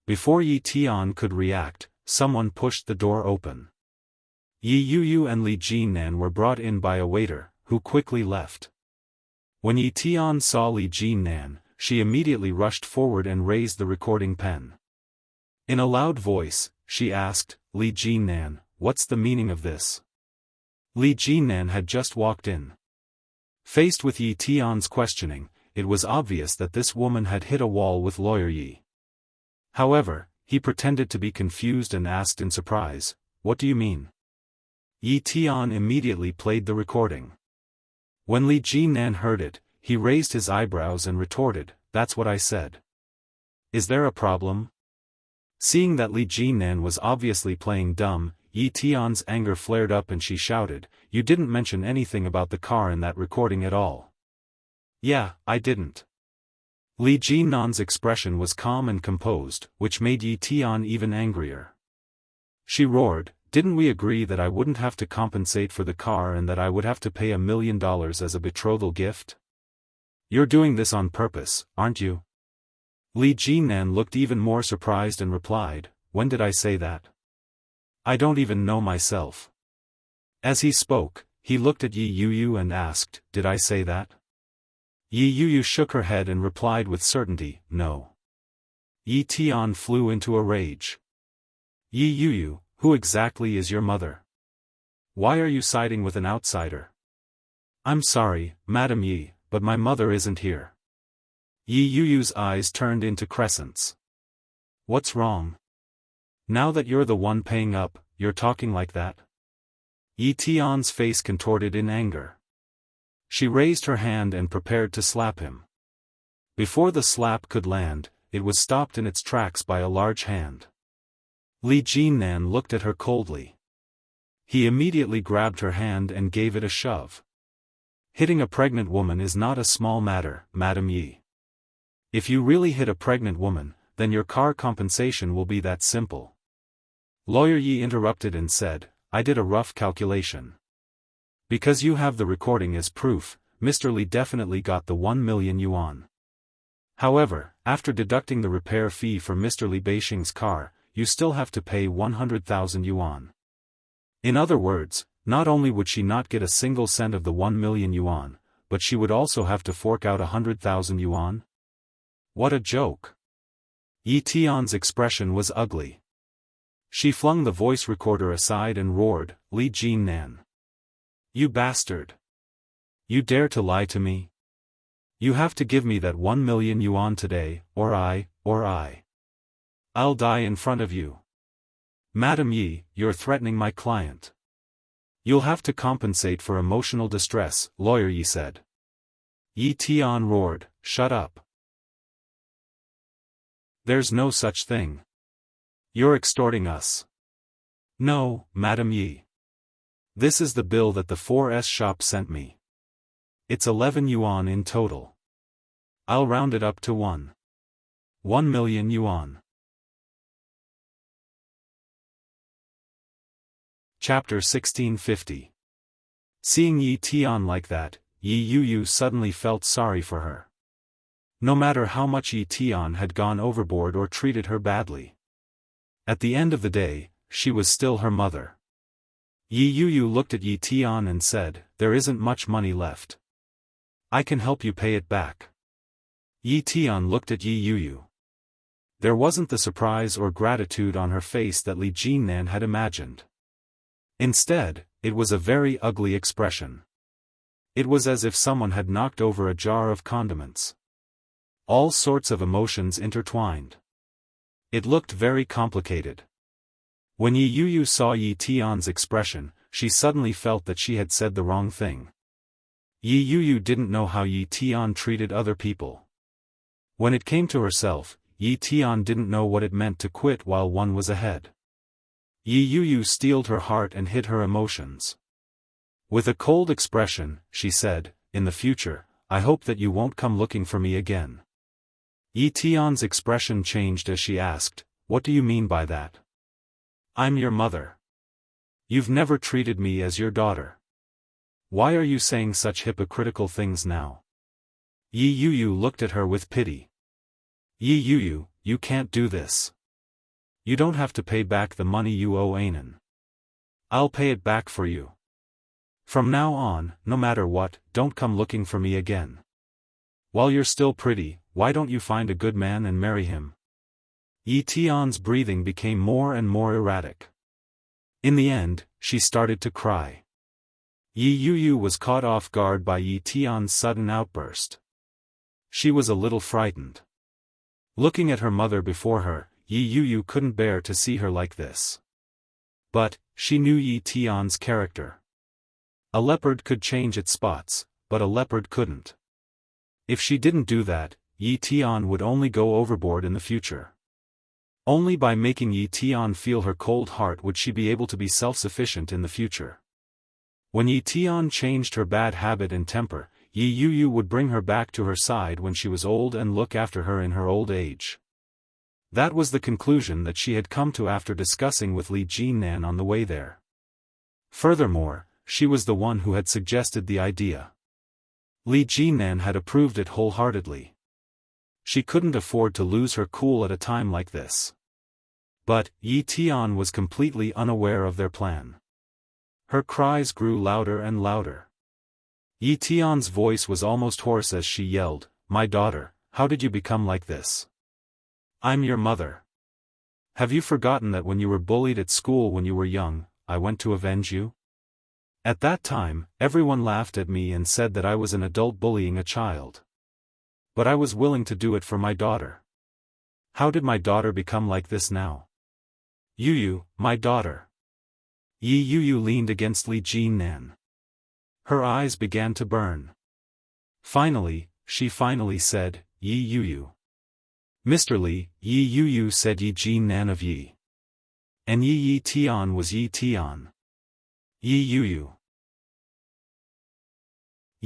Before Yi Tian could react, someone pushed the door open. Yi Yuyu and Li Jinnan were brought in by a waiter, who quickly left. When Yi Tian saw Li Jinnan, she immediately rushed forward and raised the recording pen. In a loud voice, she asked, "Li Jinnan, what's the meaning of this?" Li Jinnan had just walked in. Faced with Yi Tian's questioning, it was obvious that this woman had hit a wall with Lawyer Yi. However, he pretended to be confused and asked in surprise, "What do you mean?" Yi Tian immediately played the recording. When Li Jinnan heard it, he raised his eyebrows and retorted, "That's what I said. Is there a problem?" Seeing that Li Jinnan was obviously playing dumb, Yi Tian's anger flared up and she shouted, "You didn't mention anything about the car in that recording at all." "Yeah, I didn't." Li Jinnan's expression was calm and composed, which made Yi Tian even angrier. She roared, "Didn't we agree that I wouldn't have to compensate for the car and that I would have to pay $1 million as a betrothal gift? You're doing this on purpose, aren't you?" Li Jinnan looked even more surprised and replied, "When did I say that? I don't even know myself." As he spoke, he looked at Yi Yuyu and asked, "Did I say that?" Yi Yuyu shook her head and replied with certainty, "No." Yi Tian flew into a rage. "Yi Yuyu, who exactly is your mother? Why are you siding with an outsider?" "I'm sorry, Madam Yi, but my mother isn't here." Yi Yuyu's eyes turned into crescents. "What's wrong? Now that you're the one paying up, you're talking like that?" Yi Tian's face contorted in anger. She raised her hand and prepared to slap him. Before the slap could land, it was stopped in its tracks by a large hand. Li Jinnan looked at her coldly. He immediately grabbed her hand and gave it a shove. Hitting a pregnant woman is not a small matter, Madam Yi. If you really hit a pregnant woman, then your car compensation will be that simple. Lawyer Yi interrupted and said, I did a rough calculation. Because you have the recording as proof, Mr. Li definitely got the 1 million yuan. However, after deducting the repair fee for Mr. Li Beixing's car, you still have to pay 100,000 yuan. In other words, not only would she not get a single cent of the 1 million yuan, but she would also have to fork out 100,000 yuan? What a joke! Yi Tian's expression was ugly. She flung the voice recorder aside and roared, Li Jinnan. You bastard! You dare to lie to me? You have to give me that 1 million yuan today, or I'll die in front of you. Madam Yi, you're threatening my client. You'll have to compensate for emotional distress, Lawyer Yi said. Yi Tian roared, shut up. There's no such thing. You're extorting us. No, Madam Yi. This is the bill that the 4S shop sent me. It's 11 yuan in total. I'll round it up to 1 million yuan. Chapter 1650. Seeing Yi Tian like that, Yi Yuyu suddenly felt sorry for her. No matter how much Yi Tian had gone overboard or treated her badly, at the end of the day, she was still her mother. Yi Yuyu looked at Yi Tian and said, there isn't much money left. I can help you pay it back. Yi Tian looked at Yi Yuyu. There wasn't the surprise or gratitude on her face that Li Jinnan had imagined. Instead, it was a very ugly expression. It was as if someone had knocked over a jar of condiments. All sorts of emotions intertwined. It looked very complicated. When Yi Yuyu saw Yi Tian's expression, she suddenly felt that she had said the wrong thing. Yi Yuyu didn't know how Yi Tian treated other people. When it came to herself, Yi Tian didn't know what it meant to quit while one was ahead. Yi Yuyu steeled her heart and hid her emotions. With a cold expression, she said, in the future, I hope that you won't come looking for me again. Yi Tian's expression changed as she asked, what do you mean by that? I'm your mother. You've never treated me as your daughter. Why are you saying such hypocritical things now? Yi Yuyu looked at her with pity. Yi Yuyu, you can't do this. You don't have to pay back the money you owe Anan. I'll pay it back for you. From now on, no matter what, don't come looking for me again. While you're still pretty, why don't you find a good man and marry him? Yi Tian's breathing became more and more erratic. In the end, she started to cry. Yi Yuyu was caught off guard by Yi Tian's sudden outburst. She was a little frightened. Looking at her mother before her, Yi Yuyu couldn't bear to see her like this. But, she knew Yi Tian's character. A leopard could change its spots, but a leopard couldn't. If she didn't do that, Yi Tian would only go overboard in the future. Only by making Yi Tian feel her cold heart would she be able to be self-sufficient in the future. When Yi Tian changed her bad habit and temper, Yi Yuyu would bring her back to her side when she was old and look after her in her old age. That was the conclusion that she had come to after discussing with Li Jinnan on the way there. Furthermore, she was the one who had suggested the idea. Li Jinnan had approved it wholeheartedly. She couldn't afford to lose her cool at a time like this. But, Yi Tian was completely unaware of their plan. Her cries grew louder and louder. Yi Tian's voice was almost hoarse as she yelled, my daughter, how did you become like this? I'm your mother. Have you forgotten that when you were bullied at school when you were young, I went to avenge you? At that time, everyone laughed at me and said that I was an adult bullying a child. But I was willing to do it for my daughter. How did my daughter become like this now? Yuyu, my daughter. Yi Yuyu leaned against Li Jinnan. Her eyes began to burn. Finally, she said, Yi Yuyu. Mr. Li, Yi Yuyu said Yi Jinnan of Yi. And Yi Tian was Yi Tian. Yi Yuyu.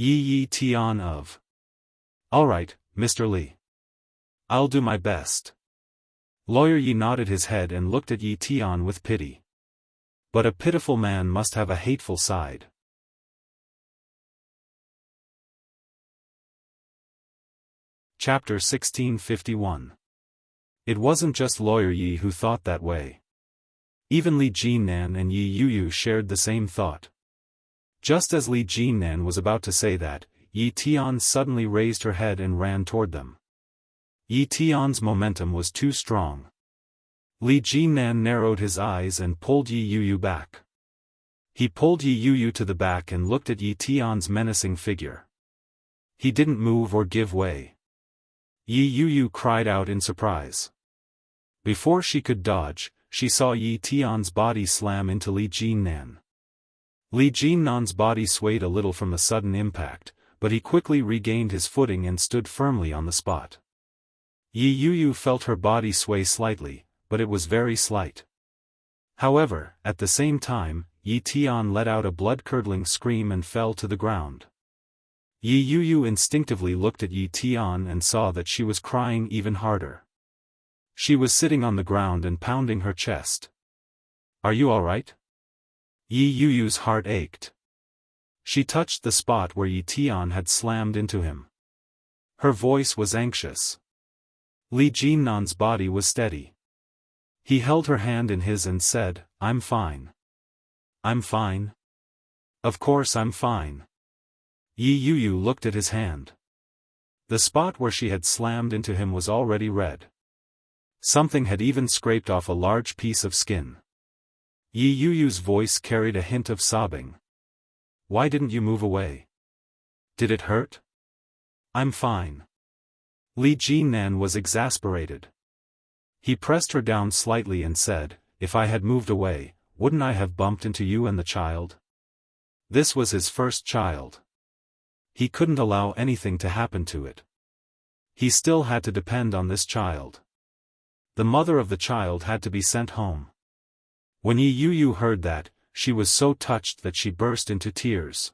Yi Tian of. All right, Mr. Li. I'll do my best. Lawyer Yi nodded his head and looked at Yi Tian with pity. But a pitiful man must have a hateful side. Chapter 1651. It wasn't just Lawyer Yi who thought that way. Even Li Jinnan and Yi Yuyu shared the same thought. Just as Li Jinnan was about to say that, Yi Tian suddenly raised her head and ran toward them. Yi Tian's momentum was too strong. Li Jinnan narrowed his eyes and pulled Yi Yuyu back. He pulled Yi Yuyu to the back and looked at Yi Tian's menacing figure. He didn't move or give way. Yi Yuyu cried out in surprise. Before she could dodge, she saw Yi Tian's body slam into Li Jinnan. Li Jinnan's body swayed a little from the sudden impact, but he quickly regained his footing and stood firmly on the spot. Yi Yuyu felt her body sway slightly, but it was very slight. However, at the same time, Yi Tian let out a blood-curdling scream and fell to the ground. Yi Yuyu instinctively looked at Yi Tian and saw that she was crying even harder. She was sitting on the ground and pounding her chest. "Are you all right?" Yi Yuyu's heart ached. She touched the spot where Yi Tian had slammed into him. Her voice was anxious. Li Jinnan's body was steady. He held her hand in his and said, "I'm fine. I'm fine. Of course I'm fine." Yi Yuyu looked at his hand. The spot where she had slammed into him was already red. Something had even scraped off a large piece of skin. Yi Yuyu's voice carried a hint of sobbing. "Why didn't you move away? Did it hurt?" "I'm fine." Li Jinnan was exasperated. He pressed her down slightly and said, "If I had moved away, wouldn't I have bumped into you and the child?" This was his first child. He couldn't allow anything to happen to it. He still had to depend on this child. The mother of the child had to be sent home. When Yi Yuyu heard that, she was so touched that she burst into tears.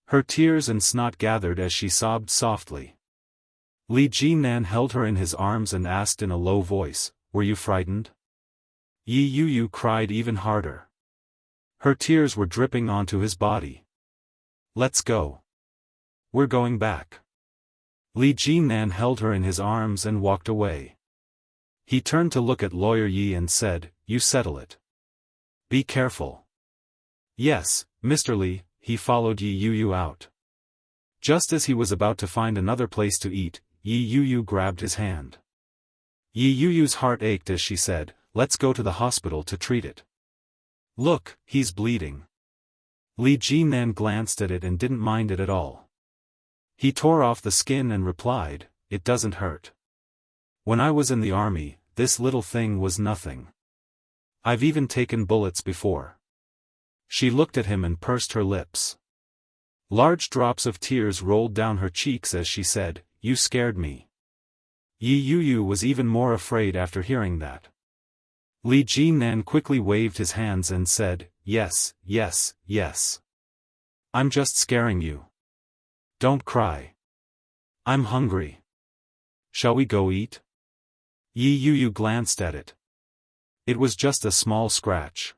Her tears and snot gathered as she sobbed softly. Li Jinnan held her in his arms and asked in a low voice, "Were you frightened?" Yi Yuyu cried even harder. Her tears were dripping onto his body. "Let's go. We're going back." Li Jinnan held her in his arms and walked away. He turned to look at Lawyer Yi and said, "You settle it. Be careful." "Yes, Mr. Li." He followed Yi Yuyu out. Just as he was about to find another place to eat, Yi Yuyu grabbed his hand. Yi Yuyu's heart ached as she said, "Let's go to the hospital to treat it." "Look, he's bleeding." Li Jinnan glanced at it and didn't mind it at all. He tore off the skin and replied, "It doesn't hurt. When I was in the army, this little thing was nothing. I've even taken bullets before." She looked at him and pursed her lips. Large drops of tears rolled down her cheeks as she said, "You scared me." Yi Yuyu was even more afraid after hearing that. Li Jinnan quickly waved his hands and said, "Yes, yes, yes. I'm just scaring you. Don't cry. I'm hungry. Shall we go eat?" Yi Yuyu glanced at it. It was just a small scratch.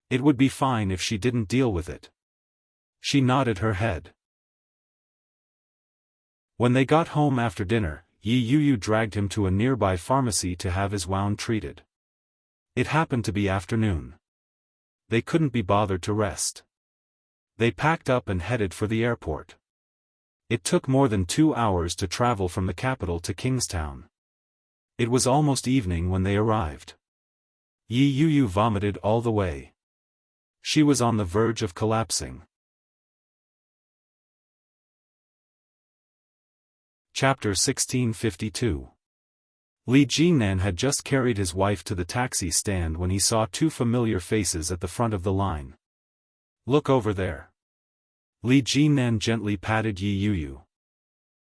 It would be fine if she didn't deal with it. She nodded her head. When they got home after dinner, Yi Yuyu dragged him to a nearby pharmacy to have his wound treated. It happened to be afternoon. They couldn't be bothered to rest. They packed up and headed for the airport. It took more than 2 hours to travel from the capital to Kingstown. It was almost evening when they arrived. Yi Yuyu vomited all the way. She was on the verge of collapsing. Chapter 1652. Li Jinnan had just carried his wife to the taxi stand when he saw 2 familiar faces at the front of the line. "Look over there." Li Jinnan gently patted Yi Yuyu.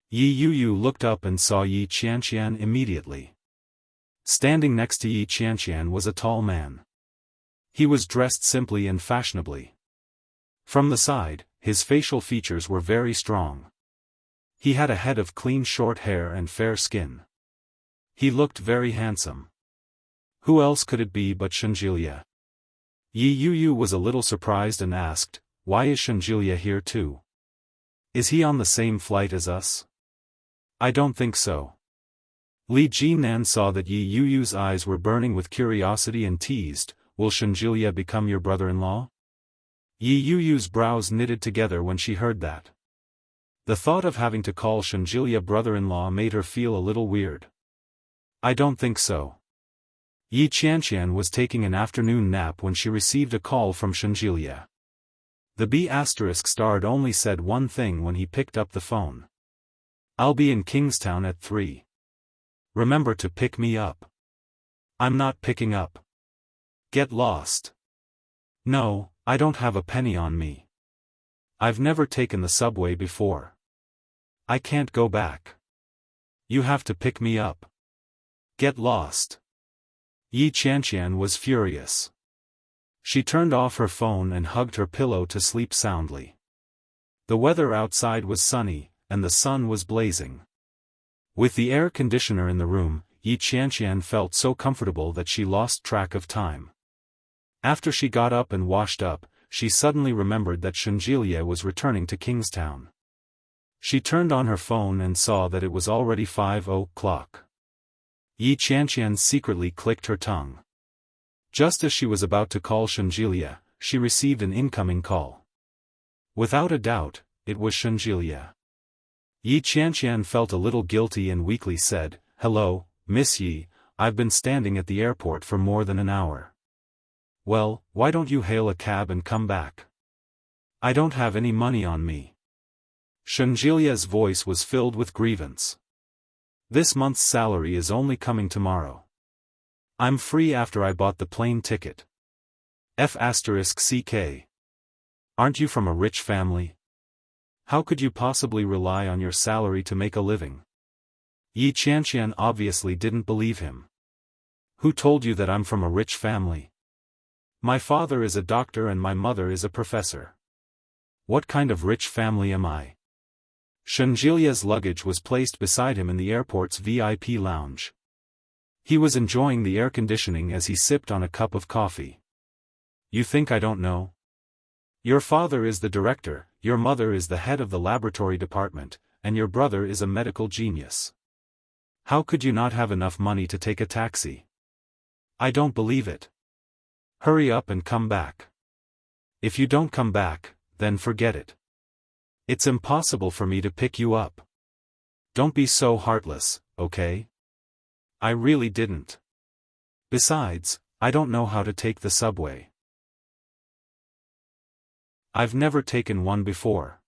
Yi Yuyu looked up and saw Yi Qianqian immediately. Standing next to Yi Qianqian was a tall man. He was dressed simply and fashionably. From the side, his facial features were very strong. He had a head of clean short hair and fair skin. He looked very handsome. Who else could it be but Shenjilia? Yi Yuyu was a little surprised and asked, "Why is Shenjilia here too? Is he on the same flight as us?" "I don't think so." Li Jinan saw that Yi Yuyu's eyes were burning with curiosity and teased, "Will Shenjilia become your brother-in-law?" Yi Yuyu's brows knitted together when she heard that. The thought of having to call Shenjilia brother-in-law made her feel a little weird. "I don't think so." Yi Qianqian was taking an afternoon nap when she received a call from Shenjilia. The B** only said one thing when he picked up the phone. "I'll be in Kingstown at 3. Remember to pick me up." "I'm not picking up." "Get lost." "No, I don't have a penny on me. I've never taken the subway before. I can't go back. You have to pick me up." "Get lost." Yi Qianqian was furious. She turned off her phone and hugged her pillow to sleep soundly. The weather outside was sunny, and the sun was blazing. With the air conditioner in the room, Yi Qianqian felt so comfortable that she lost track of time. After she got up and washed up, she suddenly remembered that Shenjilia was returning to Kingstown. She turned on her phone and saw that it was already 5 o'clock. Yi Qianqian secretly clicked her tongue. Just as she was about to call Shenjilia, she received an incoming call. Without a doubt, it was Shenjilia. Yi Qianqian felt a little guilty and weakly said, "Hello, Miss Yi, I've been standing at the airport for more than an hour." "Well, why don't you hail a cab and come back?" "I don't have any money on me." Shenjilia's voice was filled with grievance. "This month's salary is only coming tomorrow. I'm free after I bought the plane ticket." F***ck. Aren't you from a rich family? How could you possibly rely on your salary to make a living? Yi Qianqian obviously didn't believe him. "Who told you that I'm from a rich family? My father is a doctor and my mother is a professor. What kind of rich family am I?" Shenjilia's luggage was placed beside him in the airport's VIP lounge. He was enjoying the air conditioning as he sipped on a cup of coffee. "You think I don't know? Your father is the director, your mother is the head of the laboratory department, and your brother is a medical genius. How could you not have enough money to take a taxi? I don't believe it. Hurry up and come back. If you don't come back, then forget it. It's impossible for me to pick you up. Don't be so heartless, okay? I really didn't. Besides, I don't know how to take the subway. I've never taken one before."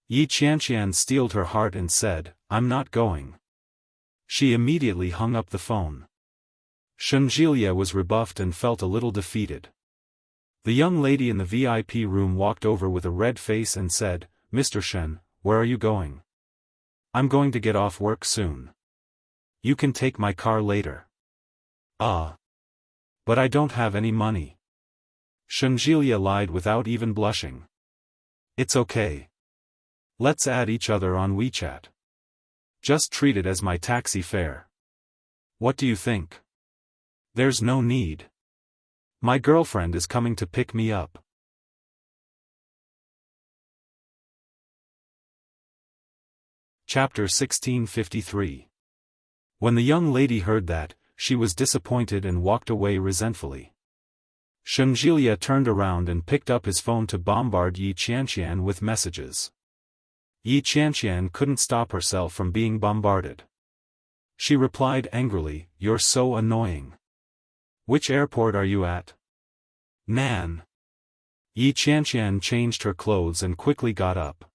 Yi Qianqian steeled her heart and said, "I'm not going." She immediately hung up the phone. Shenjilia was rebuffed and felt a little defeated. The young lady in the VIP room walked over with a red face and said, "Mr. Shen, where are you going?" "I'm going to get off work soon. You can take my car later." "Ah. But I don't have any money." Shenjilia lied without even blushing. "It's okay. Let's add each other on WeChat. Just treat it as my taxi fare. What do you think?" "There's no need. My girlfriend is coming to pick me up." Chapter 1653. When the young lady heard that, she was disappointed and walked away resentfully. Shenjilia turned around and picked up his phone to bombard Yi Qianqian with messages. Yi Qianqian couldn't stop herself from being bombarded. She replied angrily, "You're so annoying. Which airport are you at?" "Nan." Yi Qianqian changed her clothes and quickly got up.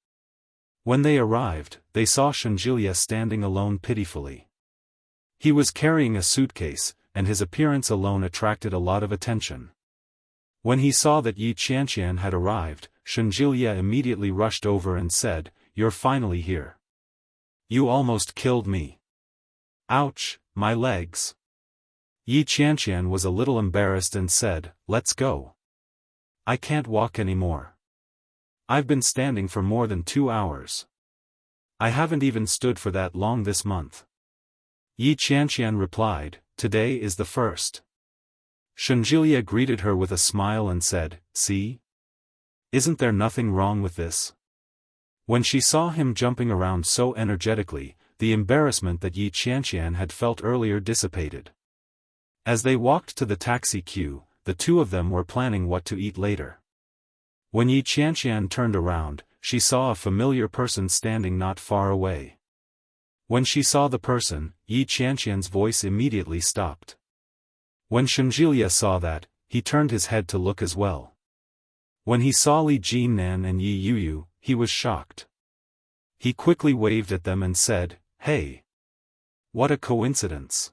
When they arrived, they saw Shenjilia standing alone pitifully. He was carrying a suitcase, and his appearance alone attracted a lot of attention. When he saw that Yi Qianqian had arrived, Shenjilia immediately rushed over and said, "You're finally here. You almost killed me. Ouch, my legs." Yi Qianqian was a little embarrassed and said, "Let's go. I can't walk anymore." I've been standing for more than 2 hours. I haven't even stood for that long this month. Yi Qianqian replied, today is the first. Shunjilia greeted her with a smile and said, see? Isn't there nothing wrong with this? When she saw him jumping around so energetically, the embarrassment that Yi Qianqian had felt earlier dissipated. As they walked to the taxi queue, the two of them were planning what to eat later. When Yi Qianqian turned around, she saw a familiar person standing not far away. When she saw the person, Yi Qianqian's voice immediately stopped. When Shunjilia saw that, he turned his head to look as well. When he saw Li Jinnan and Yi Yuyu, he was shocked. He quickly waved at them and said, hey! What a coincidence!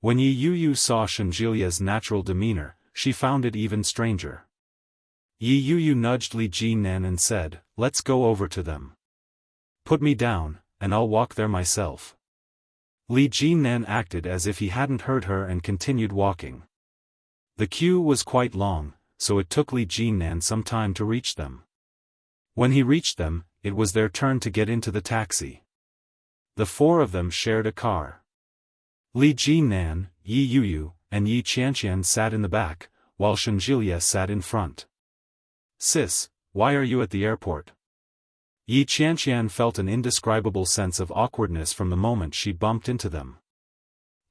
When Yi Yuyu saw Shunjilia's natural demeanor, she found it even stranger. Yi Yuyu nudged Li Jinnan and said, let's go over to them. Put me down, and I'll walk there myself. Li Jinnan acted as if he hadn't heard her and continued walking. The queue was quite long, so it took Li Jinnan some time to reach them. When he reached them, it was their turn to get into the taxi. The four of them shared a car. Li Jinnan, Yi Yuyu, and Yi Qianqian sat in the back, while Shunjilia sat in front. Sis, why are you at the airport? Yi Qianqian felt an indescribable sense of awkwardness from the moment she bumped into them.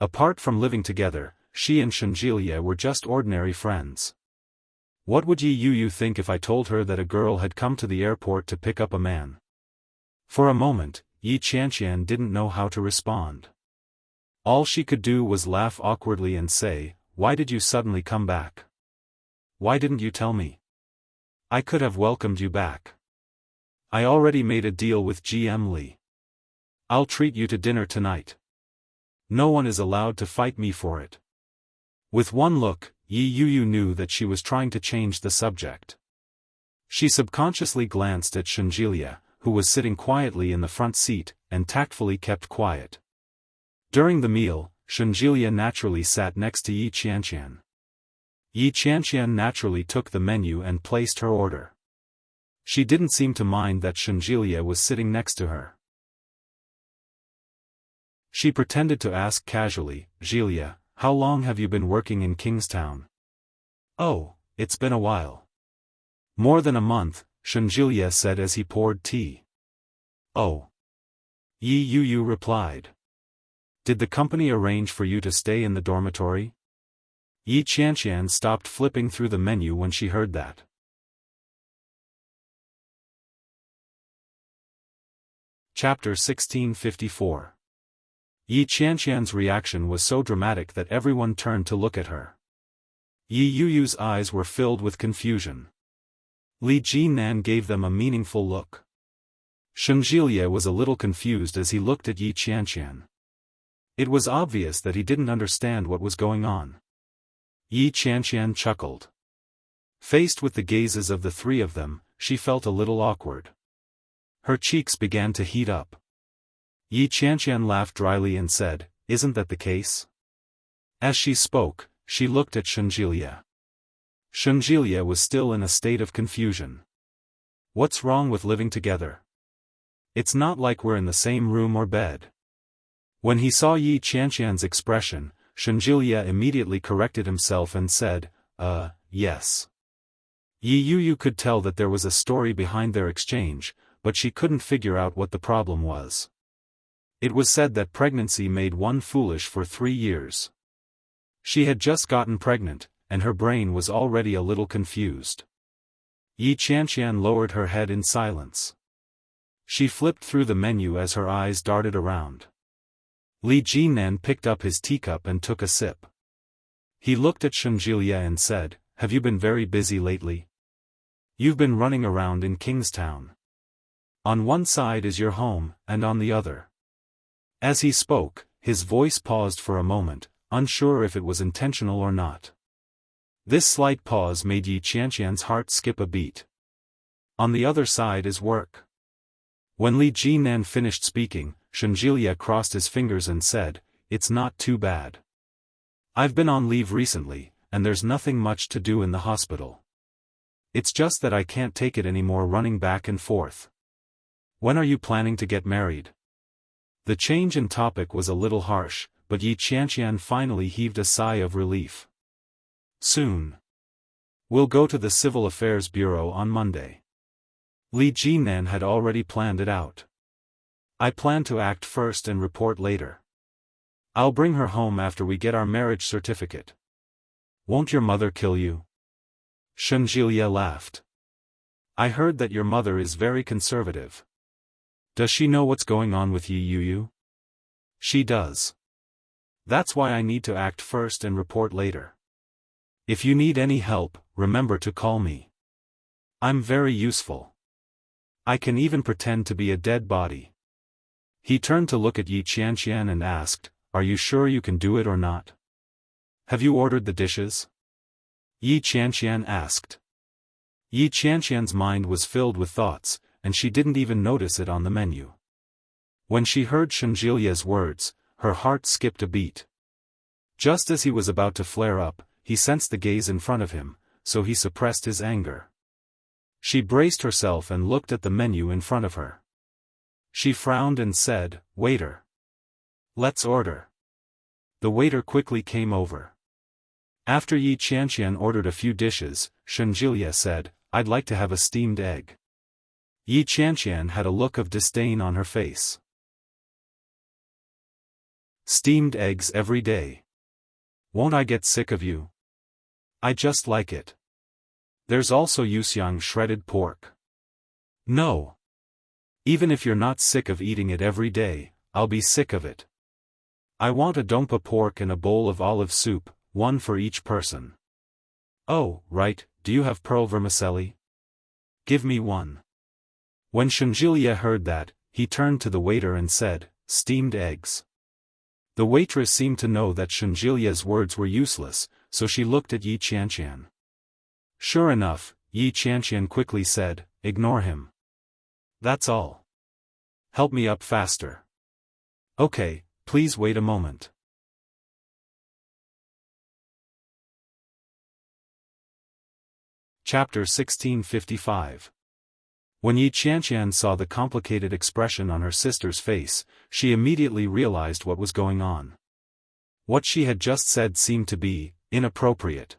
Apart from living together, she and Shunjilia were just ordinary friends. What would Yi Yuyu think if I told her that a girl had come to the airport to pick up a man? For a moment, Yi Qianqian didn't know how to respond. All she could do was laugh awkwardly and say, why did you suddenly come back? Why didn't you tell me? I could have welcomed you back. I already made a deal with GM Li. I'll treat you to dinner tonight. No one is allowed to fight me for it. With one look, Yi Yuyu knew that she was trying to change the subject. She subconsciously glanced at Shunjilia, who was sitting quietly in the front seat, and tactfully kept quiet. During the meal, Shunjilia naturally sat next to Yi Qianqian. Yi Qianqian naturally took the menu and placed her order. She didn't seem to mind that Shunjilia was sitting next to her. She pretended to ask casually, Jilia, how long have you been working in Kingstown? Oh, it's been a while. More than a month, Shunjilia said as he poured tea. Oh. Yi Yuyu replied. Did the company arrange for you to stay in the dormitory? Yi Qianqian stopped flipping through the menu when she heard that. Chapter 1654. Yi Qianqian's reaction was so dramatic that everyone turned to look at her. Yi Yuyu's eyes were filled with confusion. Li Jinnan gave them a meaningful look. Shunjilia was a little confused as he looked at Yi Qianqian. It was obvious that he didn't understand what was going on. Yi Qianqian chuckled. Faced with the gazes of the three of them, she felt a little awkward. Her cheeks began to heat up. Yi Qianqian laughed dryly and said, isn't that the case? As she spoke, she looked at Shunjilia. Shunjilia was still in a state of confusion. What's wrong with living together? It's not like we're in the same room or bed. When he saw Yi Qianqian's expression, Shunjilia immediately corrected himself and said, yes. Yi Yuyu could tell that there was a story behind their exchange, but she couldn't figure out what the problem was. It was said that pregnancy made one foolish for 3 years. She had just gotten pregnant, and her brain was already a little confused. Yi Qianqian lowered her head in silence. She flipped through the menu as her eyes darted around. Li Jinnan picked up his teacup and took a sip. He looked at Shunjilia and said, have you been very busy lately? You've been running around in Kingstown. On one side is your home, and on the other. As he spoke, his voice paused for a moment, unsure if it was intentional or not. This slight pause made Yi Qianqian's heart skip a beat. On the other side is work. When Li Jinnan finished speaking, Shunjilia crossed his fingers and said, it's not too bad. I've been on leave recently, and there's nothing much to do in the hospital. It's just that I can't take it anymore running back and forth. When are you planning to get married? The change in topic was a little harsh, but Yi Qianqian finally heaved a sigh of relief. Soon. We'll go to the Civil Affairs Bureau on Monday. Li Jinan had already planned it out. I plan to act first and report later. I'll bring her home after we get our marriage certificate. Won't your mother kill you? Shen Jielie laughed. I heard that your mother is very conservative. Does she know what's going on with Yi Yuyu? She does. That's why I need to act first and report later. If you need any help, remember to call me. I'm very useful. I can even pretend to be a dead body. He turned to look at Yi Qianqian and asked, Are you sure you can do it or not? Have you ordered the dishes? Yi Qianqian asked. Yi Qianqian's mind was filled with thoughts, and she didn't even notice it on the menu. When she heard Shen Jilie's words, her heart skipped a beat. Just as he was about to flare up, he sensed the gaze in front of him, so he suppressed his anger. She braced herself and looked at the menu in front of her. She frowned and said, Waiter. Let's order. The waiter quickly came over. After Yi Qianqian ordered a few dishes, Shen Jilie said, I'd like to have a steamed egg. Yi Qianqian had a look of disdain on her face. Steamed eggs every day. Won't I get sick of you? I just like it. There's also Yuxiang shredded pork. No. Even if you're not sick of eating it every day, I'll be sick of it. I want a dongpa pork and a bowl of olive soup, one for each person. Oh, right, do you have pearl vermicelli? Give me one. When Shen Jilie heard that, he turned to the waiter and said, Steamed eggs. The waitress seemed to know that Shen Jilie's words were useless, so she looked at Yi Qianqian. Sure enough, Yi Qianqian quickly said, Ignore him. That's all. Help me up faster. Okay, please wait a moment. Chapter 1655. When Yi Qianqian saw the complicated expression on her sister's face, she immediately realized what was going on. What she had just said seemed to be inappropriate.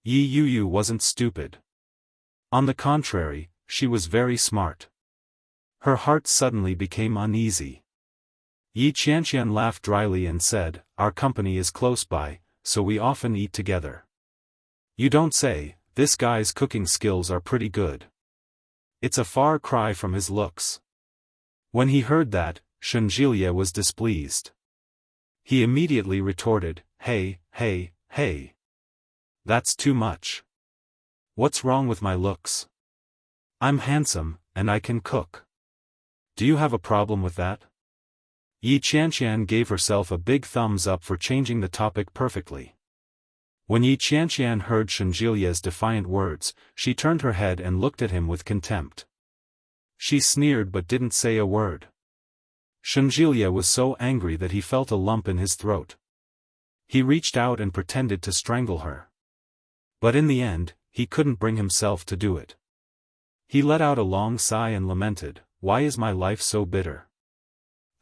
Yi Yuyu wasn't stupid. On the contrary, she was very smart. Her heart suddenly became uneasy. Yi Qianqian laughed dryly and said, Our company is close by, so we often eat together. You don't say, this guy's cooking skills are pretty good. It's a far cry from his looks. When he heard that, Shen Jilie was displeased. He immediately retorted, Hey, hey, hey. That's too much. What's wrong with my looks? I'm handsome, and I can cook. Do you have a problem with that? Yi Qianqian gave herself a big thumbs up for changing the topic perfectly. When Yi Qianqian heard Shen Jilie's defiant words, she turned her head and looked at him with contempt. She sneered but didn't say a word. Shen Jilie was so angry that he felt a lump in his throat. He reached out and pretended to strangle her. But in the end, he couldn't bring himself to do it. He let out a long sigh and lamented, Why is my life so bitter?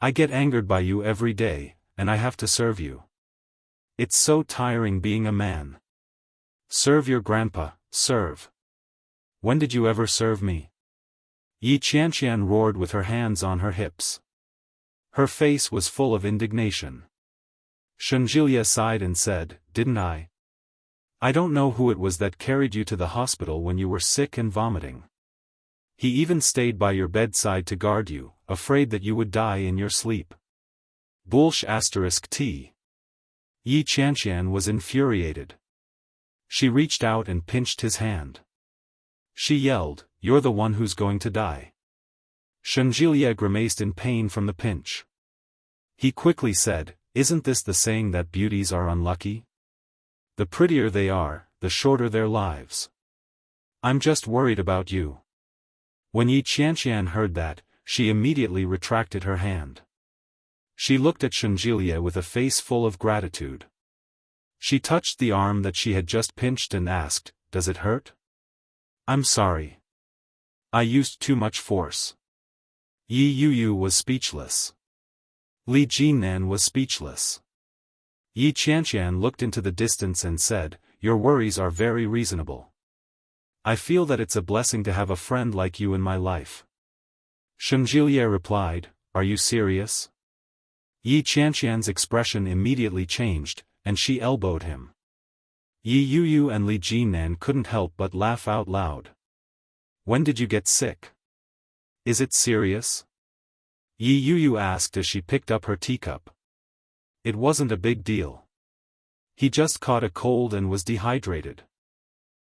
I get angered by you every day, and I have to serve you. It's so tiring being a man. Serve your grandpa, serve. When did you ever serve me? Yi Qianqian roared with her hands on her hips. Her face was full of indignation. Shen Jilie sighed and said, Didn't I? I don't know who it was that carried you to the hospital when you were sick and vomiting. He even stayed by your bedside to guard you, afraid that you would die in your sleep. Bullsh *T. Yi Qianqian was infuriated. She reached out and pinched his hand. She yelled, You're the one who's going to die. Shen Jilie grimaced in pain from the pinch. He quickly said, Isn't this the saying that beauties are unlucky? The prettier they are, the shorter their lives. I'm just worried about you. When Yi Qianqian heard that, she immediately retracted her hand. She looked at Shen Jilie with a face full of gratitude. She touched the arm that she had just pinched and asked, Does it hurt? I'm sorry. I used too much force. Yi Yuyu was speechless. Li Jinan was speechless. Yi Qianqian looked into the distance and said, "Your worries are very reasonable. I feel that it's a blessing to have a friend like you in my life." Shen Jilier replied, "Are you serious?" Yi Qianqian's expression immediately changed, and she elbowed him. Yi Yuyu and Li Jinan couldn't help but laugh out loud. "When did you get sick? Is it serious?" Yi Yuyu asked as she picked up her teacup. "It wasn't a big deal. He just caught a cold and was dehydrated.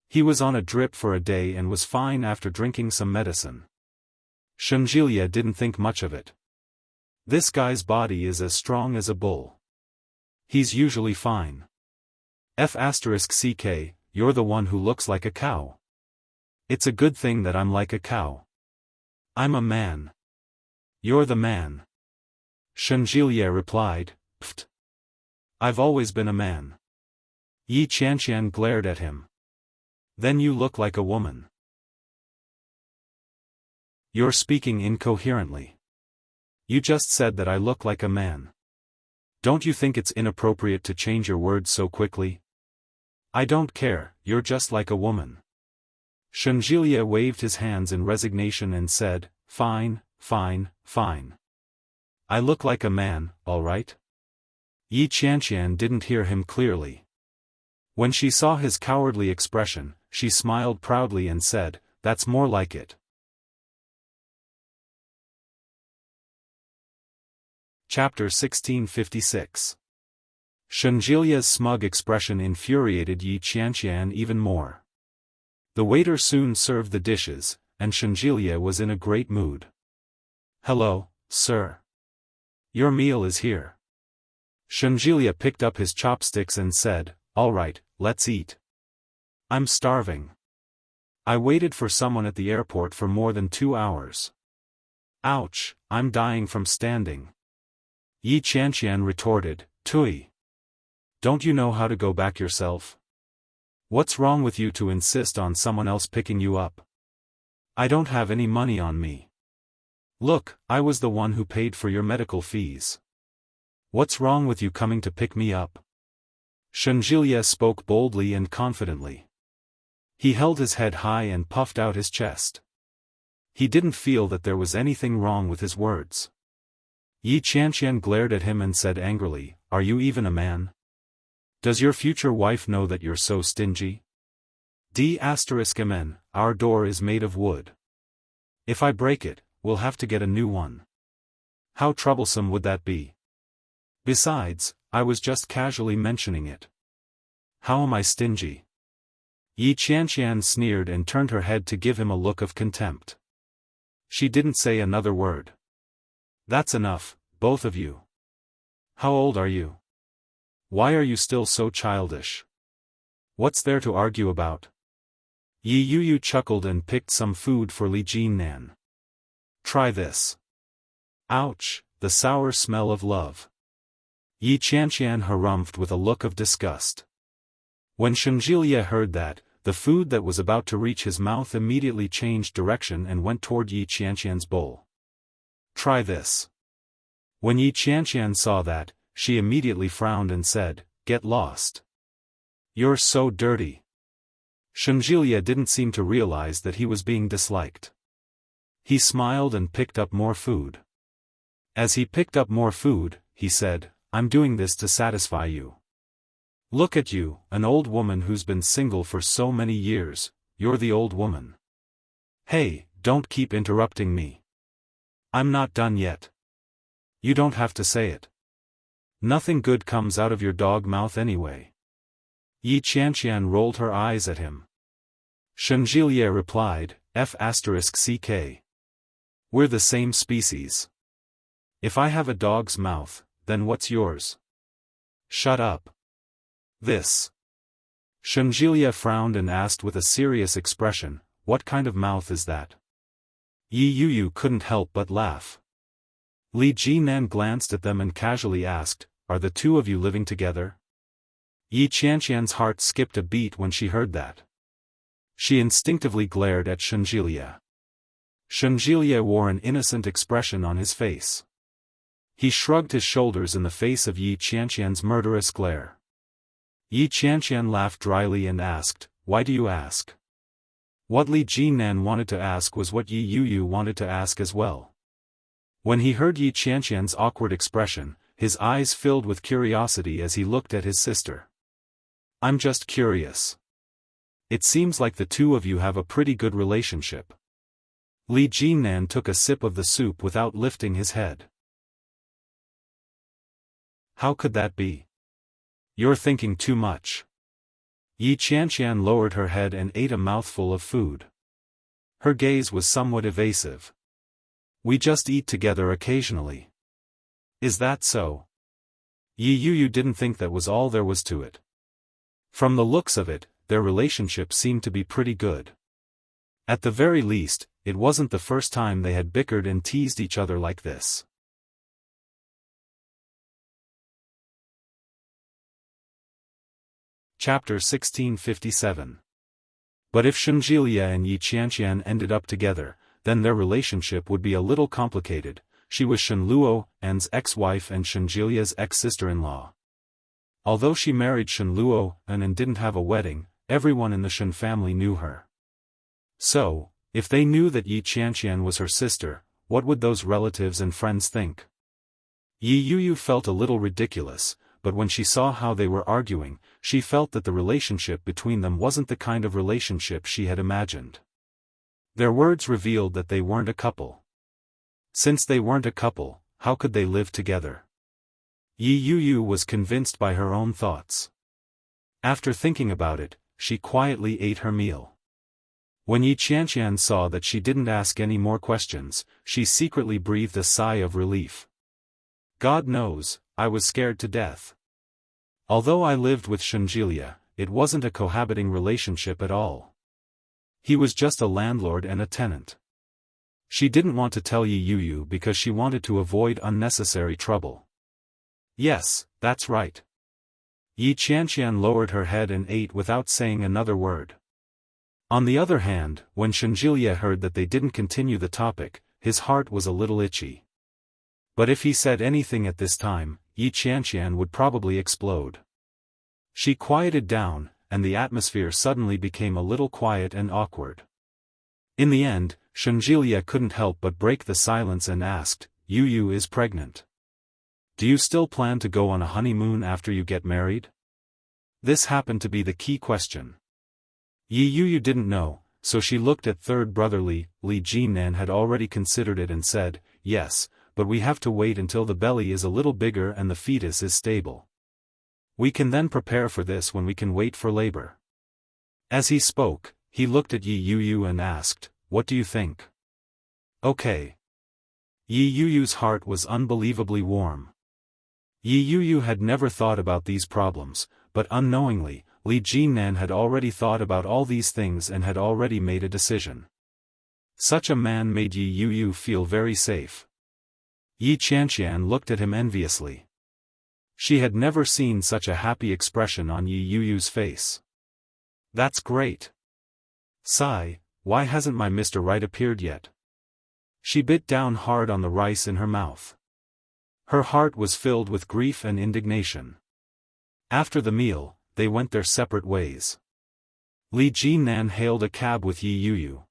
He was on a drip for a day and was fine after drinking some medicine." Shen Jilier didn't think much of it. This guy's body is as strong as a bull. He's usually fine. F***ck, you're the one who looks like a cow. It's a good thing that I'm like a cow. I'm a man. You're the man. Shen Jilier replied, "Pfft. I've always been a man." Yi Qianqian glared at him. "Then you look like a woman. You're speaking incoherently. You just said that I look like a man. Don't you think it's inappropriate to change your words so quickly?" "I don't care, you're just like a woman." Shen Jilier waved his hands in resignation and said, "Fine, fine, fine. I look like a man, all right?" Yi Qianqian didn't hear him clearly. When she saw his cowardly expression, she smiled proudly and said, "That's more like it." Chapter 1656. Shen Jilia's smug expression infuriated Yi Qianqian even more. The waiter soon served the dishes, and Shen Jilia was in a great mood. "Hello, sir. Your meal is here." Shen Jilia picked up his chopsticks and said, "All right, let's eat. I'm starving. I waited for someone at the airport for more than 2 hours. Ouch, I'm dying from standing." Yi Qianqian retorted, "Tui. Don't you know how to go back yourself? What's wrong with you to insist on someone else picking you up? I don't have any money on me. Look, I was the one who paid for your medical fees. What's wrong with you coming to pick me up?" Shen Jilia spoke boldly and confidently. He held his head high and puffed out his chest. He didn't feel that there was anything wrong with his words. Yi Qianqian glared at him and said angrily, "Are you even a man? Does your future wife know that you're so stingy? D***mn, our door is made of wood. If I break it, we'll have to get a new one. How troublesome would that be? Besides, I was just casually mentioning it. How am I stingy?" Yi Qianqian sneered and turned her head to give him a look of contempt. She didn't say another word. "That's enough, both of you. How old are you? Why are you still so childish? What's there to argue about?" Yi Yuyu chuckled and picked some food for Li Jinan. "Try this." "Ouch, the sour smell of love." Yi Qianqian harumphed with a look of disgust. When Shen Jilia heard that, the food that was about to reach his mouth immediately changed direction and went toward Yi Qianqian's bowl. "Try this." When Yi Qianqian saw that, she immediately frowned and said, "Get lost. You're so dirty." Shen Jilia didn't seem to realize that he was being disliked. He smiled and picked up more food. As he picked up more food, he said, "I'm doing this to satisfy you. Look at you, an old woman who's been single for so many years, you're the old woman. Hey, don't keep interrupting me. I'm not done yet. You don't have to say it. Nothing good comes out of your dog mouth anyway." Yi Qianqian rolled her eyes at him. Shen Jilia replied, F***ck. We're the same species. If I have a dog's mouth, then what's yours? Shut up. This. Shen Jilia frowned and asked with a serious expression, "What kind of mouth is that?" Yi Yuyu couldn't help but laugh. Li Jinan glanced at them and casually asked, "Are the two of you living together?" Yi Qianqian's heart skipped a beat when she heard that. She instinctively glared at Shenjilia. Shenjilia wore an innocent expression on his face. He shrugged his shoulders in the face of Yi Qianqian's murderous glare. Yi Qianqian laughed dryly and asked, "Why do you ask?" What Li Jinan wanted to ask was what Yi Yuyu wanted to ask as well. When he heard Yi Qianqian's awkward expression, his eyes filled with curiosity as he looked at his sister. "I'm just curious. It seems like the two of you have a pretty good relationship." Li Jinan took a sip of the soup without lifting his head. "How could that be? You're thinking too much." Yi Qianqian lowered her head and ate a mouthful of food. Her gaze was somewhat evasive. "We just eat together occasionally." "Is that so?" Yi Yuyu didn't think that was all there was to it. From the looks of it, their relationship seemed to be pretty good. At the very least, it wasn't the first time they had bickered and teased each other like this. Chapter 1657. But if Shenjilia and Yi Qianqian ended up together, then their relationship would be a little complicated. She was Shen Luo'an's ex-wife and Shenjilia's ex-sister-in-law. Although she married Shen Luo'an and didn't have a wedding, everyone in the Shen family knew her. So, if they knew that Yi Qianqian was her sister, what would those relatives and friends think? Yi Yuyu felt a little ridiculous, but when she saw how they were arguing, she felt that the relationship between them wasn't the kind of relationship she had imagined. Their words revealed that they weren't a couple. Since they weren't a couple, how could they live together? Yi Yuyu was convinced by her own thoughts. After thinking about it, she quietly ate her meal. When Yi Qianqian saw that she didn't ask any more questions, she secretly breathed a sigh of relief. God knows, I was scared to death. Although I lived with Shenjilia, it wasn't a cohabiting relationship at all. He was just a landlord and a tenant. She didn't want to tell Yi Yuyu because she wanted to avoid unnecessary trouble. Yes, that's right. Yi Qianqian lowered her head and ate without saying another word. On the other hand, when Shenjilia heard that they didn't continue the topic, his heart was a little itchy. But if he said anything at this time, Yi Qianqian would probably explode. She quieted down, and the atmosphere suddenly became a little quiet and awkward. In the end, Shenjilia couldn't help but break the silence and asked, "Yuyu is pregnant. Do you still plan to go on a honeymoon after you get married?" This happened to be the key question. Yi Yuyu didn't know, so she looked at third brother Li Jinan had already considered it and said, "Yes, but we have to wait until the belly is a little bigger and the fetus is stable. We can then prepare for this when we can wait for labor." As he spoke, he looked at Yi Yuyu and asked, "What do you think?" "Okay." Yi Yuyu's heart was unbelievably warm. Yi Yuyu had never thought about these problems, but unknowingly, Li Jinan had already thought about all these things and had already made a decision. Such a man made Yi Yuyu feel very safe. Yi Qianqian looked at him enviously. She had never seen such a happy expression on Yi Yuyu's face. "That's great. Sigh, why hasn't my Mr. Right appeared yet?" She bit down hard on the rice in her mouth. Her heart was filled with grief and indignation. After the meal, they went their separate ways. Li Jinan hailed a cab with Yi Yuyu.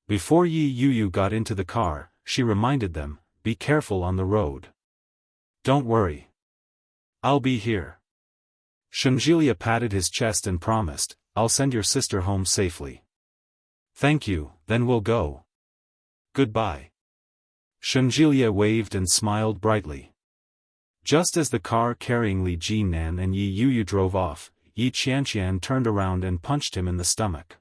Before Yi Yuyu got into the car, she reminded them, "Be careful on the road. Don't worry. I'll be here." Shenjilia patted his chest and promised, "I'll send your sister home safely." "Thank you, then we'll go. Goodbye." Shenjilia waved and smiled brightly. Just as the car carrying Li Jinan and Yi Yuyu drove off, Yi Qianqian turned around and punched him in the stomach.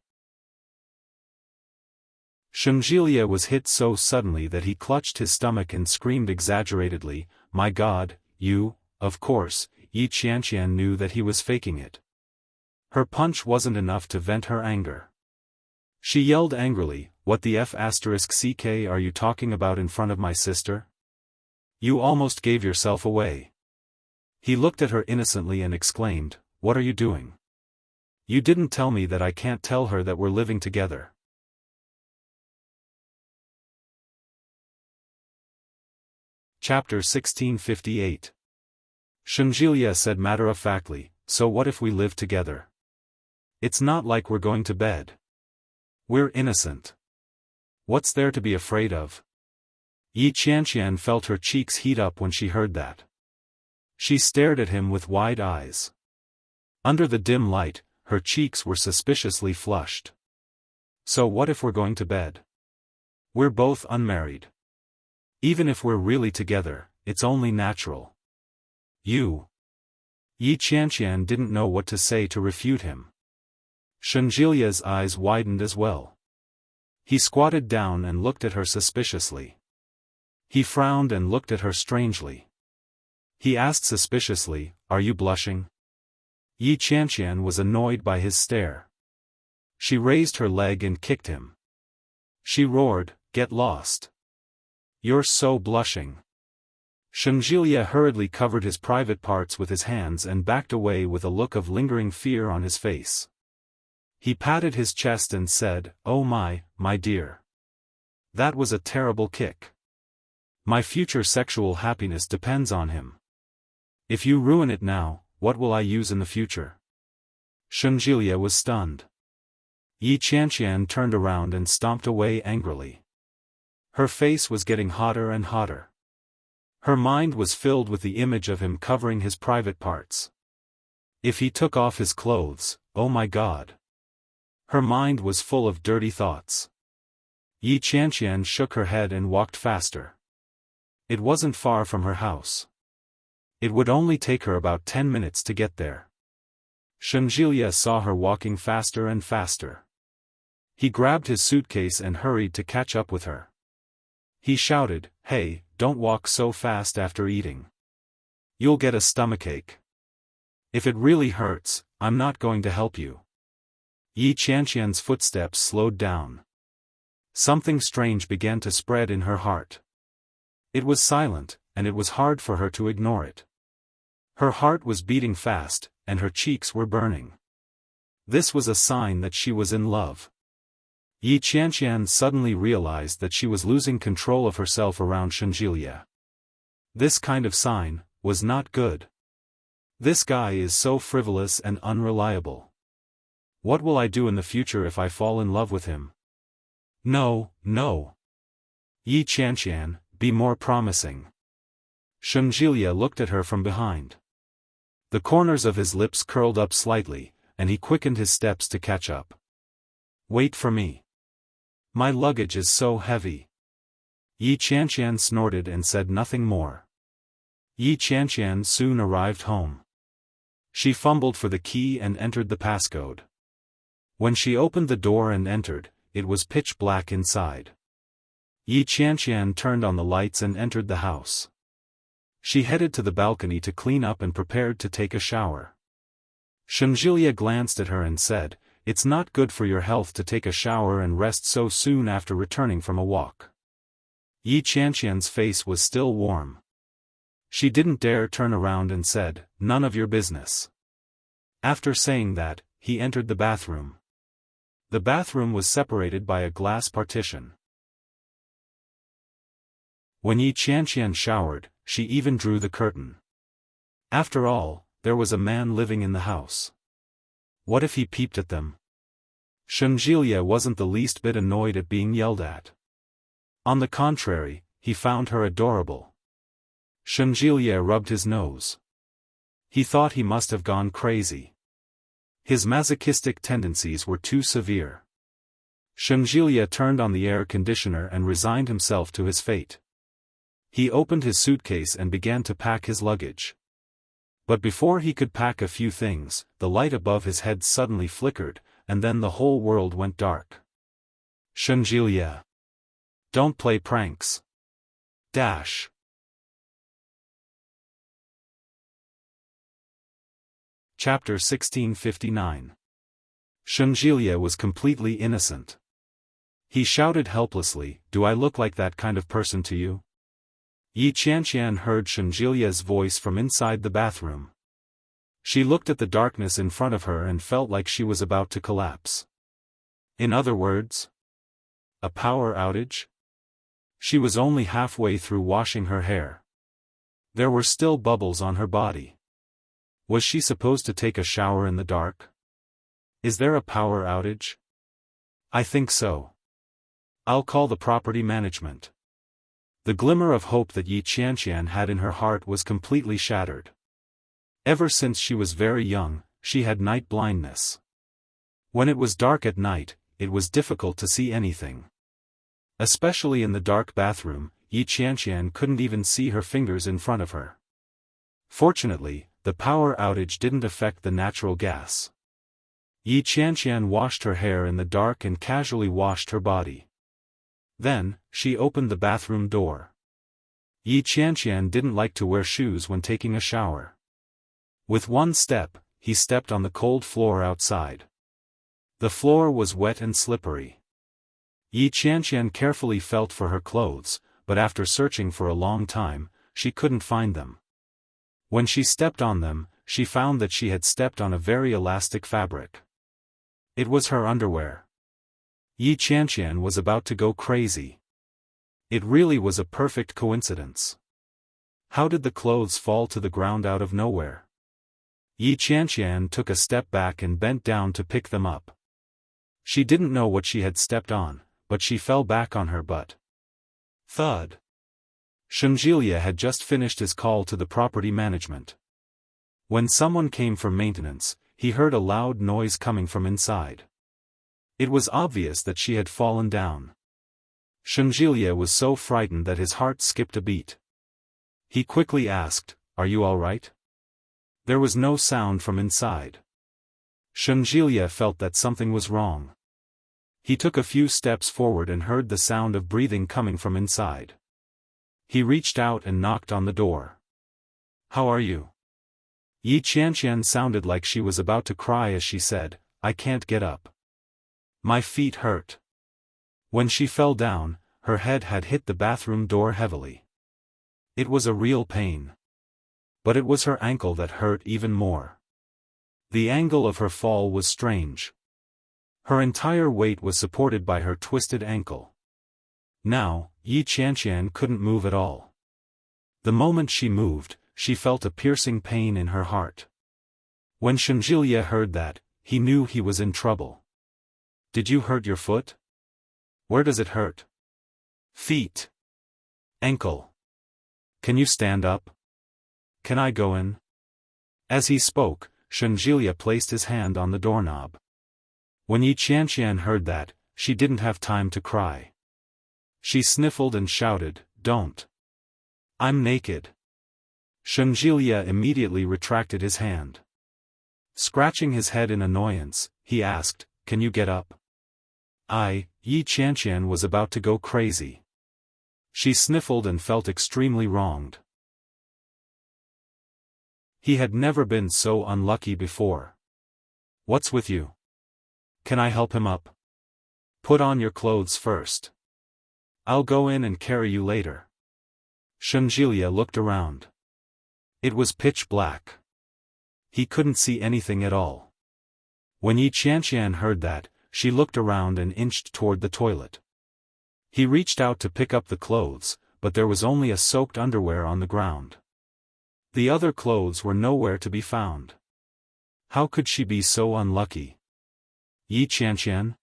Shenjilia was hit so suddenly that he clutched his stomach and screamed exaggeratedly, "My God, you!" Of course, Yi Qianqian knew that he was faking it. Her punch wasn't enough to vent her anger. She yelled angrily, "What the F***ck are you talking about in front of my sister? You almost gave yourself away." He looked at her innocently and exclaimed, "What are you doing?" You didn't tell me that I can't tell her that we're living together. Chapter 1658. Shunjilia said matter-of-factly, so what if we live together? It's not like we're going to bed. We're innocent. What's there to be afraid of? Yi Qianqian felt her cheeks heat up when she heard that. She stared at him with wide eyes. Under the dim light, her cheeks were suspiciously flushed. So what if we're going to bed? We're both unmarried. Even if we're really together, it's only natural. You. Yi Qianqian didn't know what to say to refute him. Shunjilia's eyes widened as well. He squatted down and looked at her suspiciously. He frowned and looked at her strangely. He asked suspiciously, "Are you blushing?" Yi Qianqian was annoyed by his stare. She raised her leg and kicked him. She roared, "Get lost. You're so blushing." Shunjilia hurriedly covered his private parts with his hands and backed away with a look of lingering fear on his face. He patted his chest and said, "Oh my dear. That was a terrible kick. My future sexual happiness depends on him. If you ruin it now, what will I use in the future?" Shunjilia was stunned. Yi Qianqian turned around and stomped away angrily. Her face was getting hotter and hotter. Her mind was filled with the image of him covering his private parts. If he took off his clothes, oh my God. Her mind was full of dirty thoughts. Yi Qianqian shook her head and walked faster. It wasn't far from her house. It would only take her about 10 minutes to get there. Shunjilia saw her walking faster and faster. He grabbed his suitcase and hurried to catch up with her. He shouted, "Hey, don't walk so fast after eating. You'll get a stomachache. If it really hurts, I'm not going to help you." Yi Qianqian's footsteps slowed down. Something strange began to spread in her heart. It was silent, and it was hard for her to ignore it. Her heart was beating fast, and her cheeks were burning. This was a sign that she was in love. Yi Qianqian suddenly realized that she was losing control of herself around Shunjilia. This kind of sign was not good. This guy is so frivolous and unreliable. What will I do in the future if I fall in love with him? No. Yi Qianqian, be more promising. Shunjilia looked at her from behind. The corners of his lips curled up slightly, and he quickened his steps to catch up. Wait for me. My luggage is so heavy. Yi Qianqian snorted and said nothing more. Yi Qianqian soon arrived home. She fumbled for the key and entered the passcode. When she opened the door and entered, it was pitch black inside. Yi Qianqian turned on the lights and entered the house. She headed to the balcony to clean up and prepared to take a shower. Shunjilia glanced at her and said, "It's not good for your health to take a shower and rest so soon after returning from a walk." Yi Qianqian's face was still warm. She didn't dare turn around and said, "None of your business." After saying that, he entered the bathroom. The bathroom was separated by a glass partition. When Yi Qianqian showered, she even drew the curtain. After all, there was a man living in the house. What if he peeped at them? Shunjilia wasn't the least bit annoyed at being yelled at. On the contrary, he found her adorable. Shunjilia rubbed his nose. He thought he must have gone crazy. His masochistic tendencies were too severe. Shunjilia turned on the air conditioner and resigned himself to his fate. He opened his suitcase and began to pack his luggage. But before he could pack a few things, the light above his head suddenly flickered, and then the whole world went dark. Shunjilia. Don't play pranks. Dash. Chapter 1659. Shunjilia was completely innocent. He shouted helplessly, "Do I look like that kind of person to you?" Yi Qianqian heard Shunjilia's voice from inside the bathroom. She looked at the darkness in front of her and felt like she was about to collapse. In other words, a power outage? She was only halfway through washing her hair. There were still bubbles on her body. Was she supposed to take a shower in the dark? Is there a power outage? I think so. I'll call the property management. The glimmer of hope that Yi Qianqian had in her heart was completely shattered. Ever since she was very young, she had night blindness. When it was dark at night, it was difficult to see anything. Especially in the dark bathroom, Yi Qianqian couldn't even see her fingers in front of her. Fortunately, the power outage didn't affect the natural gas. Yi Qianqian washed her hair in the dark and casually washed her body. Then, she opened the bathroom door. Yi Qianqian didn't like to wear shoes when taking a shower. With one step, he stepped on the cold floor outside. The floor was wet and slippery. Yi Qianqian carefully felt for her clothes, but after searching for a long time, she couldn't find them. When she stepped on them, she found that she had stepped on a very elastic fabric. It was her underwear. Yi Qianqian was about to go crazy. It really was a perfect coincidence. How did the clothes fall to the ground out of nowhere? Yi Qianqian took a step back and bent down to pick them up. She didn't know what she had stepped on, but she fell back on her butt. Thud. Shengjilia had just finished his call to the property management. When someone came for maintenance, he heard a loud noise coming from inside. It was obvious that she had fallen down. Shengjilia was so frightened that his heart skipped a beat. He quickly asked, "Are you all right?" There was no sound from inside. Shengjilia felt that something was wrong. He took a few steps forward and heard the sound of breathing coming from inside. He reached out and knocked on the door. "How are you?" Yi Qianqian sounded like she was about to cry as she said, "I can't get up. My feet hurt." When she fell down, her head had hit the bathroom door heavily. It was a real pain. But it was her ankle that hurt even more. The angle of her fall was strange. Her entire weight was supported by her twisted ankle. Now, Yi Qianqian couldn't move at all. The moment she moved, she felt a piercing pain in her heart. When Shengjilia heard that, he knew he was in trouble. "Did you hurt your foot? Where does it hurt?" "Feet. Ankle. Can you stand up? Can I go in?" As he spoke, Shengjilia placed his hand on the doorknob. When Yi Qianqian heard that, she didn't have time to cry. She sniffled and shouted, "Don't. I'm naked." Shengjilia immediately retracted his hand. Scratching his head in annoyance, he asked, "Can you get up?" Yi Qianqian was about to go crazy. She sniffled and felt extremely wronged. He had never been so unlucky before. "What's with you? Can I help him up?" "Put on your clothes first. I'll go in and carry you later." Shengjilia looked around. It was pitch black. He couldn't see anything at all. When Yi Qianqian heard that, she looked around and inched toward the toilet. He reached out to pick up the clothes, but there was only a soaked underwear on the ground. The other clothes were nowhere to be found. How could she be so unlucky? "Yi Qianqian?"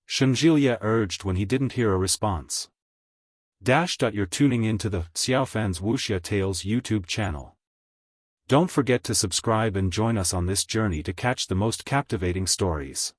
Shengjilia urged when he didn't hear a response. You're tuning into the Xiaofan's Wuxia Tales YouTube channel. Don't forget to subscribe and join us on this journey to catch the most captivating stories.